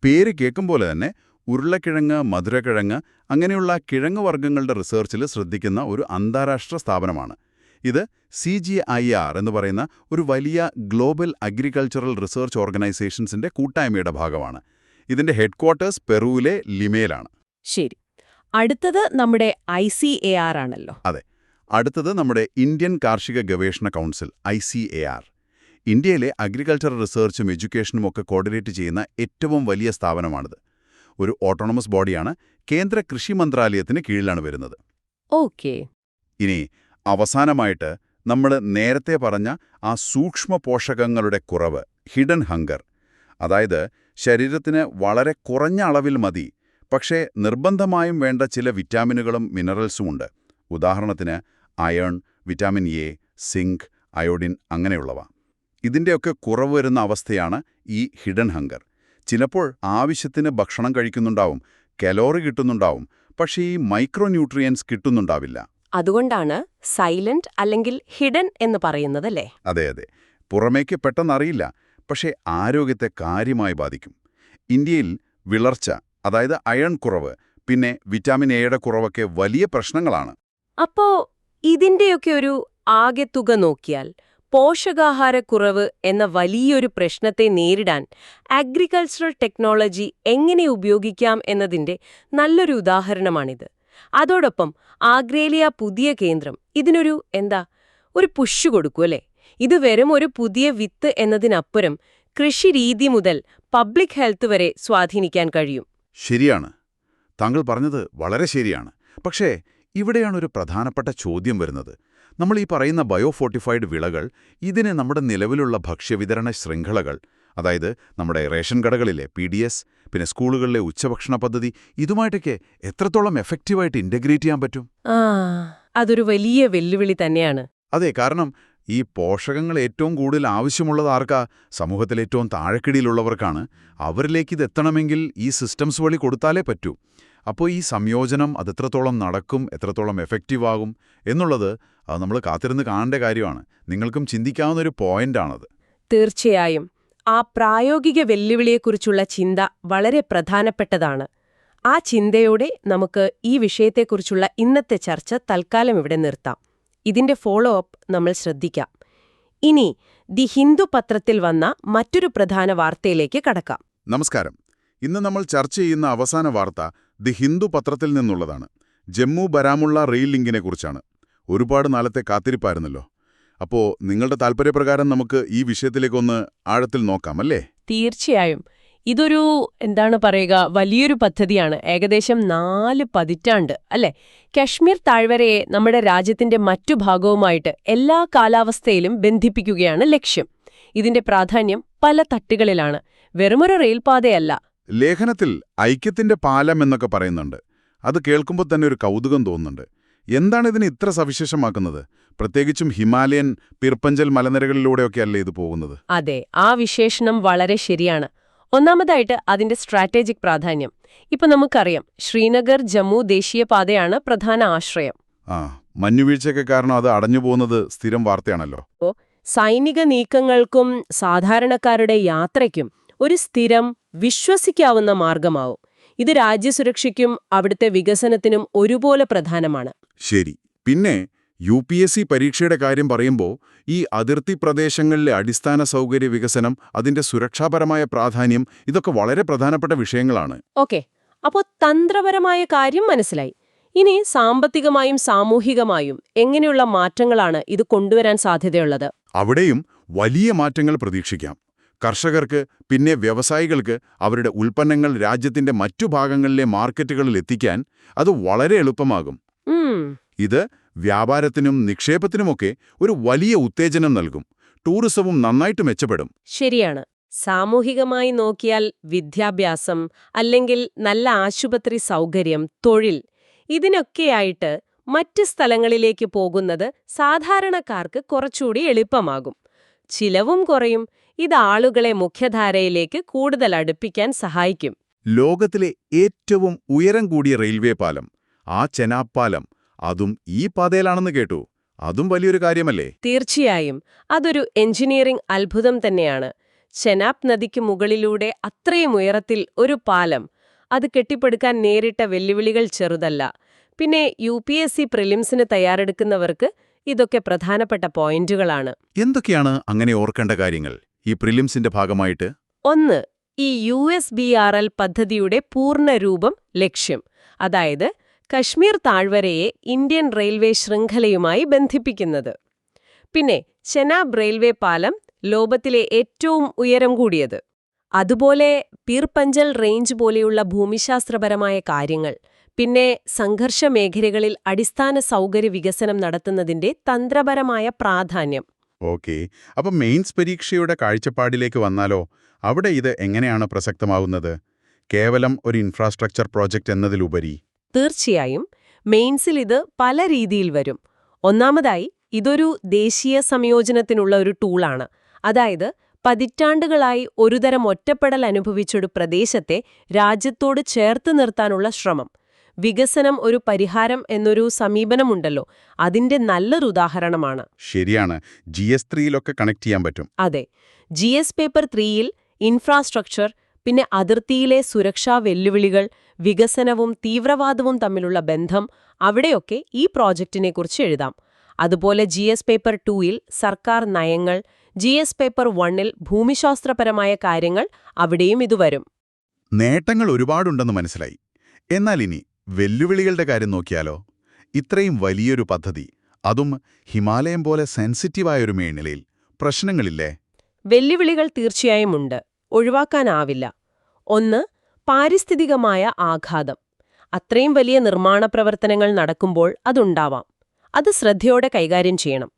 പേര് കേൾക്കും പോലെ തന്നെ ഉരുളക്കിഴങ്ങ്, മധുരക്കിഴങ്ങ് അങ്ങനെയുള്ള കിഴങ്ങ് വർഗ്ഗങ്ങളുടെ റിസർച്ചിൽ ശ്രദ്ധിക്കുന്ന ഒരു അന്താരാഷ്ട്ര സ്ഥാപനമാണ്. ഇത് CGIAR എന്ന് പറയുന്ന ഒരു വലിയ ഗ്ലോബൽ അഗ്രികൾച്ചറൽ റിസർച്ച് ഓർഗനൈസേഷൻസിന്റെ കൂട്ടായ്മയുടെ ഭാഗമാണ്. ഇതിന്റെ ഹെഡ്ക്വാർട്ടേഴ്സ് പെറുവിലെ ലിമയിലാണ്. ശരി. അടുത്തത് നമ്മുടെ ICAR ആണല്ലോ. അതെ, അടുത്തത് നമ്മുടെ ഇന്ത്യൻ കാർഷിക ഗവേഷണ കൗൺസിൽ, ICAR. ഇന്ത്യയിലെ അഗ്രികൾച്ചറൽ റിസർച്ചും എഡ്യൂക്കേഷനും ഒക്കെ കോർഡിനേറ്റ് ചെയ്യുന്ന ഏറ്റവും വലിയ സ്ഥാപനമാണിത്. ഒരു ഓട്ടോണമസ് ബോഡിയാണ്. കേന്ദ്ര കൃഷി മന്ത്രാലയത്തിന് കീഴിലാണ് വരുന്നത്. ഓക്കെ. ഇനി അവസാനമായിട്ട് നമ്മൾ നേരത്തെ പറഞ്ഞ ആ സൂക്ഷ്മ പോഷകങ്ങളുടെ കുറവ്, ഹിഡൻ ഹങ്കർ. അതായത് ശരീരത്തിന് വളരെ കുറഞ്ഞ അളവിൽ മതി, പക്ഷേ നിർബന്ധമായും വേണ്ട ചില വിറ്റാമിനുകളും മിനറൽസുമുണ്ട്. ഉദാഹരണത്തിന് iron, vitamin A, zinc, iodine അങ്ങനെയുള്ളവ. ഇതിൻ്റെയൊക്കെ കുറവ് വരുന്ന അവസ്ഥയാണ് ഈ ഹിഡൻ ഹങ്കർ. ചിലപ്പോൾ ആവശ്യത്തിന് ഭക്ഷണം കഴിക്കുന്നുണ്ടാവും, കലോറി കിട്ടുന്നുണ്ടാവും, പക്ഷേ ഈ മൈക്രോ ന്യൂട്രിയൻസ് കിട്ടുന്നുണ്ടാവില്ല. അതുകൊണ്ടാണ് സൈലന്റ് അല്ലെങ്കിൽ ഹിഡൻ എന്ന് പറയുന്നതല്ലേ? അതെ, പുറമേക്ക് പെട്ടെന്നറിയില്ല, പക്ഷേ ആരോഗ്യത്തെ കാര്യമായി ബാധിക്കും. ഇന്ത്യയിൽ വിളർച്ച, അതായത് അയൺ കുറവ്, പിന്നെ വിറ്റാമിൻ എയുടെ കുറവൊക്കെ വലിയ പ്രശ്നങ്ങളാണ്. അപ്പോ ഇതിന്റെയൊക്കെ ഒരു ആകെത്തുക നോക്കിയാൽ പോഷകാഹാരക്കുറവ് എന്ന വലിയൊരു പ്രശ്നത്തെ നേരിടാൻ അഗ്രികൾച്ചറൽ ടെക്നോളജി എങ്ങനെ ഉപയോഗിക്കാം എന്നതിന്റെ നല്ലൊരു ഉദാഹരണമാണിത്. അതോടൊപ്പം ആഗ്രേലിയ പുതിയ കേന്ദ്രം ഇതിനൊരു ഒരു പുഷ് കൊടുക്കുമല്ലേ? ഇത് വെറും ഒരു പുതിയ വിത്ത് എന്നതിനപ്പുറം കൃഷിരീതി മുതൽ പബ്ലിക് ഹെൽത്ത് വരെ സ്വാധീനിക്കാൻ കഴിയും. ശരിയാണ്, താങ്കൾ പറഞ്ഞത് വളരെ ശരിയാണ്. പക്ഷേ ഇവിടെയാണ് ഒരു പ്രധാനപ്പെട്ട ചോദ്യം വരുന്നത്. നമ്മൾ ഈ പറയുന്ന ബയോഫോർട്ടിഫൈഡ് വിളകൾ, ഇതിനെ നമ്മുടെ നിലവിലുള്ള ഭക്ഷ്യവിതരണ ശൃംഖലകൾ, അതായത് നമ്മുടെ റേഷൻ കടകളിലെ PDS, പിന്നെ സ്കൂളുകളിലെ ഉച്ചഭക്ഷണ പദ്ധതി, ഇതുമായിട്ടൊക്കെ എത്രത്തോളം എഫക്റ്റീവായിട്ട് ഇൻ്റഗ്രേറ്റ് ചെയ്യാൻ പറ്റും? അതൊരു വലിയ വെല്ലുവിളി തന്നെയാണ്. അതെ, കാരണം ഈ പോഷകങ്ങൾ ഏറ്റവും കൂടുതൽ ആവശ്യമുള്ളത് ആർക്കാ? സമൂഹത്തിൽ ഏറ്റവും താഴെക്കിടിയിലുള്ളവർക്കാണ്. അവരിലേക്ക് ഇത് എത്തണമെങ്കിൽ ഈ സിസ്റ്റംസ് വഴി കൊടുത്താലേ പറ്റൂ. അപ്പോൾ ഈ സംയോജനം അതെത്രത്തോളം നടക്കും, എത്രത്തോളം എഫക്റ്റീവാകും എന്നുള്ളത് അത് നമ്മൾ കാത്തിരുന്ന് കാണേണ്ട കാര്യമാണ്. നിങ്ങൾക്കും ചിന്തിക്കാവുന്നൊരു പോയിന്റാണത്. തീർച്ചയായും. ആ പ്രായോഗിക വെല്ലുവിളിയെക്കുറിച്ചുള്ള ചിന്ത വളരെ പ്രധാനപ്പെട്ടതാണ്. ആ ചിന്തയോടെ നമുക്ക് ഈ വിഷയത്തെക്കുറിച്ചുള്ള ഇന്നത്തെ ചർച്ച തൽക്കാലം ഇവിടെ നിർത്താം. ഇതിന്റെ ഫോളോ അപ്പ് നമ്മൾ ശ്രദ്ധിക്കാം. ഇനി ദി ഹിന്ദു പത്രത്തിൽ വന്ന മറ്റൊരു പ്രധാന വാർത്തയിലേക്ക് കടക്കാം. നമസ്കാരം. ഇന്ന് നമ്മൾ ചർച്ച ചെയ്യുന്ന അവസാന വാർത്ത ദി ഹിന്ദു പത്രത്തിൽ നിന്നുള്ളതാണ്. ജമ്മു ബരാമുള്ള റെയിൽ ലിങ്കിനെക്കുറിച്ചാണ്. ഒരുപാട് നാളത്തെ കാത്തിരിപ്പായിരുന്നല്ലോ. അപ്പോൾ നിങ്ങളുടെ താല്പര്യപ്രകാരം നമുക്ക് ഈ വിഷയത്തിലേക്കൊന്ന് ആഴത്തിൽ നോക്കാം, അല്ലേ? തീർച്ചയായും. ഇതൊരു വലിയൊരു പദ്ധതിയാണ്. ഏകദേശം 4 പതിറ്റാണ്ട് അല്ലേ? കശ്മീർ താഴ്വരയെ നമ്മുടെ രാജ്യത്തിന്റെ മറ്റു ഭാഗവുമായിട്ട് എല്ലാ കാലാവസ്ഥയിലും ബന്ധിപ്പിക്കുകയാണ് ലക്ഷ്യം. ഇതിന്റെ പ്രാധാന്യം പല തട്ടുകളിലാണ്. വെറുമൊരു റെയിൽപാതയല്ല. ലേഖനത്തിൽ ഐക്യത്തിന്റെ പാലം എന്നൊക്കെ പറയുന്നുണ്ട്. അത് കേൾക്കുമ്പോൾ തന്നെ ഒരു കൗതുകം തോന്നുന്നുണ്ട്. എന്താണ് ഇതിനെ ഇത്ര സവിശേഷമാക്കുന്നത്? പ്രത്യേകിച്ചും ഹിമാലയൻ പിർപ്പഞ്ചൽ മലനിരകളിലൂടെയൊക്കെയല്ലേ ഇത് പോകുന്നത്? അതെ, ആ വിശേഷണം വളരെ ശരിയാണ്. ഒന്നാമതായിട്ട് അതിന്റെ സ്ട്രാറ്റജിക് പ്രാധാന്യം. ഇപ്പൊ നമുക്കറിയാം, ശ്രീനഗർ ജമ്മു ദേശീയപാതയാണ് പ്രധാന ആശ്രയം. മഞ്ഞുവീഴ്ചയൊക്കെ കാരണം അത് അടഞ്ഞുപോകുന്നത് സ്ഥിരം വാർത്തയാണല്ലോ. സൈനിക നീക്കങ്ങൾക്കും സാധാരണക്കാരുടെ യാത്രയ്ക്കും ഒരു സ്ഥിരം, വിശ്വസിക്കാവുന്ന മാർഗമാവും. ഇത് രാജ്യസുരക്ഷയ്ക്കും അവിടുത്തെ വികസനത്തിനും ഒരുപോലെ പ്രധാനമാണ്. ശരി. പിന്നെ UPSC പരീക്ഷയുടെ കാര്യം പറയുമ്പോൾ ഈ അതിർത്തി പ്രദേശങ്ങളിലെ അടിസ്ഥാന സൗകര്യ വികസനം, അതിന്റെ സുരക്ഷാപരമായ പ്രാധാന്യം, ഇതൊക്കെ വളരെ പ്രധാനപ്പെട്ട വിഷയങ്ങളാണ്. ഓക്കെ, അപ്പോൾ തന്ത്രപരമായ കാര്യം മനസ്സിലായി. ഇനി സാമ്പത്തികമായും സാമൂഹികമായും എങ്ങനെയുള്ള മാറ്റങ്ങളാണ് ഇത് കൊണ്ടുവരാൻ സാധ്യതയുള്ളത്? അവിടെയും വലിയ മാറ്റങ്ങൾ പ്രതീക്ഷിക്കാം. കർഷകർക്ക്, പിന്നെ വ്യവസായികൾക്ക് അവരുടെ ഉൽപ്പന്നങ്ങൾ രാജ്യത്തിന്റെ മറ്റു ഭാഗങ്ങളിലെ മാർക്കറ്റുകളിൽ എത്തിക്കാൻ അത് വളരെ എളുപ്പമാകും. ഇത് വ്യാപാരത്തിനും നിക്ഷേപത്തിനുമൊക്കെ ഒരു വലിയ ഉത്തേജനം നൽകും. ടൂറിസവും നന്നായിട്ട് മെച്ചപ്പെടും. ശരിയാണ്. സാമൂഹികമായി നോക്കിയാൽ വിദ്യാഭ്യാസം, അല്ലെങ്കിൽ നല്ല ആശുപത്രി സൗകര്യം, തൊഴിൽ, ഇതിനൊക്കെയായിട്ട് മറ്റ് സ്ഥലങ്ങളിലേക്ക് പോകുന്നത് സാധാരണക്കാർക്ക് കുറച്ചുകൂടി എളുപ്പമാകും. ചിലവും കുറയും. ഇത് ആളുകളെ മുഖ്യധാരയിലേക്ക് കൂടുതൽ അടുപ്പിക്കാൻ സഹായിക്കും. ലോകത്തിലെ ഏറ്റവും ഉയരം കൂടിയ റെയിൽവേ പാലം, ആ ചെനാബ് പാലം, അതും ഈ പാതയിലാണെന്ന് കേട്ടു. അതും വലിയൊരു കാര്യമല്ലേ? തീർച്ചയായും അതൊരു എഞ്ചിനീയറിംഗ് അത്ഭുതം തന്നെയാണ്. ചെനാബ് നദിക്ക് മുകളിലൂടെ അത്രയും ഉയരത്തിൽ ഒരു പാലം, അത് കെട്ടിപ്പടുക്കാൻ നേരിട്ട വെല്ലുവിളികൾ ചെറുതല്ല. പിന്നെ UPSC പ്രിലിംസിന് തയ്യാറെടുക്കുന്നവർക്ക് ഇതൊക്കെ പ്രധാനപ്പെട്ട പോയിന്റുകളാണ്. എന്തൊക്കെയാണ് അങ്ങനെ ഓർക്കേണ്ട കാര്യങ്ങൾ ഈ പ്രിലിംസിന്റെ ഭാഗമായിട്ട്? 1. ഈ USBRL പദ്ധതിയുടെ പൂർണ്ണരൂപം ലക്ഷ്യം, അതായത് കശ്മീർ താഴ്വരയെ ഇന്ത്യൻ റെയിൽവേ ശൃംഖലയുമായി ബന്ധിപ്പിക്കുന്നത്. പിന്നെ ചെനാബ് റെയിൽവേ പാലം, ലോകത്തിലെ ഏറ്റവും ഉയരം കൂടിയത്. അതുപോലെ പീർ പഞ്ചൽ റേഞ്ച് പോലെയുള്ള ഭൂമിശാസ്ത്രപരമായ കാര്യങ്ങൾ. പിന്നെ സംഘർഷ മേഖലകളിൽ അടിസ്ഥാന സൗകര്യ വികസനം നടത്തുന്നതിന്റെ തന്ത്രപരമായ പ്രാധാന്യം. ഓക്കെ, അപ്പം മെയിൻസ് പരീക്ഷയുടെ കാഴ്ചപ്പാടിലേക്ക് വന്നാലോ, അവിടെ ഇത് എങ്ങനെയാണ് പ്രസക്തമാവുന്നത്? കേവലം ഒരു ഇൻഫ്രാസ്ട്രക്ചർ പ്രോജക്റ്റ് എന്നതിലുപരി. തീർച്ചയായും മെയിൻസിൽ ഇത് പല രീതിയിൽ വരും. ഒന്നാമതായി, ഇതൊരു ദേശീയ സംയോജനത്തിനുള്ള ഒരു ടൂളാണ്. അതായത് പതിറ്റാണ്ടുകളായി ഒരുതരം ഒറ്റപ്പെടൽ അനുഭവിച്ചൊരു പ്രദേശത്തെ രാജ്യത്തോട് ചേർത്ത് നിർത്താനുള്ള ശ്രമം. വികസനം ഒരു പരിഹാരം എന്നൊരു സമീപനമുണ്ടല്ലോ, അതിന്റെ നല്ലൊരു ഉദാഹരണമാണ്. ശരിയാണ്, GS3-യിലൊക്കെ കണക്ട് ചെയ്യാൻ പറ്റും. അതെ, GS പേപ്പർ 3-യിൽ ഇൻഫ്രാസ്ട്രക്ചർ, പിന്നെ അതിർത്തിയിലെ സുരക്ഷാ വെല്ലുവിളികൾ, വികസനവും തീവ്രവാദവും തമ്മിലുള്ള ബന്ധം, അവിടെയൊക്കെ ഈ പ്രോജക്റ്റിനെക്കുറിച്ച് എഴുതാം. അതുപോലെ GS പേപ്പർ 2-യിൽ സർക്കാർ നയങ്ങൾ, GS പേപ്പർ 1-ൽ ഭൂമിശാസ്ത്രപരമായ കാര്യങ്ങൾ, അവിടെയും ഇത് വരും. നേട്ടങ്ങൾ ഒരുപാടുണ്ടെന്ന് മനസ്സിലായി. എന്നാൽ ഇനി വെല്ലുവിളികളുടെ കാര്യം നോക്കിയാലോ? ഇത്രയും വലിയൊരു പദ്ധതി, അതും ഹിമാലയം പോലെ സെൻസിറ്റീവായൊരു മേഖലയിൽ, പ്രശ്നങ്ങളില്ലേ? വെല്ലുവിളികൾ തീർച്ചയായും ഉണ്ട്, ഒഴിവാക്കാനാവില്ല. 1. പാരിസ്ഥിതികമായ ആഘാതം. അത്രയും വലിയ നിർമ്മാണ പ്രവർത്തനങ്ങൾ നടക്കുമ്പോൾ അതുണ്ടാവാം. അത് ശ്രദ്ധയോടെ കൈകാര്യം ചെയ്യണം.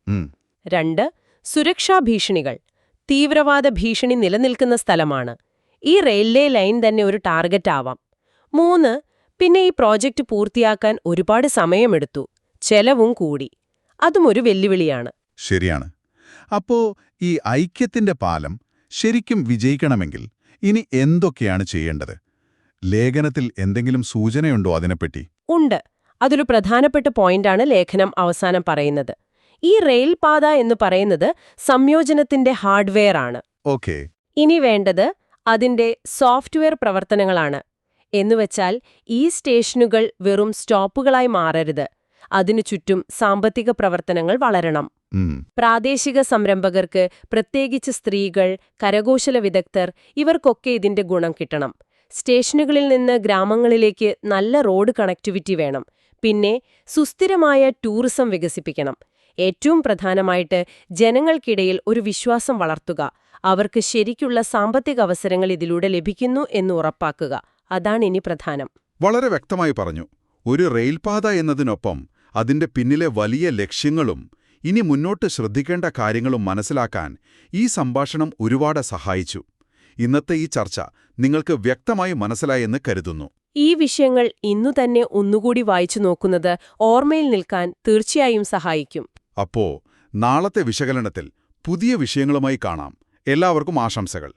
2. സുരക്ഷാ ഭീഷണികൾ. തീവ്രവാദ ഭീഷണി നിലനിൽക്കുന്ന സ്ഥലമാണ്. ഈ റെയിൽവേ ലൈൻ തന്നെ ഒരു ടാർഗറ്റ് ആവാം. 3. പിന്നെ ഈ പ്രോജക്റ്റ് പൂർത്തിയാക്കാൻ ഒരുപാട് സമയമെടുത്തു, ചെലവും കൂടി. അതും ഒരു വെല്ലുവിളിയാണ്. ശരിയാണ്. അപ്പോ ഈ ഐക്യത്തിന്റെ പാലം ശരിക്കും വിജയിക്കണമെങ്കിൽ ഇനി എന്തൊക്കെയാണ് ചെയ്യേണ്ടത്? ലേഖനത്തിൽ എന്തെങ്കിലും സൂചനയുണ്ടോ അതിനെപ്പറ്റി? ഉണ്ട്. അതൊരു പ്രധാനപ്പെട്ട പോയിന്റാണ് ലേഖനം അവസാനം പറയുന്നത്. ഈ റെയിൽ പാത എന്ന് പറയുന്നത് സംയോജനത്തിന്റെ ഹാർഡ്വെയർ ആണ്. ഓക്കെ. ഇനി വേണ്ടത് അതിന്റെ സോഫ്റ്റ്വെയർ പ്രവർത്തനങ്ങളാണ്. എന്നുവെച്ചാൽ ഈ സ്റ്റേഷനുകൾ വെറും സ്റ്റോപ്പുകളായി മാറരുത്. അതിനു ചുറ്റും സാമ്പത്തിക പ്രവർത്തനങ്ങൾ വളരണം. പ്രാദേശിക സംരംഭകർക്ക്, പ്രത്യേകിച്ച് സ്ത്രീകൾ, കരകൗശല വിദഗ്ധർ, ഇവർക്കൊക്കെ ഇതിന്റെ ഗുണം കിട്ടണം. സ്റ്റേഷനുകളിൽ നിന്ന് ഗ്രാമങ്ങളിലേക്ക് നല്ല റോഡ് കണക്ടിവിറ്റി വേണം. പിന്നെ സുസ്ഥിരമായ ടൂറിസം വികസിപ്പിക്കണം. ഏറ്റവും പ്രധാനമായിട്ട് ജനങ്ങൾക്കിടയിൽ ഒരു വിശ്വാസം വളർത്തുക. അവർക്ക് ശരിക്കുള്ള സാമ്പത്തിക അവസരങ്ങൾ ഇതിലൂടെ ലഭിക്കുന്നു എന്ന് ഉറപ്പാക്കുക. അതാണ് ഇനി പ്രധാനം. വളരെ വ്യക്തമായി പറഞ്ഞു. ഒരു റെയിൽപാത എന്നതിനൊപ്പം അതിന്റെ പിന്നിലെ വലിയ ലക്ഷ്യങ്ങളും ഇനി മുന്നോട്ട് ശ്രദ്ധിക്കേണ്ട കാര്യങ്ങളും മനസ്സിലാക്കാൻ ഈ സംഭാഷണം ഒരുപാട് സഹായിച്ചു. ഇന്നത്തെ ഈ ചർച്ച നിങ്ങൾക്ക് വ്യക്തമായി മനസ്സിലായെന്ന് കരുതുന്നു. ഈ വിഷയങ്ങൾ ഇന്നു തന്നെ ഒന്നുകൂടി വായിച്ചു നോക്കുന്നത് ഓർമ്മയിൽ നിൽക്കാൻ തീർച്ചയായും സഹായിക്കും. അപ്പോ നാളത്തെ വിശകലനത്തിൽ പുതിയ വിഷയങ്ങളുമായി കാണാം. എല്ലാവർക്കും ആശംസകൾ.